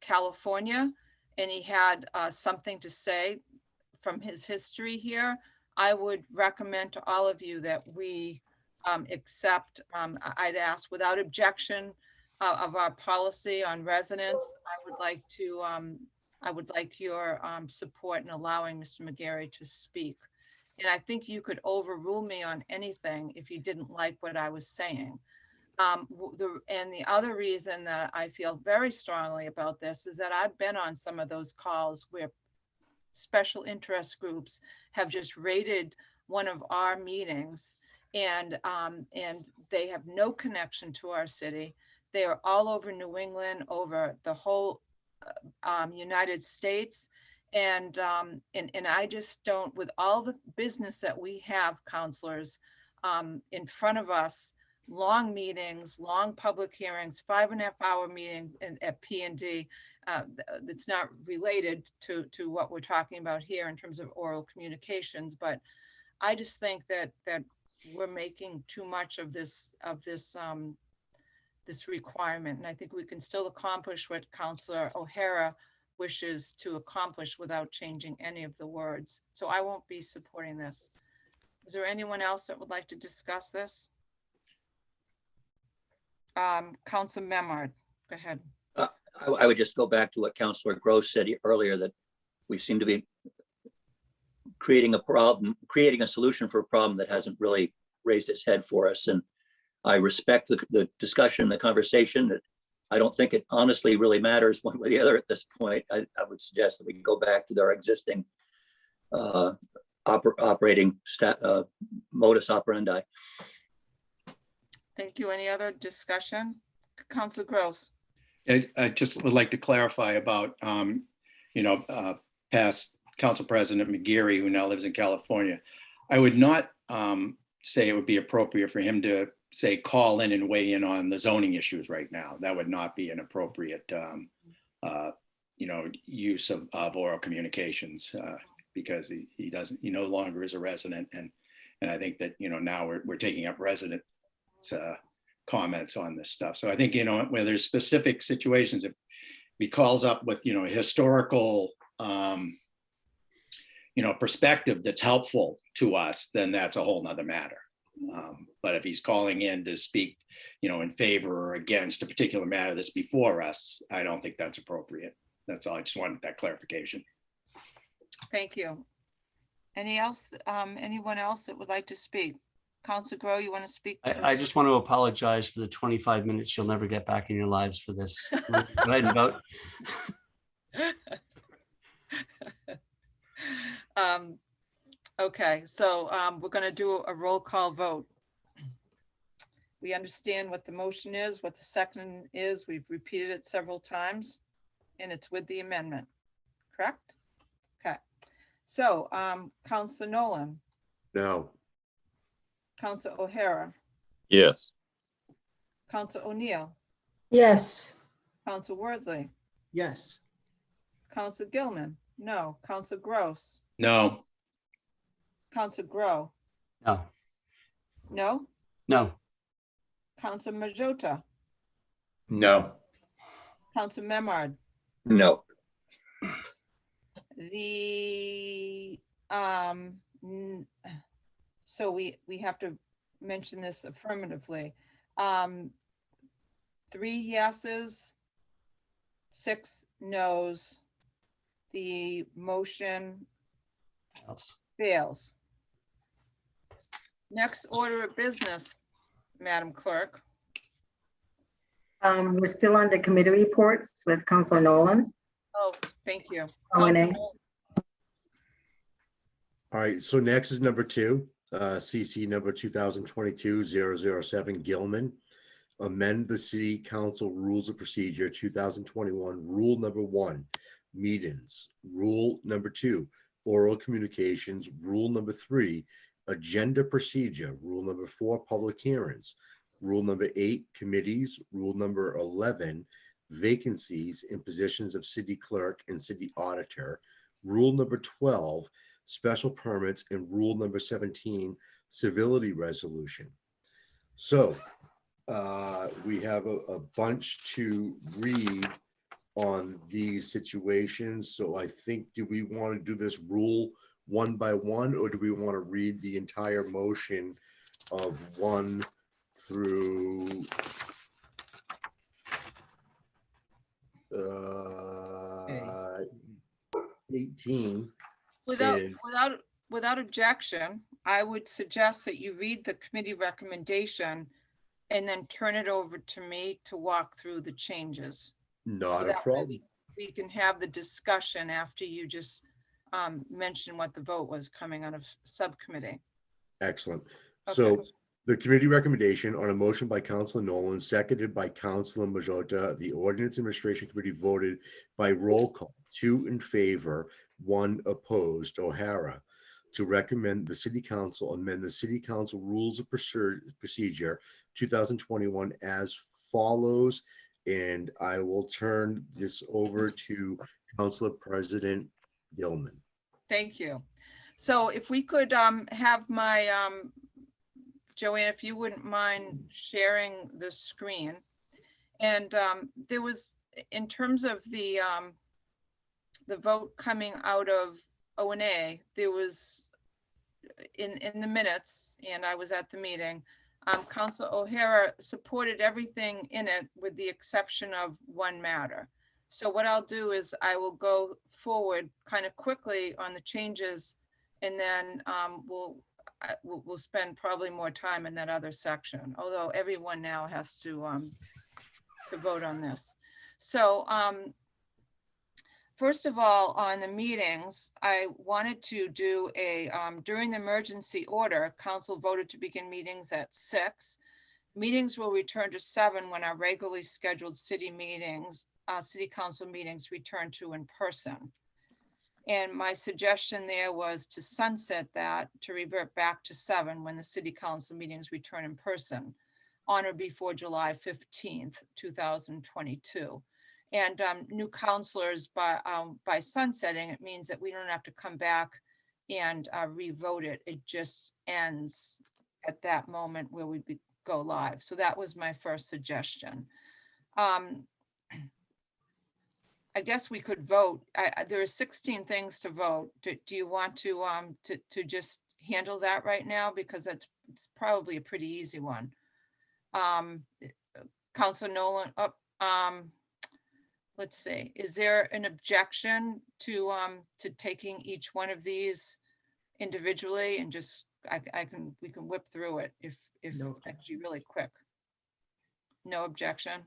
California, and he had something to say from his history here, I would recommend to all of you that we accept, I'd ask without objection of our policy on residents. I would like your support in allowing Mr. McGarry to speak. And I think you could overrule me on anything if you didn't like what I was saying. And the other reason that I feel very strongly about this is that I've been on some of those calls where special interest groups have just raided one of our meetings, and they have no connection to our city. They are all over New England, over the whole United States. And I just don't, with all the business that we have, counselors, in front of us, long meetings, long public hearings, 5.5-hour meeting at P&D, that's not related to what we're talking about here in terms of oral communications. But I just think that we're making too much of this requirement. And I think we can still accomplish what Councilor O'Hara wishes to accomplish without changing any of the words. So I won't be supporting this. Is there anyone else that would like to discuss this? Councilor Memard, go ahead. I would just go back to what Councilor Gross said earlier, that we seem to be creating a solution for a problem that hasn't really raised its head for us. And I respect the discussion, the conversation. That I don't think it honestly really matters one way or the other at this point. I would suggest that we go back to our existing operating modus operandi. Thank you. Any other discussion? Councilor Gross. I just would like to clarify about, past Council President McGarry, who now lives in California. I would not say it would be appropriate for him to say, call in and weigh in on the zoning issues right now. That would not be an appropriate, use of oral communications because he no longer is a resident. And I think that, now we're taking up resident comments on this stuff. So I think, where there's specific situations, if he calls up with, a historical, perspective that's helpful to us, then that's a whole nother matter. But if he's calling in to speak, in favor or against a particular matter that's before us, I don't think that's appropriate. That's all. I just wanted that clarification. Thank you. Anyone else that would like to speak? Councilor Grow, you want to speak? I just want to apologize for the 25 minutes you'll never get back in your lives for this. Go ahead and vote. Okay, so we're going to do a roll call vote. We understand what the motion is, what the second is. We've repeated it several times, and it's with the amendment, correct? Okay, so Councilor Nolan. No. Councilor O'Hara. Yes. Councilor O'Neill. Yes. Councilor Worthley. Yes. Councilor Gilman. No. Councilor Gross. No. Councilor Grow. No. No. No. Councilor Majota. No. Councilor Memard. No. So we have to mention this affirmatively. 3 yeses, 6 noes. The motion fails. Next order of business, Madam Clerk. We're still under committee reports with Councilor Nolan. Oh, thank you. O&A. Council- All right, so next is number 2, CC number 2022-007 Gilman. Amend the City Council Rules of Procedure 2021, Rule number 1, meetings. Rule number 2, oral communications. Rule number 3, agenda procedure. Rule number 4, public hearings. Rule number 8, committees. Rule number 11, vacancies in positions of city clerk and city auditor. Rule number 12, special permits, and rule number 17, civility resolution. So we have a bunch to read on these situations. So I think, do we want to do this rule one by one, or do we want to read the entire motion of 1 through 18? Without objection, I would suggest that you read the committee recommendation and then turn it over to me to walk through the changes. Not a that way problem. We can have the discussion after you just mention what the vote was coming out of subcommittee. Excellent. Okay. So the committee recommendation on a motion by Councilor Nolan, seconded by Councilor Majota, the Ordinance Administration Committee voted by roll call, 2 in favor, 1 opposed, O'Hara, to recommend the City Council amend the City Council Rules of Procedure 2021 as follows. And I will turn this over to Councilor President Gilman. Thank you. So if we could have my, Joanne, if you wouldn't mind sharing the screen. And there was, in terms of the vote coming out of O&A, there was in the minutes, and I was at the meeting, Councilor O'Hara supported everything in it with the exception of one matter. So what I'll do is I will go forward kind of quickly on the changes, and then we'll spend probably more time in that other section, although everyone now has to vote on this. So first of all, on the meetings, I wanted to do a, during the emergency order, council voted to begin meetings at 6. Meetings will return to 7 when our regularly scheduled city meetings, city council meetings return to in person. And my suggestion there was to sunset that, to revert back to 7 when the city council meetings return in person on or before July 15th, 2022. And new counselors, by sunsetting, it means that we don't have to come back and revote it. It just ends at that moment where we go live. So that was my first suggestion. I guess we could vote. There are 16 things to vote. Do you want to just handle that right now? Because it's probably a pretty easy one. Councilor Nolan, let's see, is there an objection to taking each one of these individually and just, we can whip through it if No. actually really quick. No objection?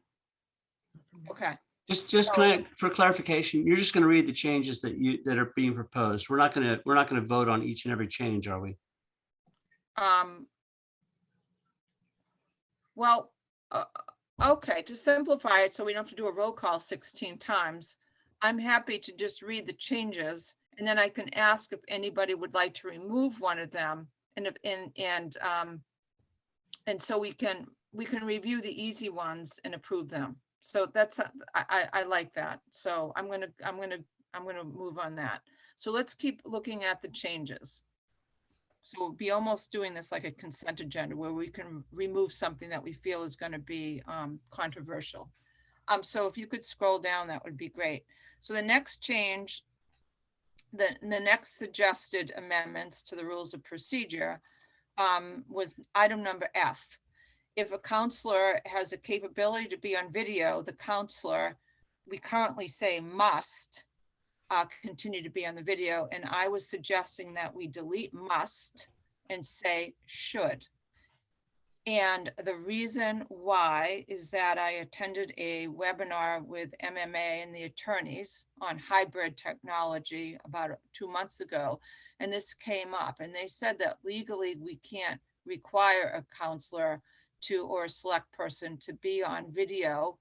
Okay. Just for clarification, you're just going to read the changes that are being proposed. We're not going to vote on each and every change, are we? Well, okay, to simplify it, so we don't have to do a roll call 16 times, I'm happy to just read the changes, and then I can ask if anybody would like to remove one of them, and so we can review the easy ones and approve them. So that's, I like that. So I'm gonna move on that. So let's keep looking at the changes. So we'll be almost doing this like a consent agenda where we can remove something that we feel is going to be controversial. So if you could scroll down, that would be great. So the next change, the next suggested amendments to the rules of procedure was item number F. If a counselor has a capability to be on video, the counselor, we currently say must continue to be on the video. And I was suggesting that we delete must and say should. And the reason why is that I attended a webinar with MMA and the attorneys on hybrid technology about 2 months ago. And this came up and they said that legally we can't require a counselor to, or a select person to be on video.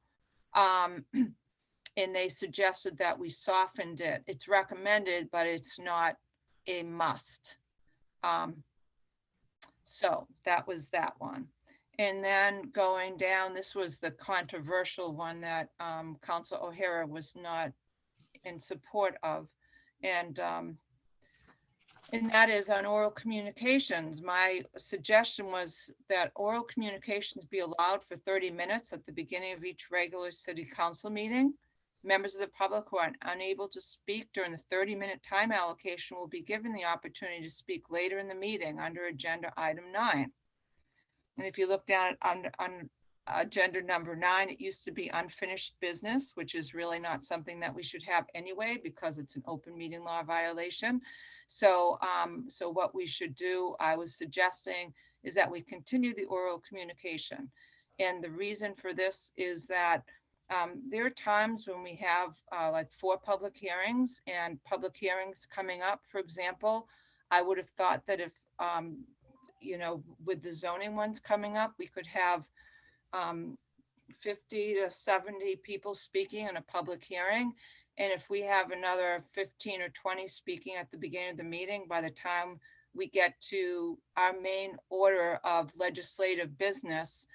And they suggested that we softened it. It's recommended, but it's not a must. So that was that one. And then going down, this was the controversial one that Council O'Hara was not in support of. And that is on oral communications. My suggestion was that oral communications be allowed for 30 minutes at the beginning of each regular city council meeting. Members of the public who are unable to speak during the 30-minute time allocation will be given the opportunity to speak later in the meeting under agenda item 9. And if you look down on agenda number 9, it used to be unfinished business, which is really not something that we should have anyway, because it's an open meeting law violation. So, so what we should do, I was suggesting, is that we continue the oral communication. And the reason for this is that there are times when we have like 4 public hearings and public hearings coming up. For example, I would have thought that if, you know, with the zoning ones coming up, we could have 50 to 70 people speaking in a public hearing. And if we have another 15 or 20 speaking at the beginning of the meeting, by the time we get to our main order of legislative business,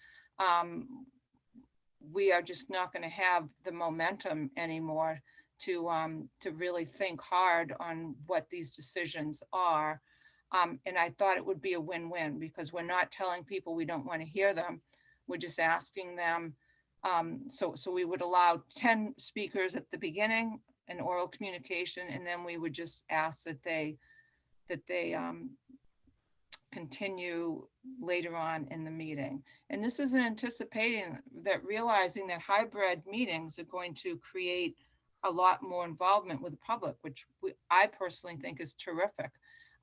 we are just not going to have the momentum anymore to really think hard on what these decisions are. And I thought it would be a win-win, because we're not telling people we don't want to hear them. We're just asking them. So we would allow 10 speakers at the beginning, an oral communication, and then we would just ask that they continue later on in the meeting. And this isn't anticipating that, realizing that hybrid meetings are going to create a lot more involvement with the public, which I personally think is terrific.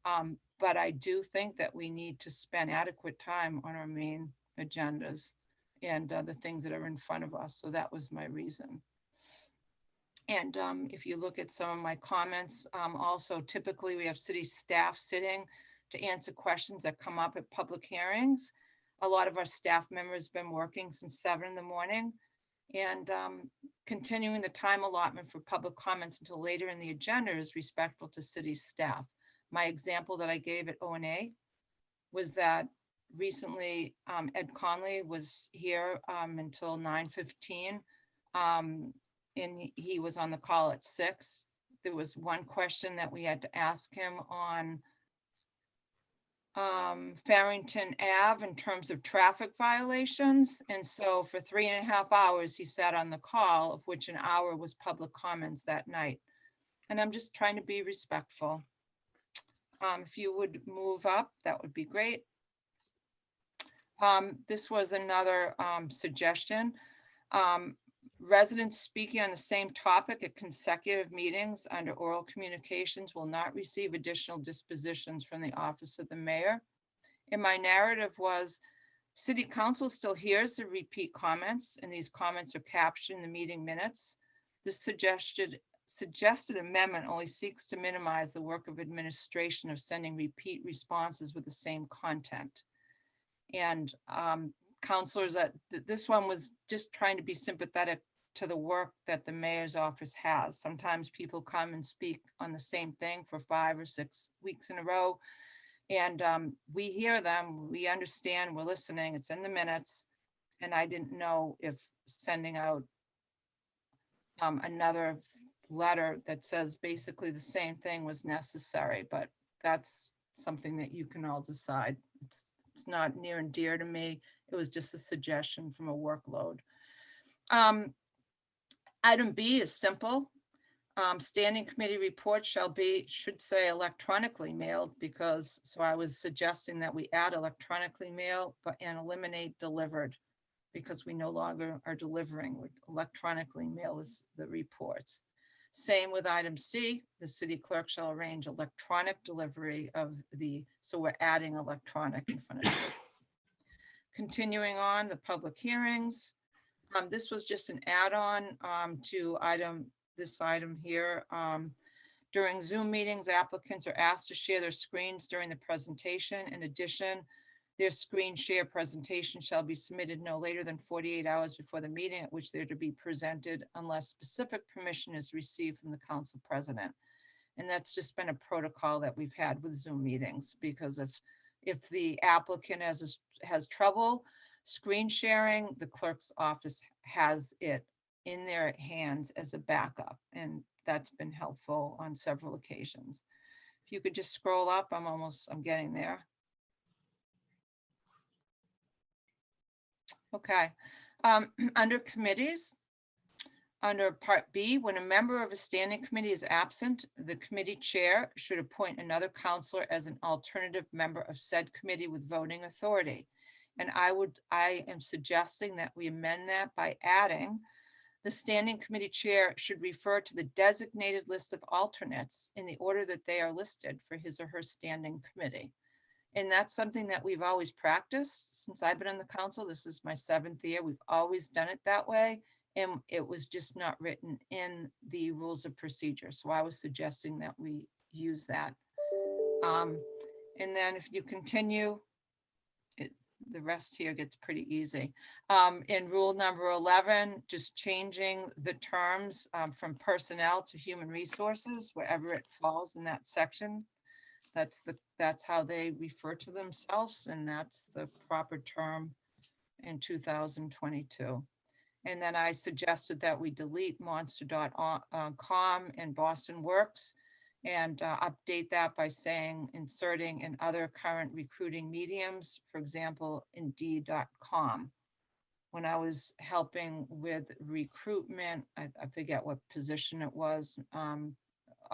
But I do think that we need to spend adequate time on our main agendas and the things that are in front of us. So that was my reason. And if you look at some of my comments, also typically we have city staff sitting to answer questions that come up at public hearings. A lot of our staff members have been working since 7 in the morning, and continuing the time allotment for public comments until later in the agenda is respectful to city staff. My example that I gave at O&A was that recently Ed Conley was here until 9:15, and he was on the call at 6. There was one question that we had to ask him on Farrington Ave in terms of traffic violations. And so for 3.5 hours, he sat on the call, of which an hour was public comments that night. And I'm just trying to be respectful. If you would move up, that would be great. This was another suggestion. Residents speaking on the same topic at consecutive meetings under oral communications will not receive additional dispositions from the office of the mayor. And my narrative was, City Council still hears the repeat comments, and these comments are captured in the meeting minutes. This suggested amendment only seeks to minimize the work of administration of sending repeat responses with the same content. And councilors, that this one was just trying to be sympathetic to the work that the mayor's office has. Sometimes people come and speak on the same thing for 5 or 6 weeks in a row. And we hear them, we understand, we're listening, it's in the minutes. And I didn't know if sending out another letter that says basically the same thing was necessary, but that's something that you can all decide. It's not near and dear to me. It was just a suggestion from a workload. Item B is simple. Standing committee reports should say electronically mailed, because, so I was suggesting that we add electronically mailed and eliminate delivered, because we no longer are delivering. We electronically mail the reports. Same with item C, the city clerk shall arrange electronic delivery of so we're adding electronic in front of it. Continuing on, the public hearings. This was just an add-on to this item here. During Zoom meetings, applicants are asked to share their screens during the presentation. In addition, their screen share presentation shall be submitted no later than 48 hours before the meeting at which they're to be presented unless specific permission is received from the council president. And that's just been a protocol that we've had with Zoom meetings, because if the applicant has trouble screen sharing, the clerk's office has it in their hands as a backup. And that's been helpful on several occasions. If you could just scroll up, I'm getting there. Okay, under committees, under Part B, when a member of a standing committee is absent, the committee chair should appoint another counselor as an alternative member of said committee with voting authority. And I am suggesting that we amend that by adding the standing committee chair should refer to the designated list of alternates in the order that they are listed for his or her standing committee. And that's something that we've always practiced since I've been on the council. This is my 7th year. We've always done it that way. And it was just not written in the rules of procedure. So I was suggesting that we use that. And then if you continue, the rest here gets pretty easy. In rule number 11, just changing the terms from personnel to human resources, wherever it falls in that section. That's how they refer to themselves, and that's the proper term in 2022. And then I suggested that we delete monster.com and Boston Works and update that by saying inserting in other current recruiting mediums, for example, Indeed.com. When I was helping with recruitment, I forget what position it was.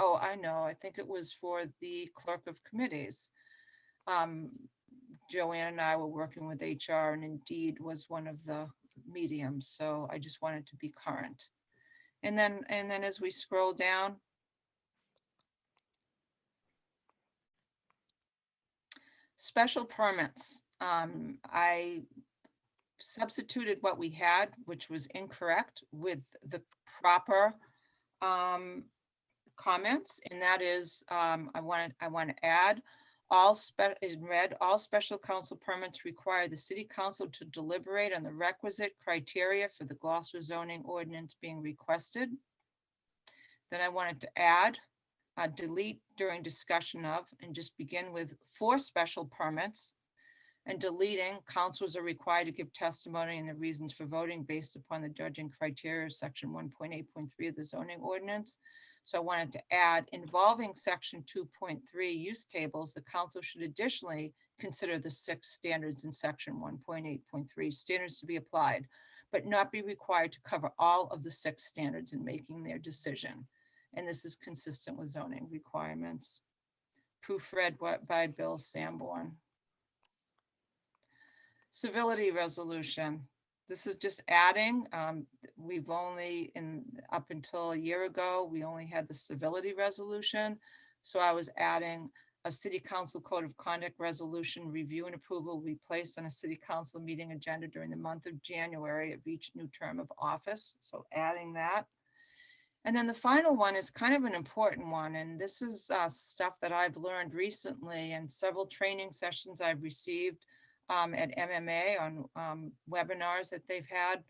Oh, I know, I think it was for the clerk of committees. Joanne and I were working with HR, and Indeed was one of the mediums. So I just wanted to be current. And then as we scroll down, special permits. I substituted what we had, which was incorrect, with the proper comments, and that is I want to add all special council permits require the city council to deliberate on the requisite criteria for the Gloucester zoning ordinance being requested. Then I wanted to add delete during discussion of, and just begin with for special permits, and deleting councils are required to give testimony and the reasons for voting based upon the judging criteria of section 1.8.3 of the zoning ordinance. So I wanted to add involving section 2.3 use tables, the council should additionally consider the 6 standards in section 1.8.3 standards to be applied, but not be required to cover all of the 6 standards in making their decision. And this is consistent with zoning requirements. Proofread by Bill Sanborn. Civility resolution. This is just adding, we've only, up until a year ago, we only had the civility resolution. So I was adding a city council code of conduct resolution review and approval will be placed on a city council meeting agenda during the month of January of each new term of office. So adding that. And then the final one is kind of an important one. And this is stuff that I've learned recently and several training sessions I've received at MMA on webinars that they've had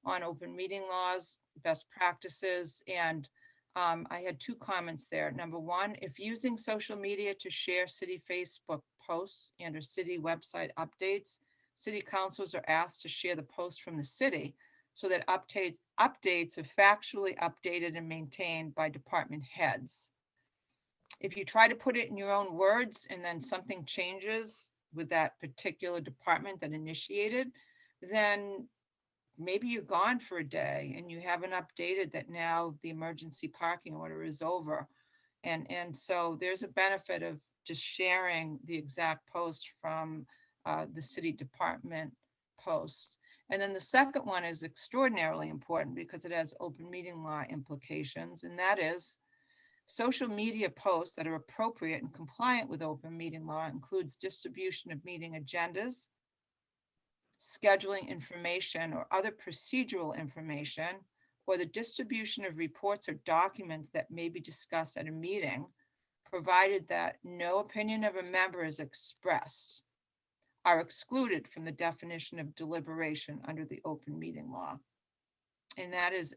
on open meeting laws, best practices. And I had 2 comments there. Number 1, if using social media to share city Facebook posts and or city website updates, city councils are asked to share the post from the city so that updates are factually updated and maintained by department heads. If you try to put it in your own words and then something changes with that particular department that initiated, then maybe you're gone for a day and you haven't updated that now the emergency parking order is over. And so there's a benefit of just sharing the exact post from the city department post. And then the second one is extraordinarily important because it has open meeting law implications, and that is social media posts that are appropriate and compliant with open meeting law includes distribution of meeting agendas, scheduling information or other procedural information, or the distribution of reports or documents that may be discussed at a meeting, provided that no opinion of a member is expressed, are excluded from the definition of deliberation under the open meeting law. And that is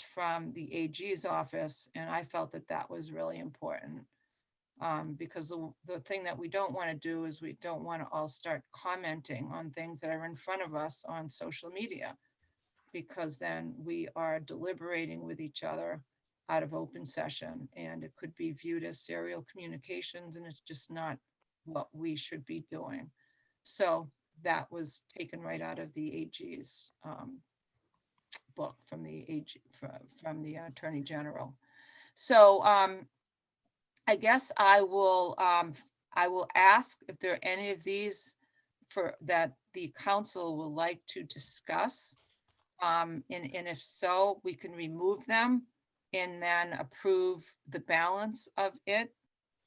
from the AG's office, and I felt that that was really important. Because the thing that we don't want to do is we don't want to all start commenting on things that are in front of us on social media, because then we are deliberating with each other out of open session, and it could be viewed as serial communications, and it's just not what we should be doing. So that was taken right out of the AG's book from the AG, from the Attorney General. So I guess I will ask if there are any of these that the council will like to discuss. And if so, we can remove them and then approve the balance of it,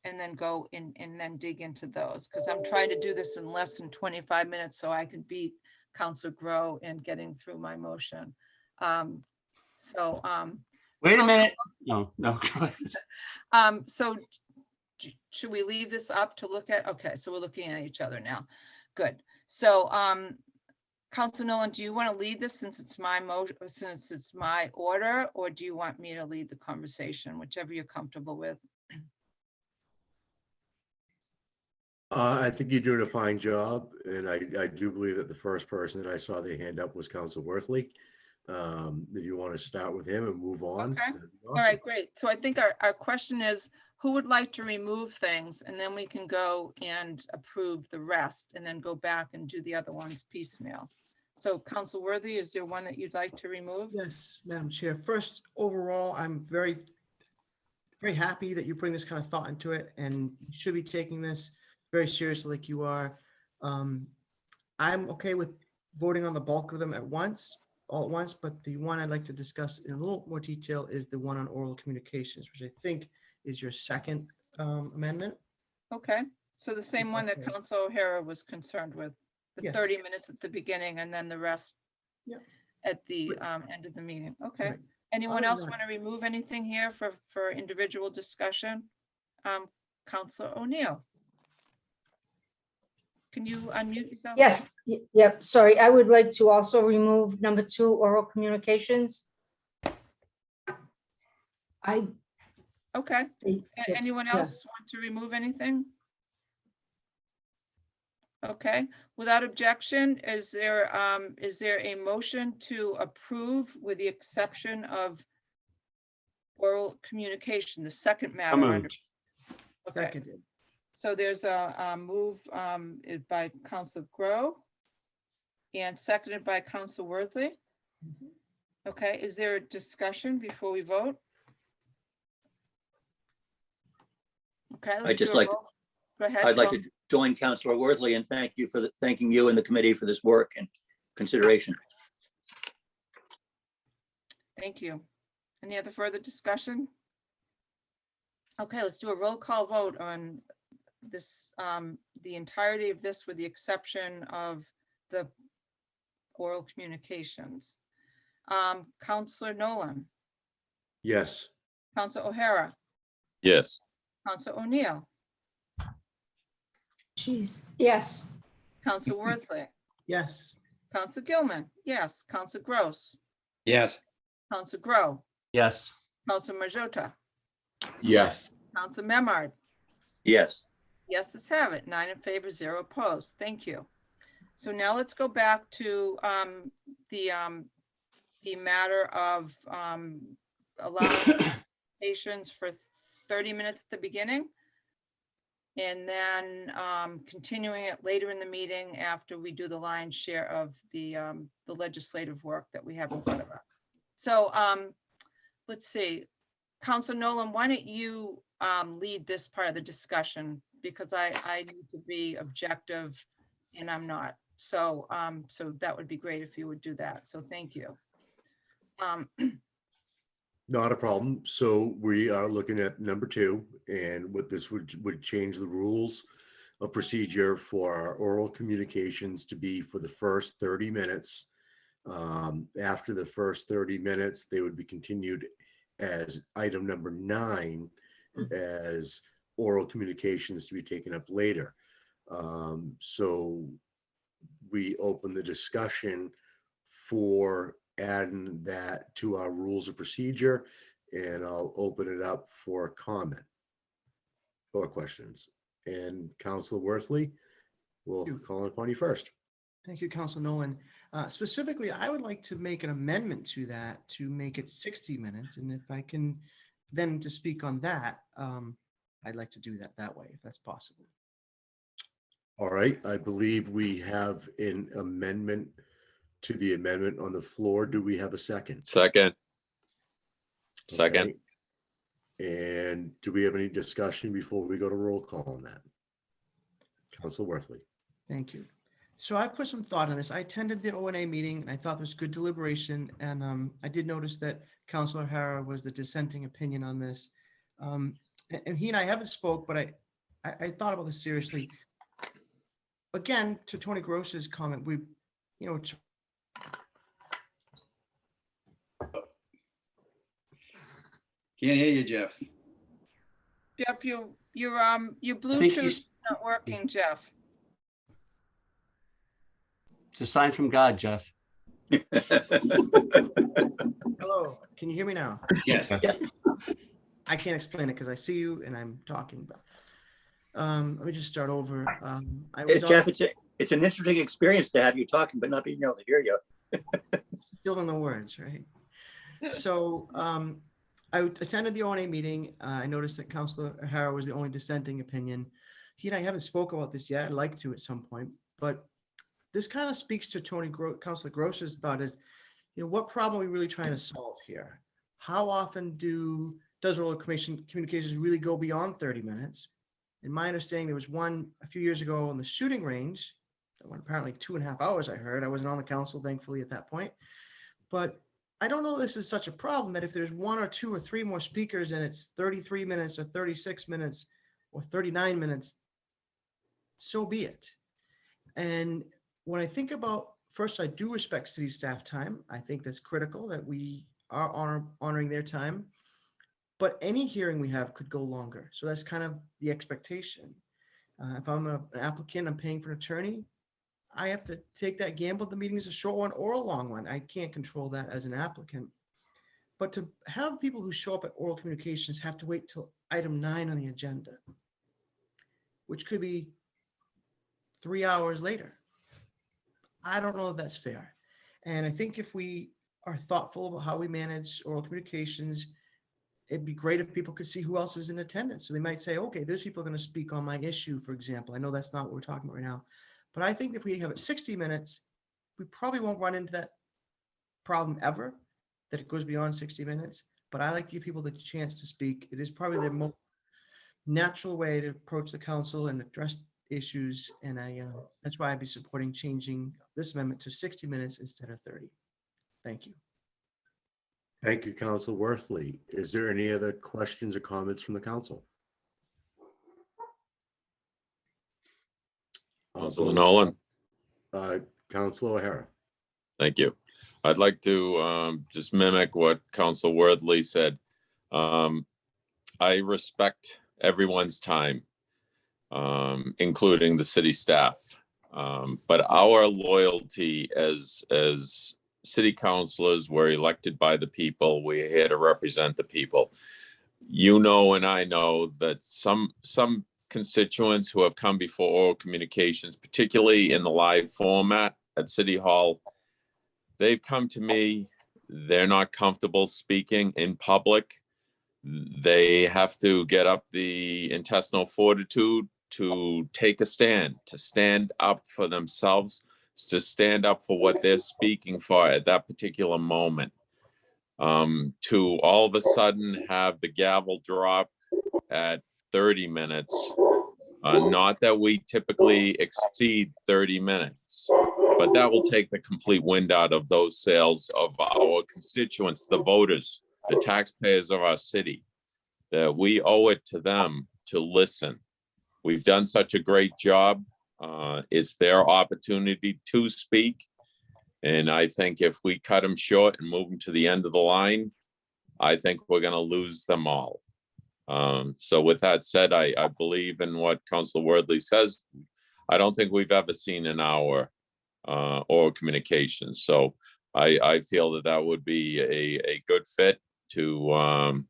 and then go in and then dig into those. Because I'm trying to do this in less than 25 minutes so I can beat Councilor Grow in getting through my motion. Wait a minute. No. So should we leave this up to look at? Okay, so we're looking at each other now. Good. So Councilor Nolan, do you want to lead this since it's my motion, since it's my order, or do you want me to lead the conversation, whichever you're comfortable with? I think you're doing a fine job, and I do believe that the first person that I saw their hand up was Council Worthley. If you want to start with him and move on. Okay. That'd be All awesome. right, great. So I think our question is, who would like to remove things, and then we can go and approve the rest, and then go back and do the other ones piecemeal. So Council Worthy, is there one that you'd like to remove? Yes, Madam Chair. First, overall, I'm very happy that you're putting this kind of thought into it, and you should be taking this very seriously like you are. I'm okay with voting on the bulk of them all at once, but the one I'd like to discuss in a little more detail is the one on oral communications, which I think is your second amendment. Okay, so the same one that Council O'Hara was concerned with, the Yes. 30 minutes at the beginning and then the rest Yep. at the end of the meeting. Okay. Right. Anyone Other else than want to remove anything here for individual discussion? Councilor O'Neill. Can you unmute yourself? Yes, yep, sorry, I would like to also remove number 2, oral communications. Okay. Yep, Anyone yeah. else want to remove anything? Okay, without objection, is there a motion to approve with the exception of oral communication, the second matter? Under, okay, Seconded. so there's a move by Councilor Grow and seconded by Councilor Worthy. Okay, is there a discussion before we vote? Okay, let's do a roll. Go ahead. I'd like Phil. to join Councilor Worthley and thanking you and the committee for this work and consideration. Thank you. Any other further discussion? Okay, let's do a roll call vote on this, the entirety of this with the exception of the oral communications. Councilor Nolan, Yes. Councilor O'Hara, Yes. Councilor O'Neill, Jeez, yes. Councilor Worthley, Yes. Councilor Gilman, yes, Councilor Gross, Yes. Councilor Grow, Yes. Councilor Majota, Yes. Councilor Memard. Yes. Yeses have it, 9 in favor, 0 opposed. Thank you. So now let's go back to the matter of allowing patients for 30 minutes at the beginning, and then continuing it later in the meeting after we do the lion's share of the legislative work that we have in front of us. So let's see, Councilor Nolan, why don't you lead this part of the discussion, because I need to be objective and I'm not. So so that would be great if you would do that. So thank you. Not a problem. So we are looking at number 2, and what this would change the rules of procedure for our oral communications to be for the first 30 minutes. After the first 30 minutes, they would be continued as item number 9 as oral communications to be taken up later. So we open the discussion for adding that to our rules of procedure, and I'll open it up for comment or questions. And Councilor Worthley, we'll call upon you first. Thank you, Council Nolan. Specifically, I would like to make an amendment to that to make it 60 minutes. And if I can then to speak on that, I'd like to do that way, if that's possible. All right, I believe we have an amendment to the amendment on the floor. Do we have a second? Second. Okay. And do we have any discussion before we go to roll call on that? Councilor Worthley. Thank you. So I've put some thought on this. I attended the ONA meeting and I thought there was good deliberation. And I did notice that Councilor O'Hara was the dissenting opinion on this. And he and I haven't spoke, but I thought about this seriously. Again, to Tony Gross's comment, Can't hear you, Jeff. Jeff, your Bluetooth is not working, Jeff. It's a sign from God, Jeff. Hello, can you hear me now? Yes. I can't explain it because I see you and I'm talking. But let me just start over. Jeff, it's an interesting experience to have you talking but not being able to hear you. Still in the words, right? So I attended the ONA meeting. I noticed that Councilor O'Hara was the only dissenting opinion. He and I haven't spoken about this yet. I'd like to at some point, but this kind of speaks to Councilor Gross's thought is, what problem are we really trying to solve here? How often does oral communications really go beyond 30 minutes? In my understanding, there was one a few years ago on the shooting range that went apparently 2.5 hours, I heard. I wasn't on the council, thankfully, at that point. But I don't know this is such a problem that if there's 1 or 2 or 3 more speakers and it's 33 minutes or 36 minutes or 39 minutes, so be it. And when I think about, first, I do respect city staff time. I think that's critical that we are honoring their time. But any hearing we have could go longer. So that's kind of the expectation. If I'm an applicant, I'm paying for an attorney, I have to take that gamble. The meeting is a short one or a long one. I can't control that as an applicant. But to have people who show up at oral communications have to wait till item 9 on the agenda, which could be 3 hours later. I don't know if that's fair. And I think if we are thoughtful about how we manage oral communications, it'd be great if people could see who else is in attendance. So they might say, okay, those people are going to speak on my issue, for example. I know that's not what we're talking about right now. But I think if we have it 60 minutes, we probably won't run into that problem ever, that it goes beyond 60 minutes. But I like to give people the chance to speak. It is probably the most natural way to approach the council and address issues. And that's why I'd be supporting changing this amendment to 60 minutes instead of 30. Thank you. Thank you, Councilor Worthley. Is there any other questions or comments from the council? Councilor Nolan. Councilor O'Hara. Thank you. I'd like to just mimic what Councilor Worthley said. I respect everyone's time, including the city staff. But our loyalty as city councilors, we're elected by the people. We're here to represent the people. You know, and I know that some constituents who have come before oral communications, particularly in the live format at City Hall, they've come to me. They're not comfortable speaking in public. They have to get up the intestinal fortitude to take a stand, to stand up for themselves, to stand up for what they're speaking for at that particular moment. To all of a sudden have the gavel drop at 30 minutes. Not that we typically exceed 30 minutes, but that will take the complete wind out of those sails of our constituents, the voters, the taxpayers of our city, that we owe it to them to listen. We've done such a great job. It's their opportunity to speak. And I think if we cut them short and move them to the end of the line, I think we're going to lose them all. So with that said, I believe in what Councilor Wordley says. I don't think we've ever seen an hour oral communication. So I feel that that would be a good fit to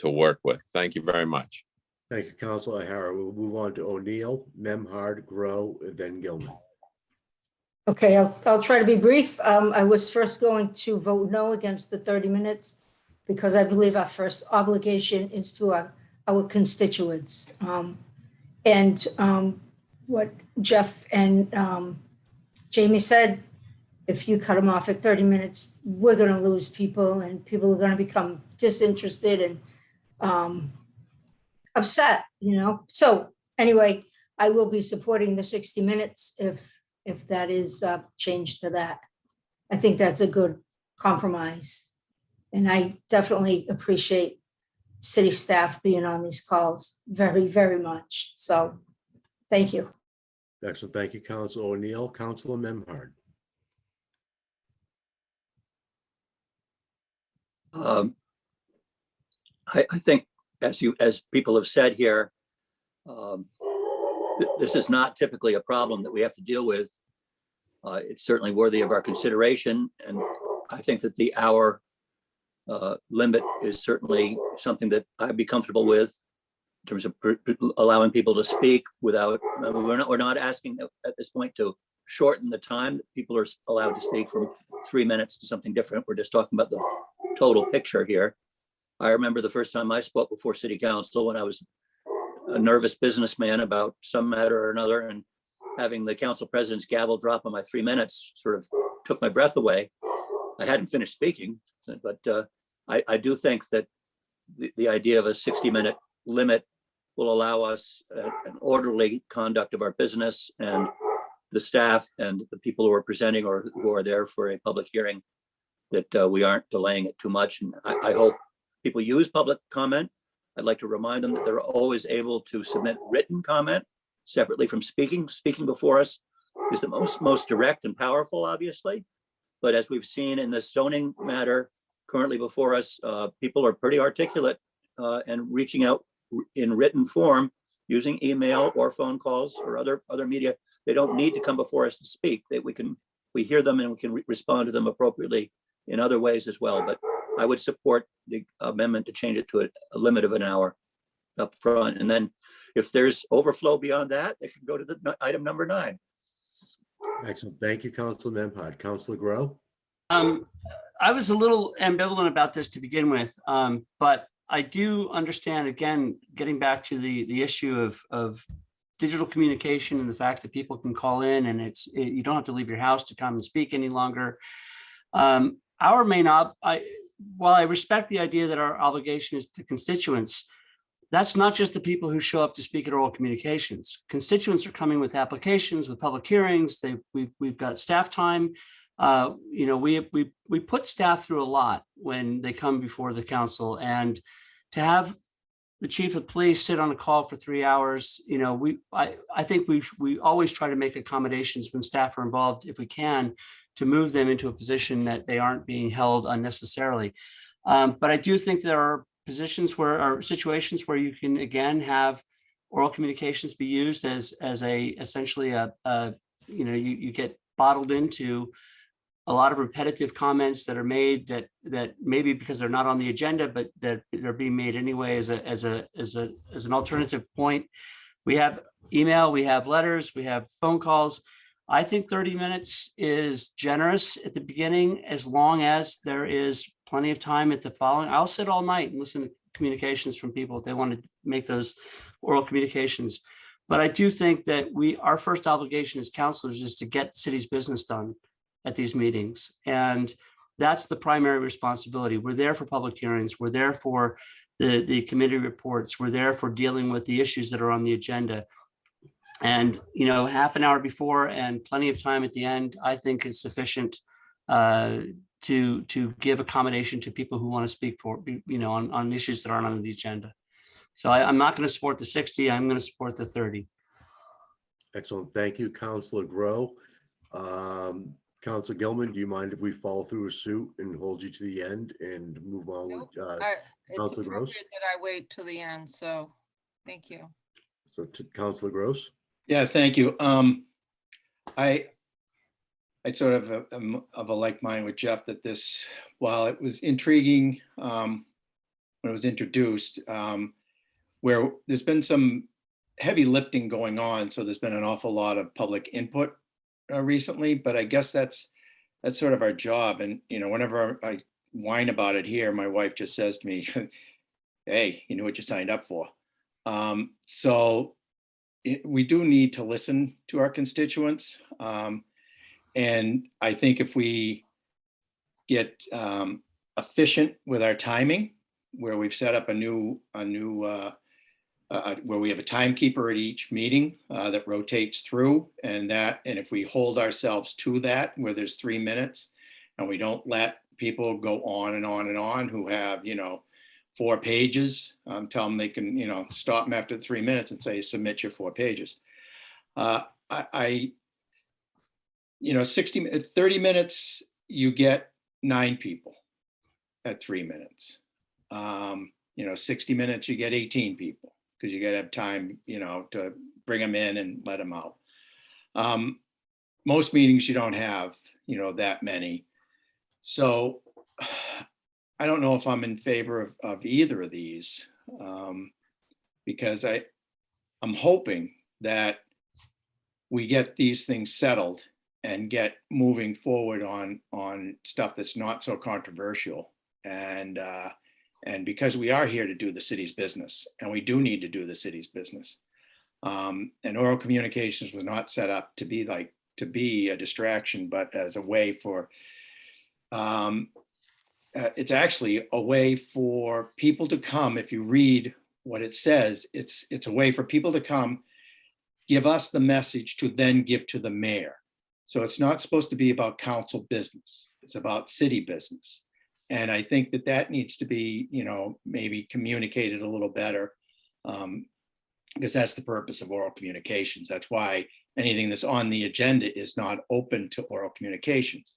work with. Thank you very much. Thank you, Councilor O'Hara. We'll move on to O'Neill, Memhard, Grow, and then Gilman. Okay, I'll try to be brief. I was first going to vote no against the 30 minutes because I believe our first obligation is to our constituents. What Jeff and Jamie said, if you cut them off at 30 minutes, we're going to lose people and people are going to become disinterested and upset, you know? So anyway, I will be supporting the 60 minutes if that is changed to that. I think that's a good compromise. And I definitely appreciate city staff being on these calls very, very much. So thank you. Excellent. Thank you, Councilor O'Neill. Councilor Memhard. I think, as people have said here, this is not typically a problem that we have to deal with. It's certainly worthy of our consideration, and I think that the hour limit is certainly something that I'd be comfortable with in terms of allowing people to speak without. We're not asking at this point to shorten the time that people are allowed to speak from 3 minutes to something different. We're just talking about the total picture here. I remember the first time I spoke before City Council when I was a nervous businessman about some matter or another, and having the council president's gavel drop on my 3 minutes sort of took my breath away. I hadn't finished speaking, but I do think that the idea of a 60-minute limit will allow us an orderly conduct of our business, and the staff and the people who are presenting or who are there for a public hearing, that we aren't delaying it too much. And I hope people use public comment. I'd like to remind them that they're always able to submit written comment separately from speaking. Speaking before us is the most direct and powerful, obviously. But as we've seen in this zoning matter currently before us, people are pretty articulate and reaching out in written form using email or phone calls or other media. They don't need to come before us to speak. We hear them and we can respond to them appropriately in other ways as well. But I would support the amendment to change it to a limit of an hour up front. And then if there's overflow beyond that, they can go to the item number 9. Excellent. Thank you, Councilor Memhard. Councilor Grow. I was a little ambivalent about this to begin with, but I do understand, again, getting back to the issue of digital communication and the fact that people can call in and you don't have to leave your house to come and speak any longer. While I respect the idea that our obligation is to constituents, that's not just the people who show up to speak at oral communications. Constituents are coming with applications, with public hearings. We've got staff time. We put staff through a lot when they come before the council, and to have the chief of police sit on a call for 3 hours, I think we always try to make accommodations when staff are involved, if we can, to move them into a position that they aren't being held unnecessarily. But I do think there are situations where you can again have oral communications be used as essentially you get bottled into a lot of repetitive comments that are made that maybe because they're not on the agenda, but that they're being made anyway as an alternative point. We have email, we have letters, we have phone calls. I think 30 minutes is generous at the beginning, as long as there is plenty of time at the following. I'll sit all night and listen to communications from people if they want to make those oral communications. But I do think that our first obligation as councilors is to get the city's business done at these meetings. And that's the primary responsibility. We're there for public hearings. We're there for the committee reports. We're there for dealing with the issues that are on the agenda. And, half an hour before and plenty of time at the end, I think is sufficient to give accommodation to people who want to speak on issues that aren't on the agenda. So I'm not going to support the 60. I'm going to support the 30. Excellent. Thank you, Councilor Grow. Councilor Gilman, do you mind if we follow through a suit and hold you to the end and move on with It's Councilor Gross? appropriate that I wait till the end, so thank you. So to Councilor Gross? Yeah, thank you. I sort of am of a like mind with Jeff that this, while it was intriguing when it was introduced, where there's been some heavy lifting going on, so there's been an awful lot of public input recently, but I guess that's sort of our job. And whenever I whine about it here, my wife just says to me, "Hey, you knew what you signed up for." So we do need to listen to our constituents. And I think if we get efficient with our timing, where we've set up a new where we have a timekeeper at each meeting that rotates through, and if we hold ourselves to that, where there's 3 minutes, and we don't let people go on and on and on who have 4 pages, tell them they can stop them after 3 minutes and say submit your 4 pages. 30 minutes, you get 9 people at 3 minutes. 60 minutes, you get 18 people, because you got to have time, to bring them in and let them out. Most meetings you don't have, that many. So I don't know if I'm in favor of either of these, because I'm hoping that we get these things settled and get moving forward on stuff that's not so controversial. And because we are here to do the city's business, and we do need to do the city's business. And oral communications was not set up to be a distraction, but as a way for, it's actually a way for people to come. If you read what it says, it's a way for people to come, give us the message to then give to the mayor. So it's not supposed to be about council business. It's about city business. And I think that needs to be, maybe communicated a little better, because that's the purpose of oral communications. That's why anything that's on the agenda is not open to oral communications.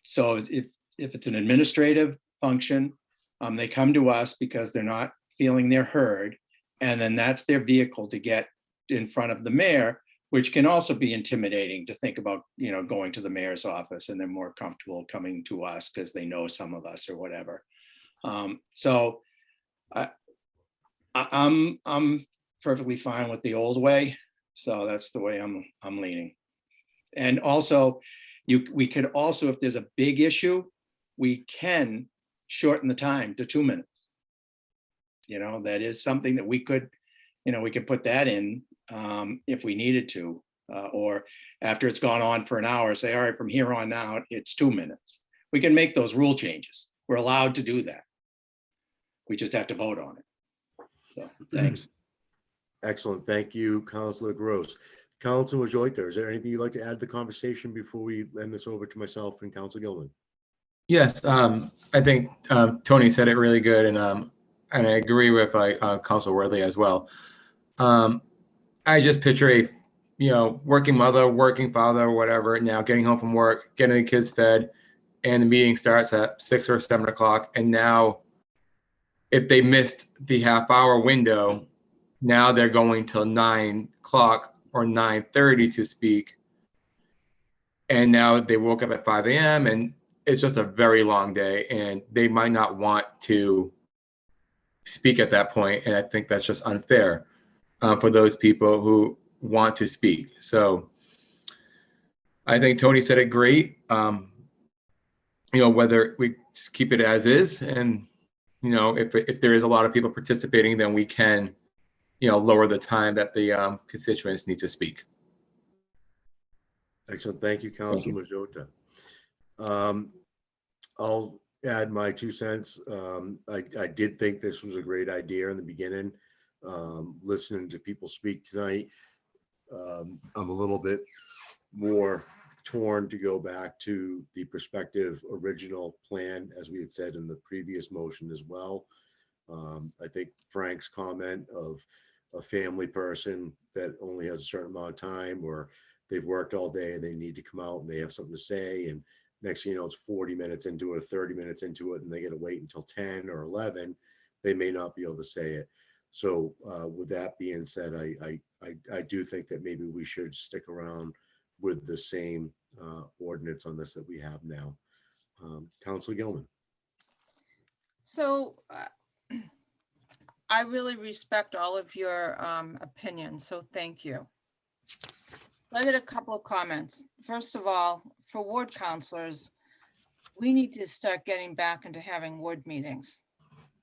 So if it's an administrative function, they come to us because they're not feeling they're heard. And then that's their vehicle to get in front of the mayor, which can also be intimidating to think about, going to the mayor's office, and they're more comfortable coming to us because they know some of us or whatever. So I'm perfectly fine with the old way. So that's the way I'm leaning. And also, we could also, if there's a big issue, we can shorten the time to 2 minutes. That is something that we could put that in if we needed to, or after it's gone on for an hour, say, all right, from here on out, it's 2 minutes. We can make those rule changes. We're allowed to do that. We just have to vote on it. So thanks. Excellent. Thank you, Councilor Gross. Councilor Joyter, is there anything you'd like to add to the conversation before we end this over to myself and Councilor Gilman? Yes, I think Tony said it really good, and I agree with Councilor Worthy as well. I just picture a, working mother, working father, whatever, now getting home from work, getting the kids fed, and the meeting starts at 6 or 7 o'clock. And now, if they missed the half-hour window, now they're going till 9 o'clock or 9:30 to speak. And now they woke up at 5 a.m. and it's just a very long day, and they might not want to speak at that point. And I think that's just unfair for those people who want to speak. So I think Tony said it great. Whether we just keep it as is, and if there is a lot of people participating, then we can lower the time that the constituents need to speak. Excellent. Thank you, Councilor Majota. I'll add my 2 cents. I did think this was a great idea in the beginning. Listening to people speak tonight, I'm a little bit more torn to go back to the prospective original plan, as we had said in the previous motion as well. I think Frank's comment of a family person that only has a certain amount of time, or they've worked all day and they need to come out and they have something to say, and next thing you know, it's 40 minutes into it, 30 minutes into it, and they got to wait until 10 or 11, they may not be able to say it. So with that being said, I do think that maybe we should stick around with the same ordinance on this that we have now. Councilor Gilman. So I really respect all of your opinions, so thank you. I got a couple of comments. First of all, for ward counselors, we need to start getting back into having ward meetings,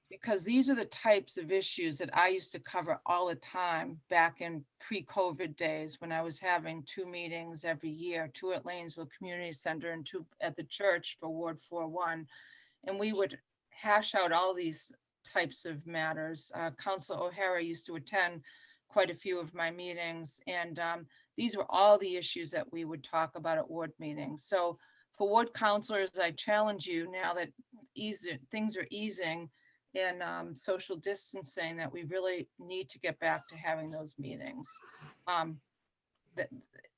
because these are the types of issues that I used to cover all the time back in pre-COVID days, when I was having 2 meetings every year, 2 at Lanesville Community Center and 2 at the church for Ward 4-1. And we would hash out all these types of matters. Councilor O'Hara used to attend quite a few of my meetings, and these were all the issues that we would talk about at ward meetings. So for ward counselors, I challenge you, now that things are easing in social distancing, that we really need to get back to having those meetings.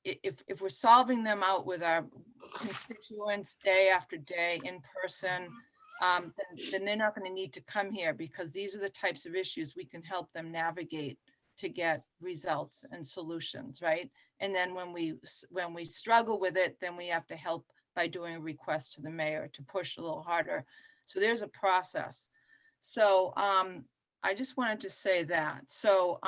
If we're solving them out with our constituents day after day in person, then they're not going to need to come here, because these are the types of issues we can help them navigate to get results and solutions, right? And then when we struggle with it, then we have to help by doing a request to the mayor to push a little harder. So there's a process. So I just wanted to say that. So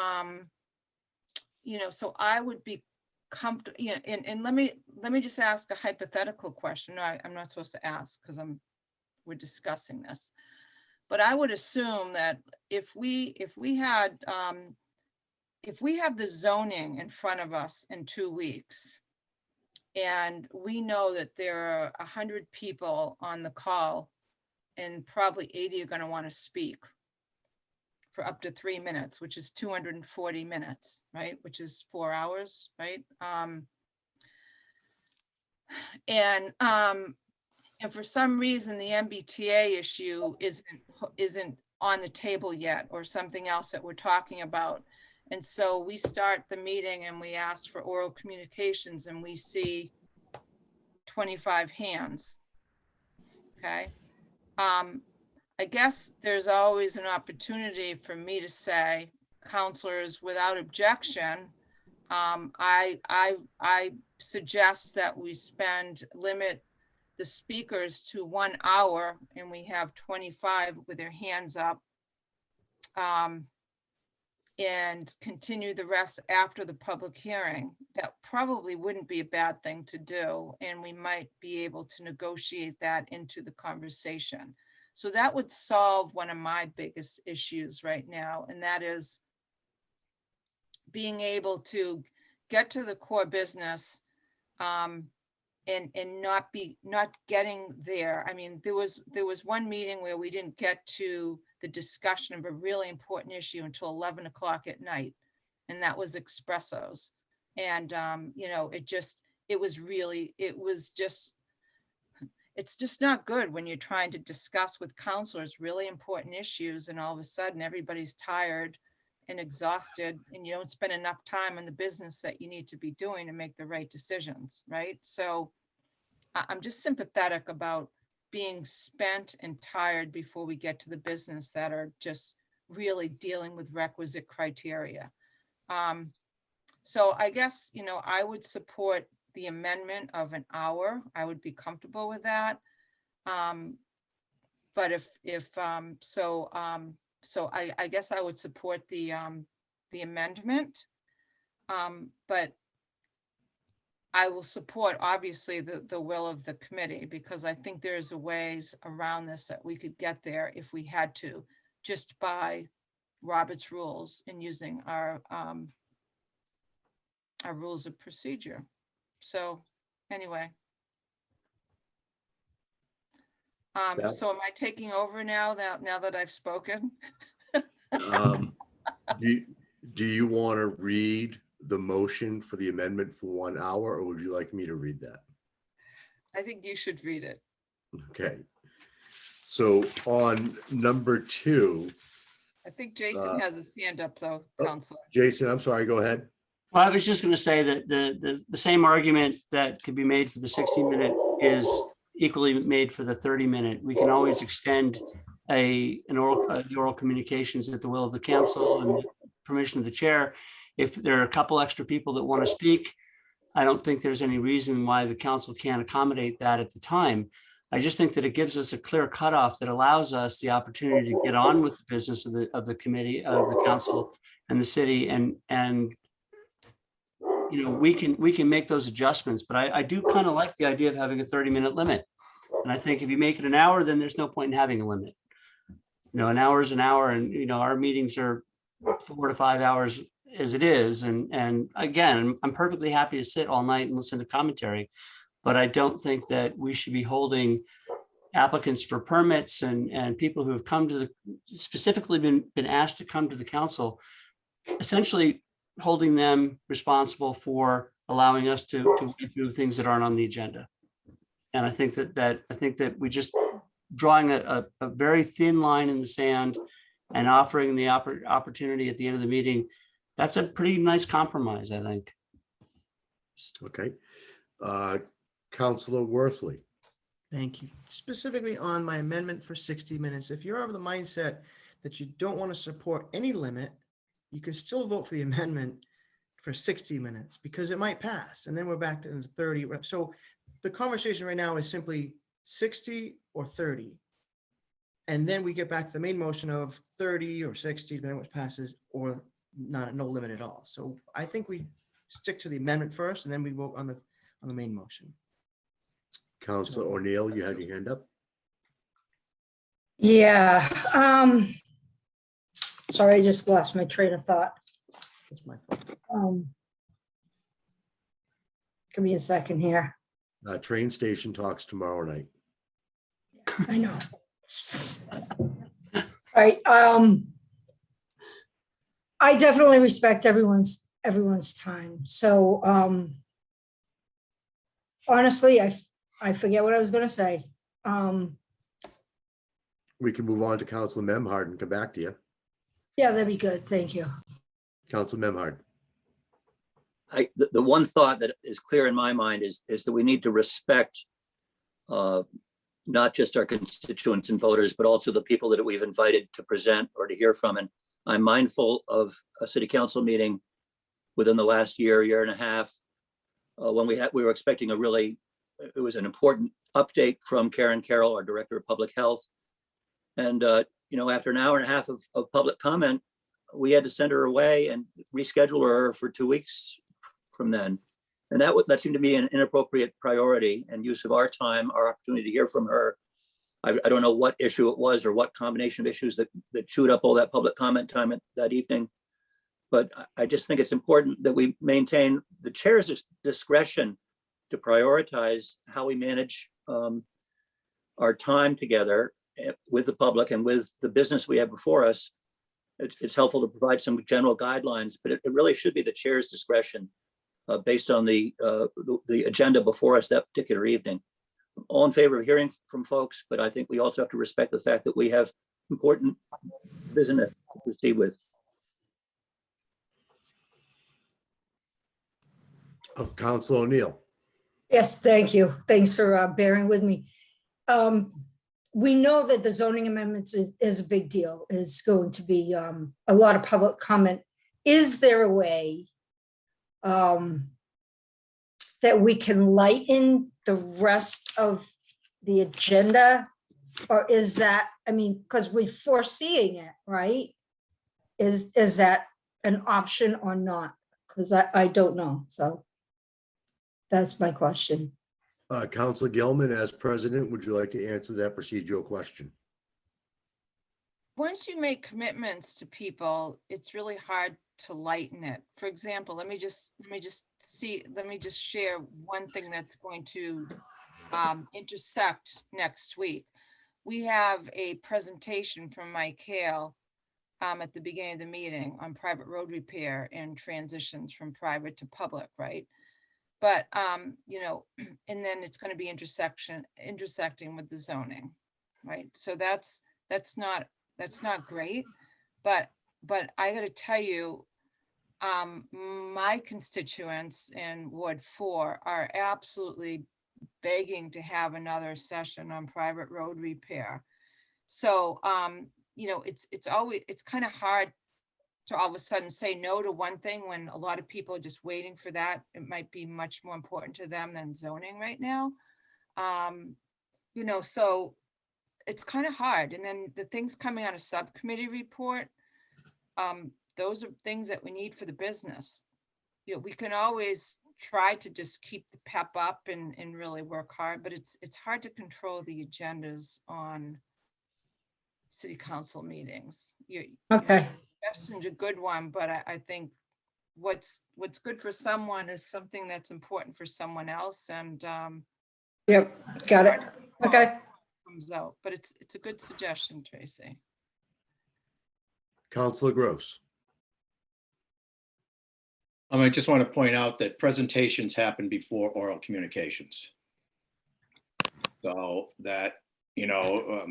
so I would be comfortable, and let me just ask a hypothetical question. No, I'm not supposed to ask, because we're discussing this, but I would assume that if we have the zoning in front of us in 2 weeks, and we know that there are 100 people on the call, and probably 80 are going to want to speak for up to 3 minutes, which is 240 minutes, right? Which is 4 hours, right? And for some reason, the MBTA issue isn't on the table yet, or something else that we're talking about. And so we start the meeting and we ask for oral communications, and we see 25 hands. Okay. I guess there's always an opportunity for me to say, counselors, without objection, I suggest that we limit the speakers to 1 hour, and we have 25 with their hands up, and continue the rest after the public hearing. That probably wouldn't be a bad thing to do, and we might be able to negotiate that into the conversation. So that would solve one of my biggest issues right now, and that is being able to get to the core business, and not getting there. I mean, there was one meeting where we didn't get to the discussion of a really important issue until 11 o'clock at night, and that was espressos. And it's just not good when you're trying to discuss with counselors really important issues, and all of a sudden everybody's tired and exhausted, and you don't spend enough time in the business that you need to be doing to make the right decisions, right? So I'm just sympathetic about being spent and tired before we get to the business that are just really dealing with requisite criteria. So I guess, I would support the amendment of 1 hour. I would be comfortable with that. But so I guess I would support the amendment. But I will support, obviously, the will of the committee, because I think there's a ways around this that we could get there if we had to, just by Robert's rules and using our rules of procedure. So anyway. So am I taking over now that I've spoken? Do you want to read the motion for the amendment for 1 hour, or would you like me to read that? I think you should read it. Okay. So on number 2, I think Jason has his hand up though, Counselor. Jason, I'm sorry, go ahead. Well, I was just going to say that the same argument that could be made for the 60-minute is equally made for the 30-minute. We can always extend the oral communications at the will of the council and permission of the chair. If there are a couple extra people that want to speak, I don't think there's any reason why the council can't accommodate that at the time. I just think that it gives us a clear cutoff that allows us the opportunity to get on with the business of the committee, of the council and the city, and you know, we can make those adjustments. But I do kind of like the idea of having a 30-minute limit. And I think if you make it an hour, then there's no point in having a limit. You know, an hour is an hour, and you know, our meetings are 4 to 5 hours as it is. And again, I'm perfectly happy to sit all night and listen to commentary, but I don't think that we should be holding applicants for permits and people who have come to specifically been asked to come to the council, essentially holding them responsible for allowing us to do things that aren't on the agenda. And I think that we just drawing a very thin line in the sand and offering the opportunity at the end of the meeting, that's a pretty nice compromise, I think. Okay. Councilor Worthley. Thank you. Specifically on my amendment for 60 minutes, if you're of the mindset that you don't want to support any limit, you can still vote for the amendment for 60 minutes because it might pass. And then we're back to 30. So the conversation right now is simply 60 or 30. And then we get back to the main motion of 30 or 60, depending on what passes, or no limit at all. So I think we stick to the amendment first, and then we vote on the main motion. Councilor O'Neill, you had your hand up. Yeah. Sorry, I just lost my train of thought. That's my fault. Give me a second here. Train station talks tomorrow night. I know. All right. I definitely respect everyone's time. So honestly, I forget what I was going to say. We can move on to Councilor Memhard and come back to you. Yeah, that'd be good. Thank you. Councilor Memhard. The one thought that is clear in my mind is that we need to respect not just our constituents and voters, but also the people that we've invited to present or to hear from. And I'm mindful of a city council meeting within the last year and a half, when we were expecting it was an important update from Karen Carroll, our Director of Public Health. And, you know, after an hour and a half of public comment, we had to send her away and reschedule her for 2 weeks from then. And that seemed to be an inappropriate priority and use of our time, our opportunity to hear from her. I don't know what issue it was or what combination of issues that chewed up all that public comment time that evening. But I just think it's important that we maintain the chair's discretion to prioritize how we manage our time together with the public and with the business we have before us. It's helpful to provide some general guidelines, but it really should be the chair's discretion based on the agenda before us that particular evening. I'm all in favor of hearing from folks, but I think we also have to respect the fact that we have important business to proceed with. Councilor O'Neill. Yes, thank you. Thanks for bearing with me. We know that the zoning amendments is a big deal. Is going to be a lot of public comment. Is there a way that we can lighten the rest of the agenda? Or is that, I mean, because we're foreseeing it, right? Is that an option or not? Because I don't know. So that's my question. Councilor Gilman, as president, would you like to answer that procedural question? Once you make commitments to people, it's really hard to lighten it. For example, let me just share one thing that's going to intersect next week. We have a presentation from Mike Hale at the beginning of the meeting on private road repair and transitions from private to public, right? But you know, and then it's going to be intersecting with the zoning, right? So that's not great. But I gotta tell you, my constituents in Ward 4 are absolutely begging to have another session on private road repair. So, you know, it's kind of hard to all of a sudden say no to one thing when a lot of people are just waiting for that. It might be much more important to them than zoning right now. You know, so it's kind of hard. And then the things coming out of subcommittee report, those are things that we need for the business. You know, we can always try to just keep the pep up and really work hard, but it's hard to control the agendas on city council meetings. Okay. Jeffson's a good one, but I think what's good for someone is something that's important for someone else, and Yep, got it. Okay. comes out. But it's a good suggestion, Tracy. Counselor Gross. I just want to point out that presentations happen before oral communications. So that, you know,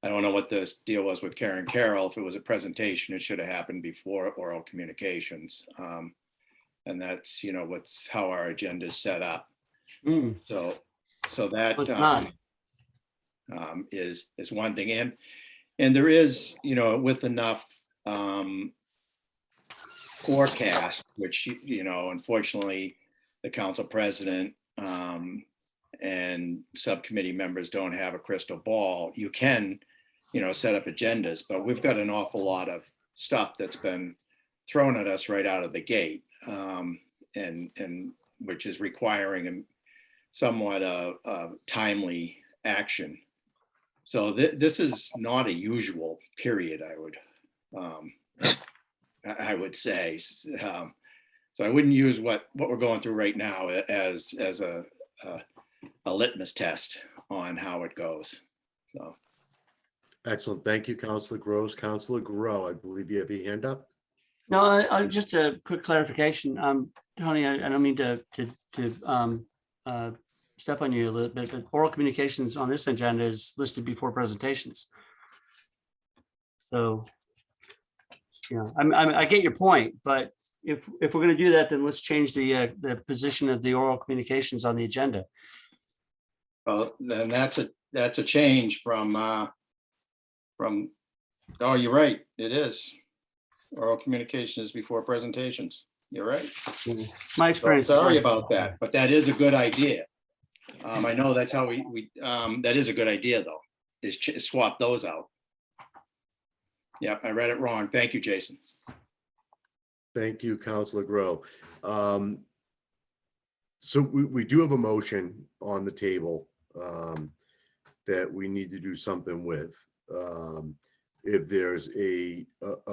I don't know what the deal was with Karen Carroll. If it was a presentation, it should have happened before oral communications. And that's, you know, what's how our agenda is set up. So that is one thing. And there is, you know, with enough forecast, which, you know, unfortunately, the council president and subcommittee members don't have a crystal ball. You can, you know, set up agendas, but we've got an awful lot of stuff that's been thrown at us right out of the gate, and which is requiring a somewhat timely action. So this is not a usual period, I would say. So I wouldn't use what we're going through right now as a litmus test on how it goes. So. Excellent. Thank you, Counselor Gross. Counselor Grow, I believe you have your hand up. No, I just a quick clarification. Tony, I don't mean to step on you a little bit, but oral communications on this agenda is listed before presentations. So, you know, I get your point, but if we're going to do that, then let's change the position of the oral communications on the agenda. Well, then that's a change from. Oh, you're right. It is. Oral communication is before presentations. You're right. My experience. So sorry about that, but that is a good idea. I know that's how we that is a good idea though, is swap those out. Yeah, I read it wrong. Thank you, Jason. Thank you, Counselor Grow. So we do have a motion on the table that we need to do something with. If there's a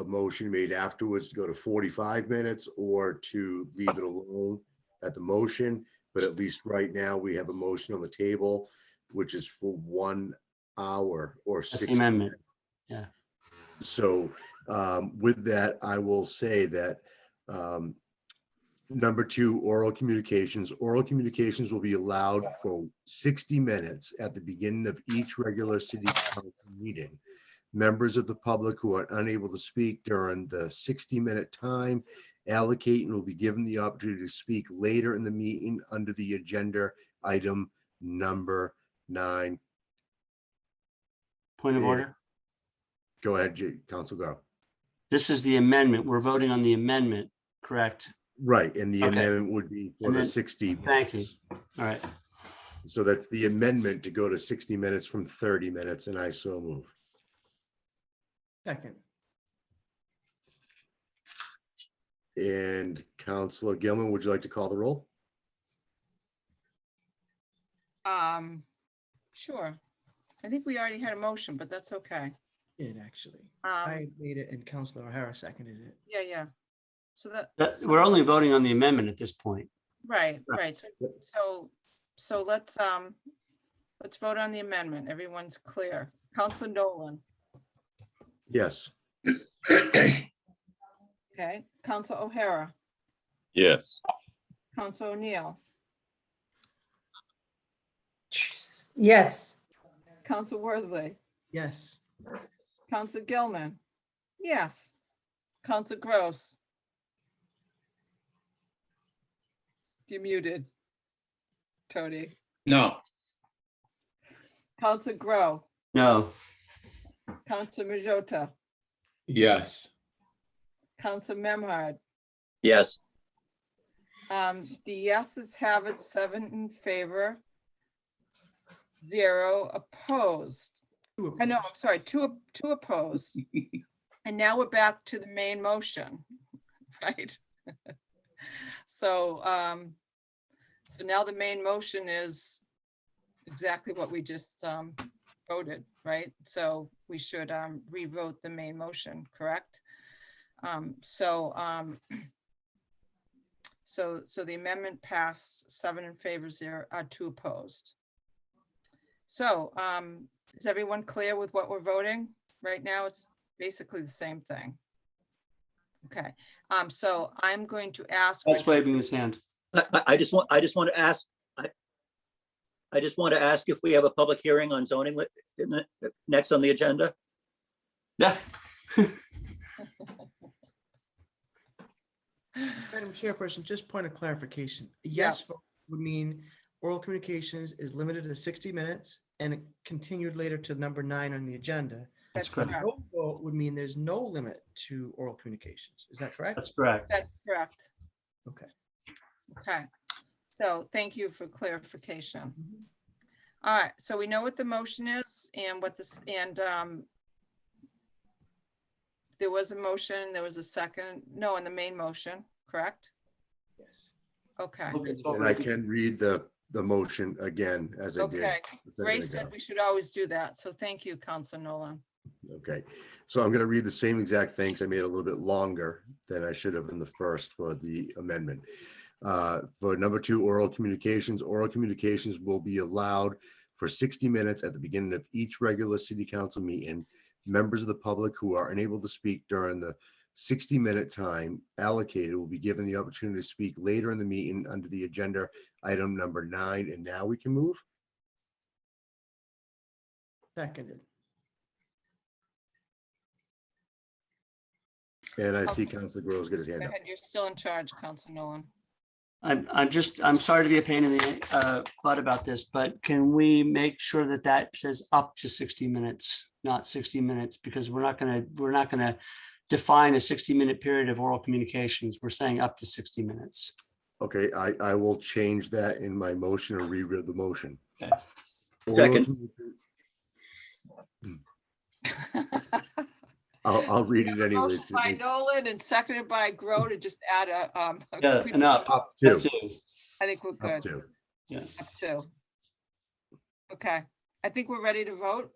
motion made afterwards to go to 45 minutes or to leave it alone at the motion, but at least right now we have a motion on the table, which is for 1 hour or 6 amendment. Yeah. So with that, I will say that number 2, oral communications. Oral communications will be allowed for 60 minutes at the beginning of each regular city council meeting. Members of the public who are unable to speak during the 60-minute time allocated will be given the opportunity to speak later in the meeting under the agenda item number 9. Point of order. Go ahead, Council Grow. This is the amendment. We're voting on the amendment, correct? Right, and the Okay. amendment would be for the 60 minutes. Thank you. All right. So that's the amendment to go to 60 minutes from 30 minutes, and I so move. Second. And Councilor Gilman, would you like to call the roll? Sure. I think we already had a motion, but that's okay. Did actually. I made it and Counselor O'Hara seconded it. Yeah. So We're only voting on the amendment at this point. right. So let's vote on the amendment. Everyone's clear. Counselor Nolan. Yes. Okay. Counselor O'Hara. Yes. Counselor O'Neill. Yes. Counselor Worthley. Yes. Counselor Gilman. Yes. Council Gross. You're muted. Tony. No. Council Grow. No. Council Majota. Yes. Council Memhard. Yes. The yeses have it 7 in favor, 0 opposed. I know, I'm sorry, two opposed. And now we're back to the main motion, right? So, so now the main motion is exactly what we just voted, right? So we should revote the main motion, correct? So the amendment passed 7 in favor, 0, 2 opposed. So is everyone clear with what we're voting right now? It's basically the same thing. Okay, so I'm going to ask. That's waving his hand. I just want to ask, I just want to ask if we have a public hearing on zoning next on the agenda. Yeah. Madam Chairperson, just point of clarification. Yes vote would mean oral communications is limited to 60 minutes and it continued later to number 9 on the agenda. That's correct. No vote would mean there's no limit to oral communications. Is that correct? That's correct. That's correct. Okay. Okay, so thank you for clarification. All right, so we know what the motion is and what this, and there was a motion, there was a second, no, in the main motion, correct? Yes. Okay. And I can read the motion again as I did. Okay, a second Ray said ago. we should always do that, so thank you, Council Nolan. Okay, so I'm going to read the same exact things. I made it a little bit longer than I should have in the first for the amendment. For number 2, oral communications will be allowed for 60 minutes at the beginning of each regular city council meeting. Members of the public who are unable to speak during the 60-minute time allocated will be given the opportunity to speak later in the meeting under the agenda item number 9. And now we can move. Seconded. And I see Councilor Groves get his hand Go up. ahead, you're still in charge, Council Nolan. I'm sorry to be a pain in the butt about this, but can we make sure that that says up to 60 minutes, not 60 minutes, because we're not gonna define a 60-minute period of oral communications. We're saying up to 60 minutes. Okay, I will change that in my motion or reread the motion. Okay. Second. I'll read it anyways. Motion by Nolan and seconded by Grow to just add a. Yeah, and up. Up to. I think we're good. Up to. Yeah. Up to. Okay, I think we're ready to vote.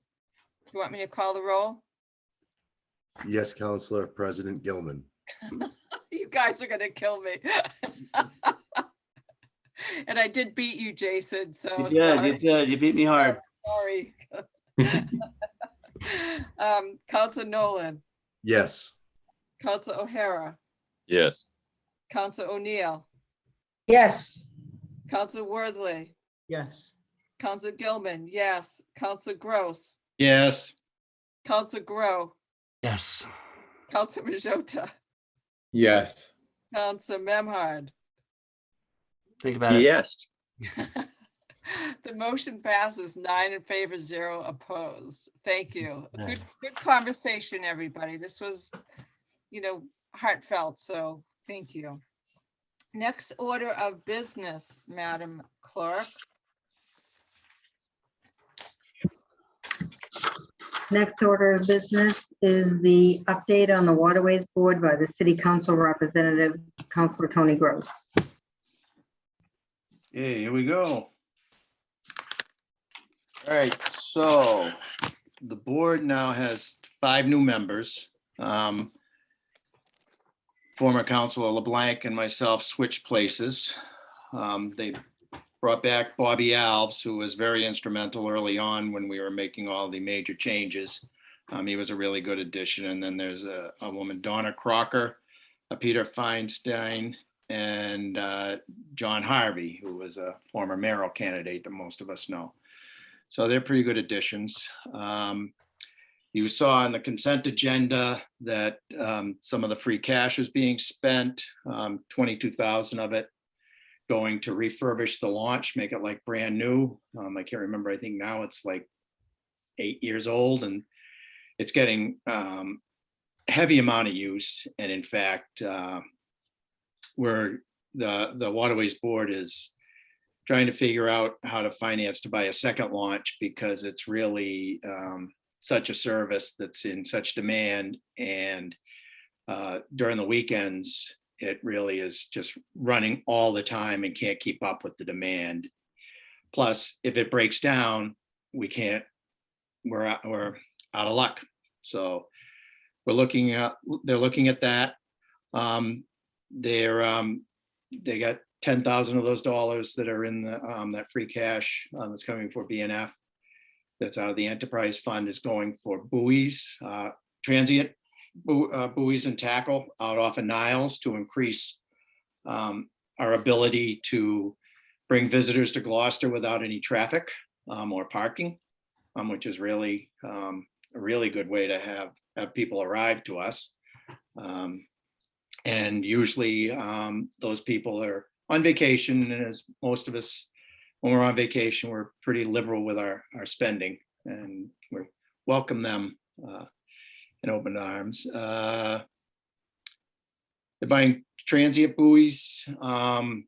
You want me to call the roll? Yes, Councilor President Gilman. You guys are gonna kill me. And I did beat you, Jason, so. You did. You beat me hard. Sorry. Council Nolan, Yes. Council O'Hara, Yes. Council O'Neill, Yes. Council Worthley, Yes. Council Gilman, yes, Council Gross, Yes. Council Grow, Yes. Council Majota, Yes. Council Memhard. Think about it. Yes. The motion passes 9 in favor, 0 opposed. Thank you. Good conversation, everybody. This was, heartfelt, so thank you. Next order of business, Madam Clerk. Next order of business is the update on the Waterways Board by the City Council Representative, Councilor Tony Gross. Okay, here we go. All right, so the board now has 5 new members. Former Councilor LeBlanc and myself switched places. They brought back Bobby Alves, who was very instrumental early on when we were making all the major changes. He was a really good addition. And then there's a woman, Donna Crocker, Peter Feinstein, and John Harvey, who was a former mayoral candidate that most of us know. So they're pretty good additions. You saw on the consent agenda that some of the free cash is being spent, 22,000 of it going to refurbish the launch, make it like brand new. I can't remember, I think now it's like 8 years old, and it's getting heavy amount of use. And in fact, where the Waterways Board is trying to figure out how to finance to buy a second launch, because it's really such a service that's in such demand. And during the weekends, it really is just running all the time and can't keep up with the demand. Plus, if it breaks down, we're out of luck. So they're looking at that. They got 10,000 of those dollars that are in the that free cash that's coming for BNF. That's out of the enterprise fund, is going for buoys, transient buoys and tackle out off of Niles to increase our ability to bring visitors to Gloucester without any traffic or parking, which is really a really good way to have people arrive to us. And usually those people are on vacation, and as most of us, when we're on vacation, we're pretty liberal with our spending, and we welcome them in open arms. They're buying transient buoys, updating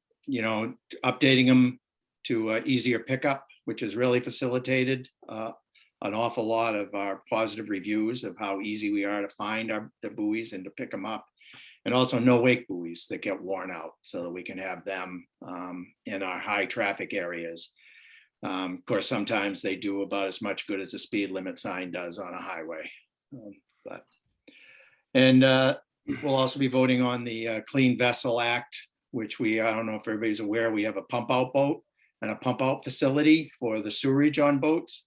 them to easier pickup, which has really facilitated an awful lot of our positive reviews of how easy we are to find the buoys and to pick them up. And also no wake buoys that get worn out, so that we can have them in our high traffic areas. Of course, sometimes they do about as much good as a speed limit sign does on a highway. We'll also be voting on the Clean Vessel Act, which I don't know if everybody's aware, we have a pump out boat and a pump out facility for the sewerage on boats.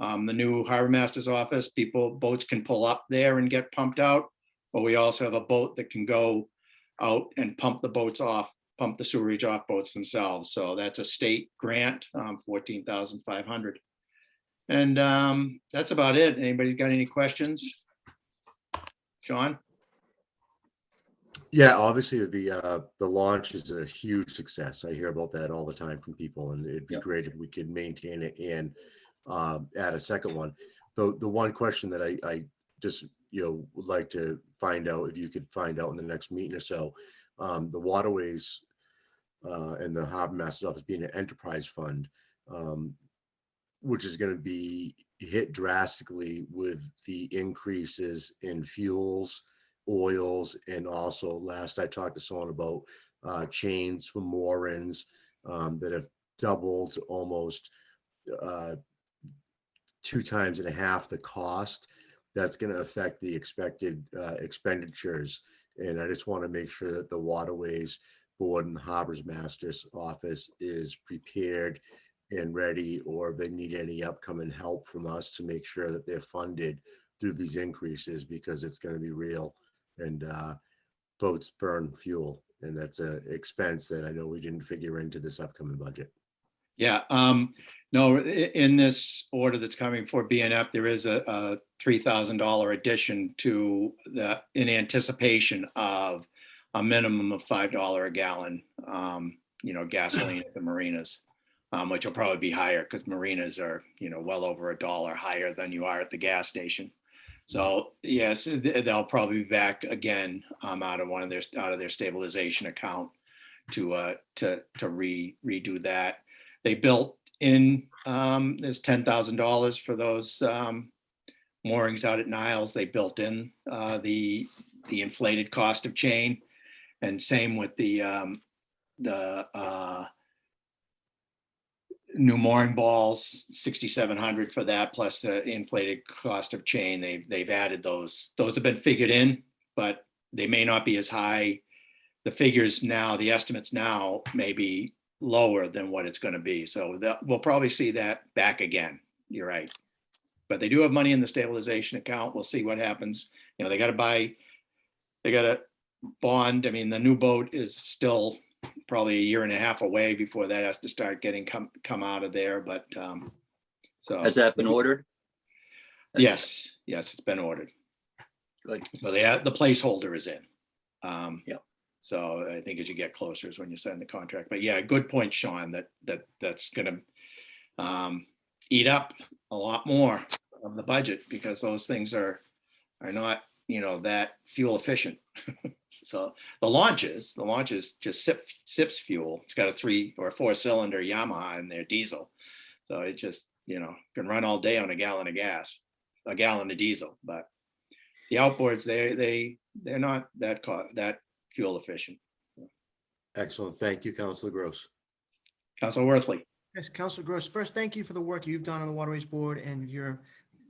The new harbor master's office, boats can pull up there and get pumped out. But we also have a boat that can go out and pump the boats off, pump the sewerage off boats themselves. So that's a state grant, $14,500. And that's about it. Anybody got any questions? John? Yeah, obviously the launch is a huge success. I hear about that all the time from people, and it'd be great if we could maintain it and add a second one. The one question that I just would like to find out, if you could find out in the next meeting or so, the waterways and the harbor master's office being an enterprise fund, which is going to be hit drastically with the increases in fuels, oils, and also last I talked to someone about chains for moorings that have doubled to almost 2.5 times the cost. That's going to affect the expected expenditures. And I just want to make sure that the Waterways Board and the Harbors Master's Office is prepared and ready, or if they need any upcoming help from us to make sure that they're funded through these increases, because it's going to be real. And boats burn fuel, and that's an expense that I know we didn't figure into this upcoming budget. Yeah, no, in this order that's coming for BNF, there is a $3,000 addition to in anticipation of a minimum of $5 a gallon, gasoline at the marinas, which will probably be higher because marinas are, well over $1 higher than you are at the gas station. So yes, they'll probably be back again out of their stabilization account to redo that. They built in there's $10,000 for those moorings out at Niles. They built in the inflated cost of chain, and same with the new mooring balls, $6,700 for that, plus the inflated cost of chain. They've added those. Those have been figured in, but they may not be as high. The figures now, the estimates now may be lower than what it's going to be. So we'll probably see that back again. You're right. But they do have money in the stabilization account. We'll see what happens. They got to bond. I mean, the new boat is still probably 1.5 years away before that has to start getting come out of there. But so has that been ordered? Yes, yes, it's been ordered. Good. So the placeholder is in. Yep. So I think as you get closer is when you sign the contract. But yeah, good point, Sean, that's gonna eat up a lot more of the budget because those things are not, that fuel efficient. So the launches just sips fuel. It's got a 3 or 4 cylinder Yamaha in their diesel. So it just, can run all day on a gallon of gas, a gallon of diesel, but the outboards, they're not that fuel efficient. Excellent. Thank you, Councilor Gross. Councilor Worthley. Yes, Councilor Gross, first, thank you for the work you've done on the Waterways Board and your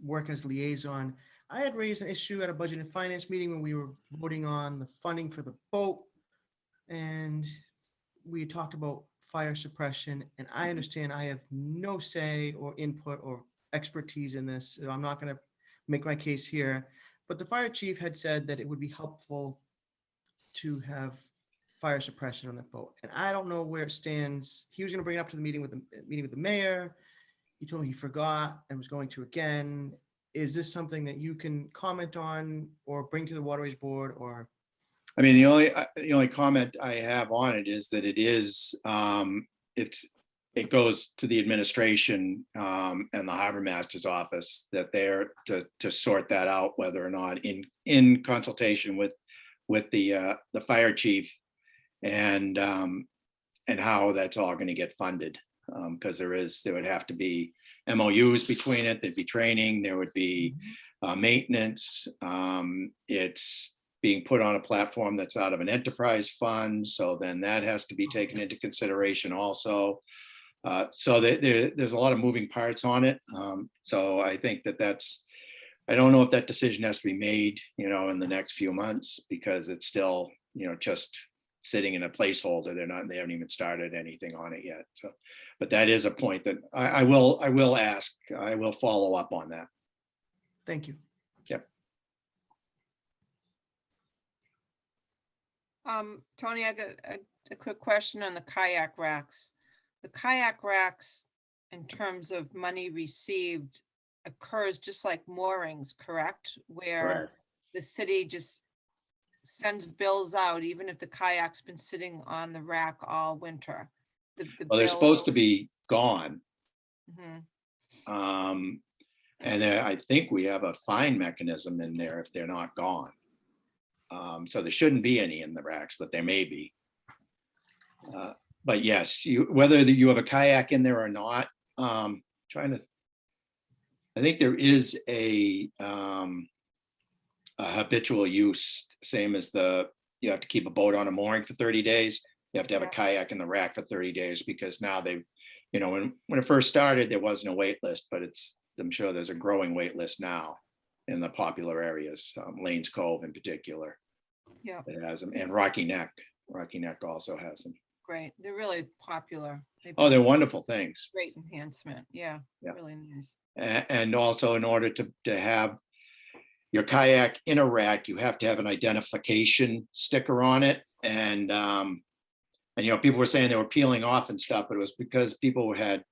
work as liaison. I had raised an issue at a Budget and Finance meeting when we were voting on the funding for the boat. And we talked about fire suppression, and I understand I have no say or input or expertise in this. So I'm not going to make my case here, but the fire chief had said that it would be helpful to have fire suppression on the boat. And I don't know where it stands. He was going to bring it up to the meeting with the mayor. He told me he forgot and was going to again. Is this something that you can comment on or bring to the Waterways Board? Or I mean, the only comment I have on it is that it is, it goes to the administration and the harbor master's office, that they're to sort that out, whether or not in consultation with the fire chief and how that's all going to get funded. Because there would have to be MOUs between it, there'd be training, there would be maintenance. It's being put on a platform that's out of an enterprise fund, so then that has to be taken into consideration also. So there's a lot of moving parts on it. So I think I don't know if that decision has to be made, in the next few months, because it's still, just sitting in a placeholder. They haven't even started anything on it yet. So, but that is a point that I will ask, I will follow up on that. thank you. Yep. Tony, I got a quick question on the kayak racks. The kayak racks, in terms of money received, occurs just like moorings, correct? Where Correct. the city just sends bills out, even if the kayak's been sitting on the rack all winter. Well, they're supposed to be gone. Mhm. And I think we have a fine mechanism in there if they're not gone. So there shouldn't be any in the racks, but there may be. But yes, whether you have a kayak in there or not, I think there is a habitual use, same as you have to keep a boat on a mooring for 30 days. You have to have a kayak in the rack for 30 days because now when it first started, there wasn't a wait list, but I'm sure there's a growing wait list now in the popular areas, Lanes Cove in particular. Yeah. It has them, and Rocky Neck also has them. Great. They're really popular. They're wonderful things. Great enhancement. Yeah. Yeah. Really nice. And also, in order to have your kayak in a rack, you have to have an identification sticker on it. And people were saying they were peeling off and stuff, but it was because people had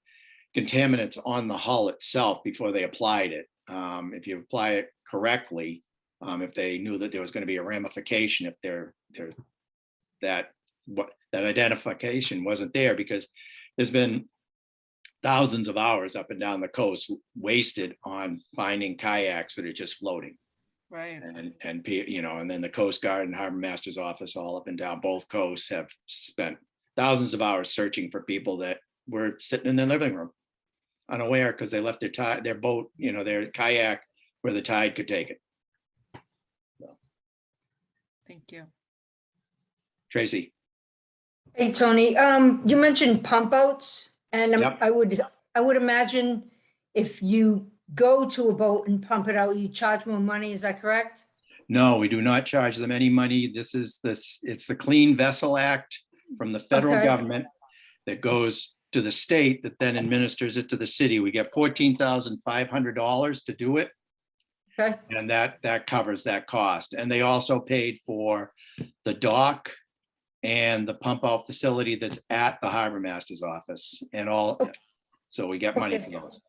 contaminants on the hull itself before they applied it. If you apply it correctly, if they knew that there was going to be a ramification, if that identification wasn't there, because there's been thousands of hours up and down the coast wasted on finding kayaks that are just floating. Right. And then the Coast Guard and Harbor Master's office all up and down both coasts have spent thousands of hours searching for people that were sitting in their living room unaware because they left their boat, their kayak where the tide could take it. So. Thank you. Tracy. Hey, Tony, you mentioned pump outs, and Yep. I would imagine if you go to a boat and pump it out, you charge more money. Is that correct? No, we do not charge them any money. It's the Clean Vessel Act from the federal government that goes to the state that then administers it to the city. We get $14,500 to do it. Okay. And that covers that cost. And they also paid for the dock and the pump out facility that's at the harbor master's office and all. Okay. So we get money for those.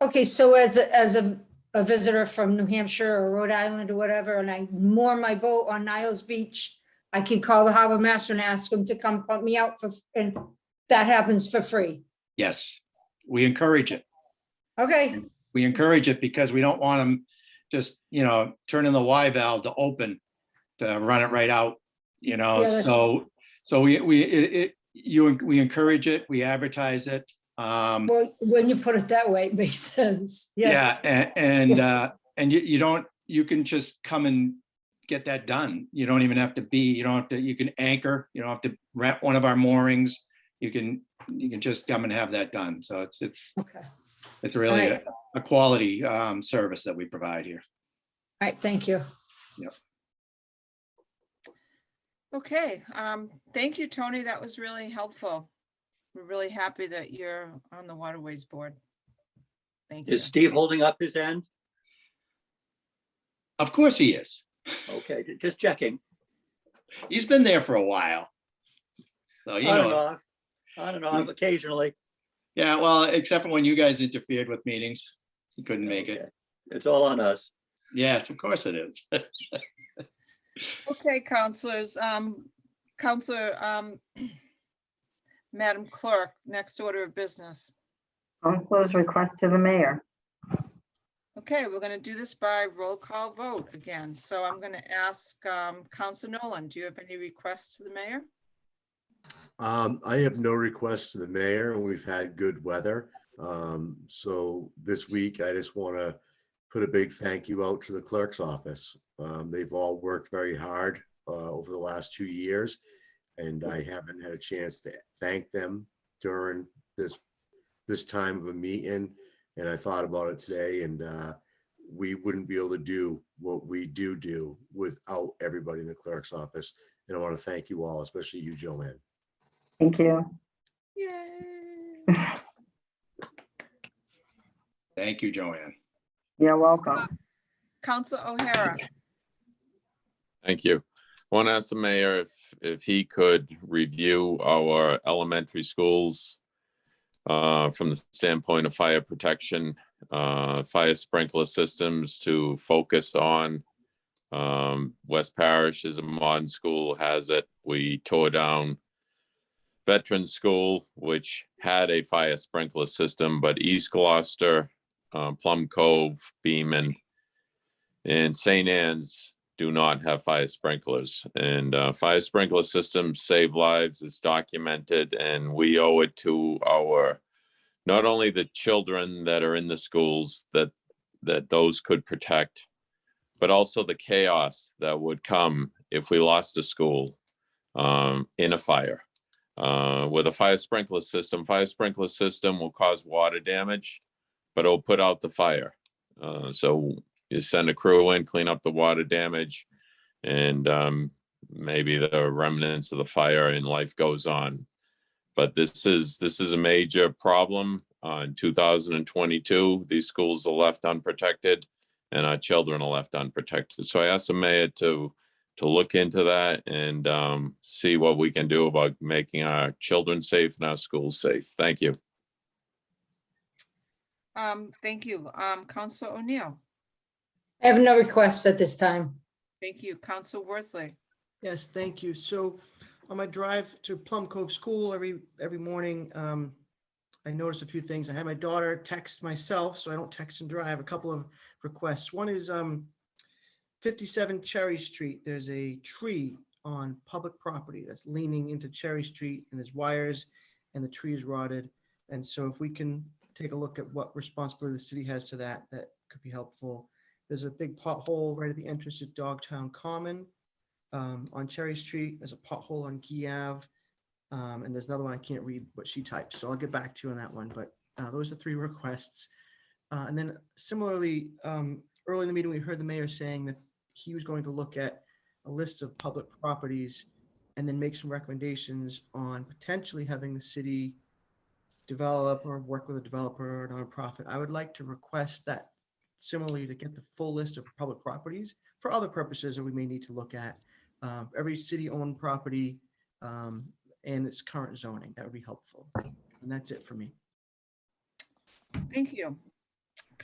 Okay, so as a a visitor from New Hampshire or Rhode Island or whatever, and I moor my boat on Niles Beach, I can call the harbor master and ask him to come pump me out and that happens for free. Yes, we encourage it. Okay, We encourage it because we don't want them just, turning the Y valve to open, to run it right out, Yeah, that's- so we encourage it, we advertise it. well, when you put it that way, it makes sense. Yeah, and you can just come and get that done. You don't even have to you can anchor, you don't have to rent one of our moorings. You can just come and have that done. So Okay. it's really All right. a quality service that we provide here. All right, thank you. Yep. Okay, thank you, Tony. That was really helpful. We're really happy that you're on the Waterways Board. Thank you. Is Steve holding up his end? Of course he is. Okay, just checking. He's been there for a while. So on and off occasionally. Yeah, well, except for when you guys interfered with meetings, he couldn't make it. It's all on us. Yes, of course it is. Okay, counselors, Madam Clerk, next order of business. Councilors' request to the mayor. Okay, we're going to do this by roll call vote again. So I'm going to ask Councilor Nolan, do you have any requests to the mayor? I have no requests to the mayor, and we've had good weather. So this week, I just want to put a big thank you out to the clerk's office. They've all worked very hard over the last 2 years, and I haven't had a chance to thank them during this time of a meeting. And I thought about it today, and we wouldn't be able to do what we do without everybody in the clerk's office. And I want to thank you all, especially you, Joanne. Thank you. Yay. Thank you, Joanne. You're welcome. Councilor O'Hara. Thank you. I want to ask the mayor if he could review our elementary schools from the standpoint of fire protection, fire sprinkler systems to focus on. West Parish is a modern school, has it. We tore down Veterans School, which had a fire sprinkler system, but East Gloucester, Plum Cove, Beaman, and St. Anne's do not have fire sprinklers. And fire sprinkler systems save lives, it's documented, and we owe it to our, not only the children that are in the schools that those could protect, but also the chaos that would come if we lost a school in a fire. With a fire sprinkler system will cause water damage, but it'll put out the fire. So you send a crew in, clean up the water damage, and maybe the remnants of the fire and life goes on. But this is a major problem. In 2022, these schools are left unprotected and our children are left unprotected. So I asked the mayor to look into that and see what we can do about making our children safe and our schools safe. Thank you. Thank you. Councilor O'Neill. I have no requests at this time. Thank you. Councilor Worthley. Yes, thank you. So on my drive to Plum Cove School every morning, I noticed a few things. I had my daughter text myself, so I don't text and drive. A couple of requests. One is 57 Cherry Street. There's a tree on public property that's leaning into Cherry Street, and there's wires, and the tree is rotted. And so if we can take a look at what responsibility the city has to that, that could be helpful. There's a big pothole right at the entrance to Dogtown Common on Cherry Street. There's a pothole on Guy Ave. And there's another one I can't read what she typed, so I'll get back to you on that one. But those are 3 requests. And then similarly, early in the meeting, we heard the mayor saying that he was going to look at a list of public properties and then make some recommendations on potentially having the city develop or work with a developer or a nonprofit. I would like to request that similarly to get the full list of public properties for other purposes that we may need to look at. Every city-owned property and its current zoning. That would be helpful. And that's it for me. Thank you.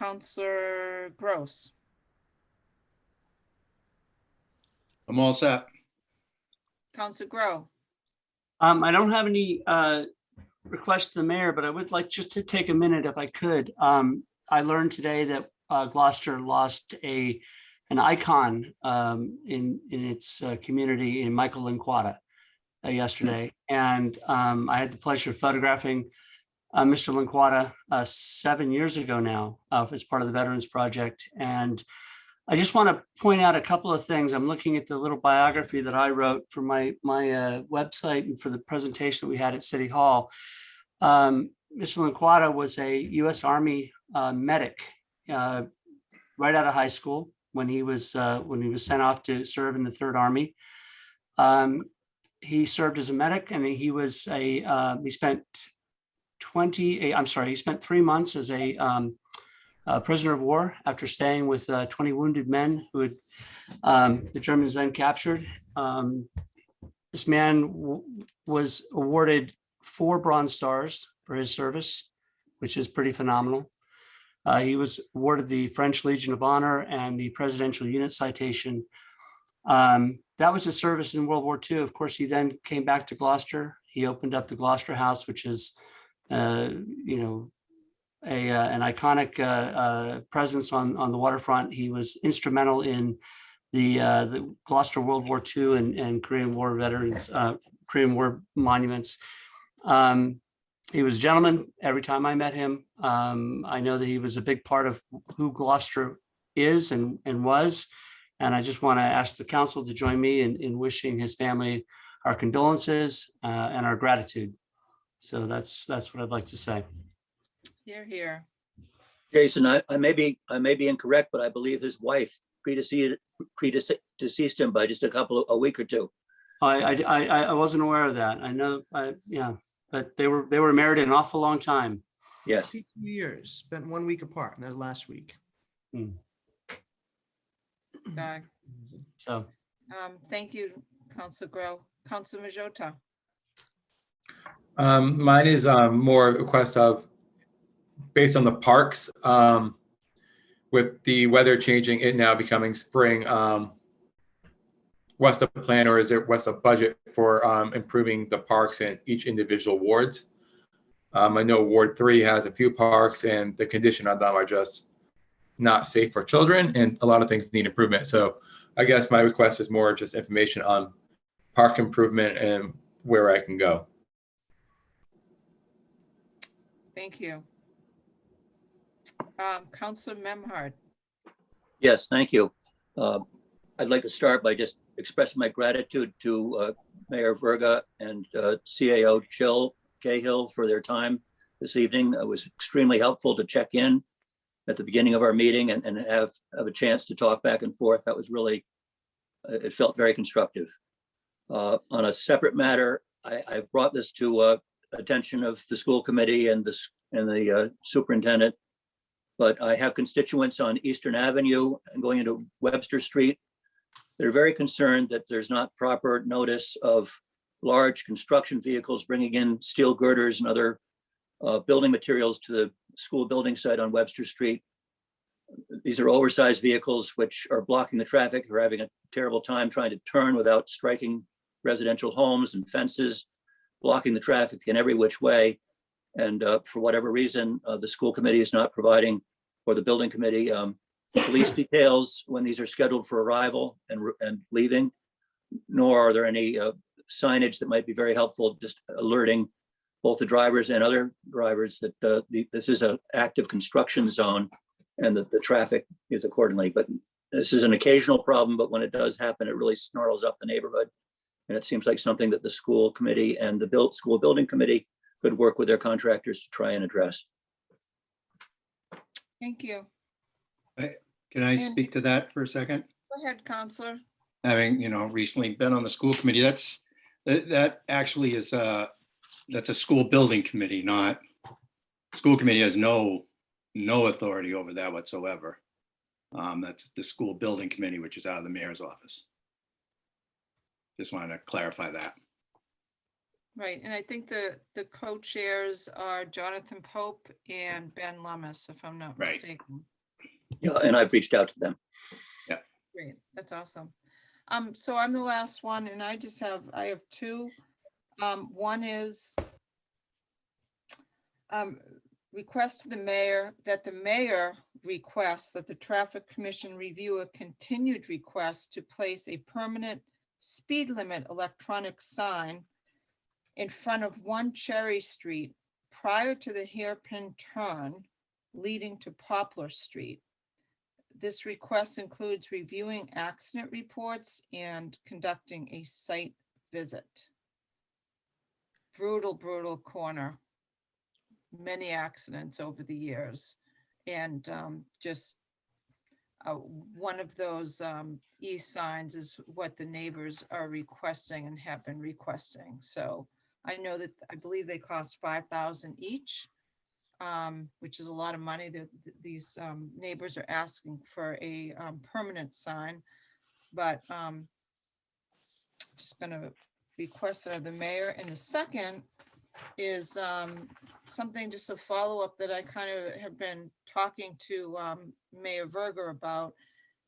Counselor Gross. I'm all set. Counselor Grow. I don't have any requests to the mayor, but I would like just to take a minute if I could. I learned today that Gloucester lost an icon in its community in Michael Linquata yesterday. And I had the pleasure of photographing Mr. Linquata 7 years ago now as part of the Veterans Project. And I just want to point out a couple of things. I'm looking at the little biography that I wrote for my website and for the presentation that we had at City Hall. Mr. Linquata was a U.S. Army medic right out of high school when he was sent off to serve in the Third Army. He served as a medic, and he spent 3 months as a prisoner of war after staying with 20 wounded men who had the Germans then captured. This man was awarded 4 Bronze Stars for his service, which is pretty phenomenal. He was awarded the French Legion of Honor and the Presidential Unit Citation. That was his service in World War II. Of course, he then came back to Gloucester. He opened up the Gloucester House, which is, an iconic presence on the waterfront. He was instrumental in the Gloucester World War II and Korean War veterans, Korean War monuments. He was a gentleman every time I met him. I know that he was a big part of who Gloucester is and was. And I just want to ask the council to join me in wishing his family our condolences and our gratitude. So that's what I'd like to say. Here, here. Jason, I may be incorrect, but I believe his wife predeceased him by just a week or two. I wasn't aware of that. I know, but they were married an awful long time. Yes. 2 years, spent 1 week apart, and that was last week. Okay. So. Thank you, Councilor Grow. Councilor Majota. Mine is more a request of, based on the parks, with the weather changing, it now becoming spring, what's the plan, or is it what's the budget for improving the parks in each individual wards? I know Ward 3 has a few parks, and the condition of them are just not safe for children, and a lot of things need improvement. So I guess my request is more just information on park improvement and where I can go. Thank you. Councilor Memhard. Yes, thank you. I'd like to start by just expressing my gratitude to Mayor Verga and CAO Jill Cahill for their time this evening. It was extremely helpful to check in at the beginning of our meeting and have a chance to talk back and forth. That was really, it felt very constructive. On a separate matter, I brought this to attention of the school committee and the superintendent, but I have constituents on Eastern Avenue and going into Webster Street. They're very concerned that there's not proper notice of large construction vehicles bringing in steel girders and other building materials to the school building site on Webster Street. These are oversized vehicles which are blocking the traffic. They're having a terrible time trying to turn without striking residential homes and fences, blocking the traffic in every which way. And for whatever reason, the school committee is not providing, or the building committee, police details when these are scheduled for arrival and leaving, nor are there any signage that might be very helpful, just alerting both the drivers and other drivers that this is an active construction zone and that the traffic is accordingly. But this is an occasional problem, but when it does happen, it really snarls up the neighborhood. And it seems like something that the school committee and the school building committee could work with their contractors to try and address. Thank you. Can I speak to that for a second? Go ahead, Counselor. Having, recently been on the school committee, that actually is that's a school building committee, not, school committee has no authority over that whatsoever. That's the school building committee, which is out of the mayor's office. Just wanted to clarify that. Right, and I think the co-chairs are Jonathan Pope and Ben Lummis, if I'm not Right. mistaken. Yeah, and I've reached out to them. Great, that's awesome. So I'm the last one, and I have two. One is request to the mayor that the mayor requests that the traffic commission review a continued request to place a permanent speed limit electronic sign in front of 1 Cherry Street prior to the hairpin turn leading to Poplar Street. This request includes reviewing accident reports and conducting a site visit. Brutal, brutal corner. Many accidents over the years. And just one of those e-signs is what the neighbors are requesting and have been requesting. So I know that, I believe they cost $5,000 each, which is a lot of money. These neighbors are asking for a permanent sign, but just gonna request it of the mayor. And the second is something, just a follow-up that I kind of have been talking to Mayor Verga about,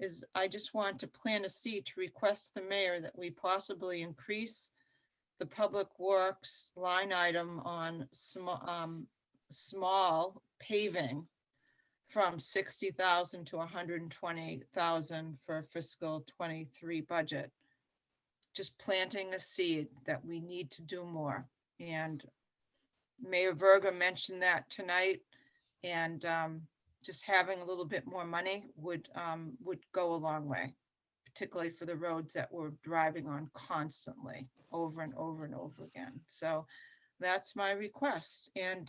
is I just want to plant a seed to request the mayor that we possibly increase the public works line item on small paving from 60,000 to 120,000 for fiscal 23 budget. Just planting a seed that we need to do more. And Mayor Verga mentioned that tonight, and just having a little bit more money would go a long way, particularly for the roads that we're driving on constantly over and over and over again. So that's my request. And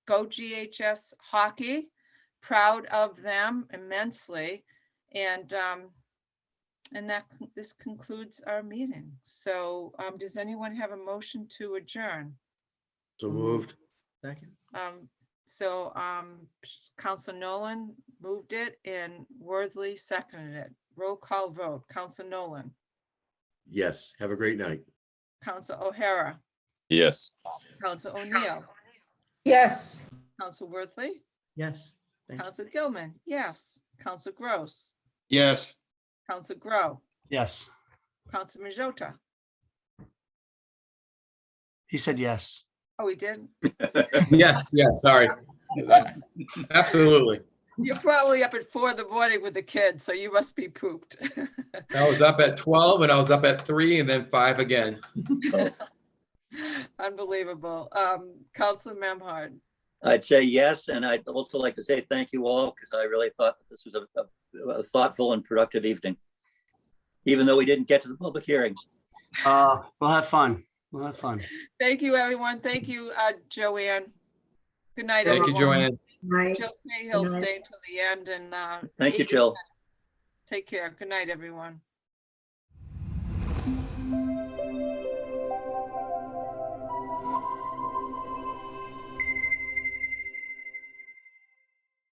go GHS hockey, proud of them immensely. And this concludes our meeting. So does anyone have a motion to adjourn? So moved. Second. So Council Nolan moved it and Worthley seconded it. Roll call vote. Council Nolan, Yes. Have a great night. Council O'Hara, Yes. Council O'Neill, Yes. Council Worthley, Yes. Thank you. Council Gilman, yes. Council Gross, Yes. Council Grow, Yes, Council Majota. he said yes. Oh, he did? Yes, yes, sorry. Absolutely. You're probably up at 4 a.m. with the kids, so you must be pooped. I was up at 12 and I was up at 3 and then 5 again. Unbelievable. Council Memhard, I'd say yes, and I'd also like to say thank you all, because I really thought that this was a thoughtful and productive evening, even though we didn't get to the public hearings. We'll have fun. We'll have fun. thank you, everyone. Thank you, Joanne. Good night, Thank you, everyone. Joanne. Right. Jill Cahill Good night. stay till the end, and Thank you, Jill. take care. Good night, everyone.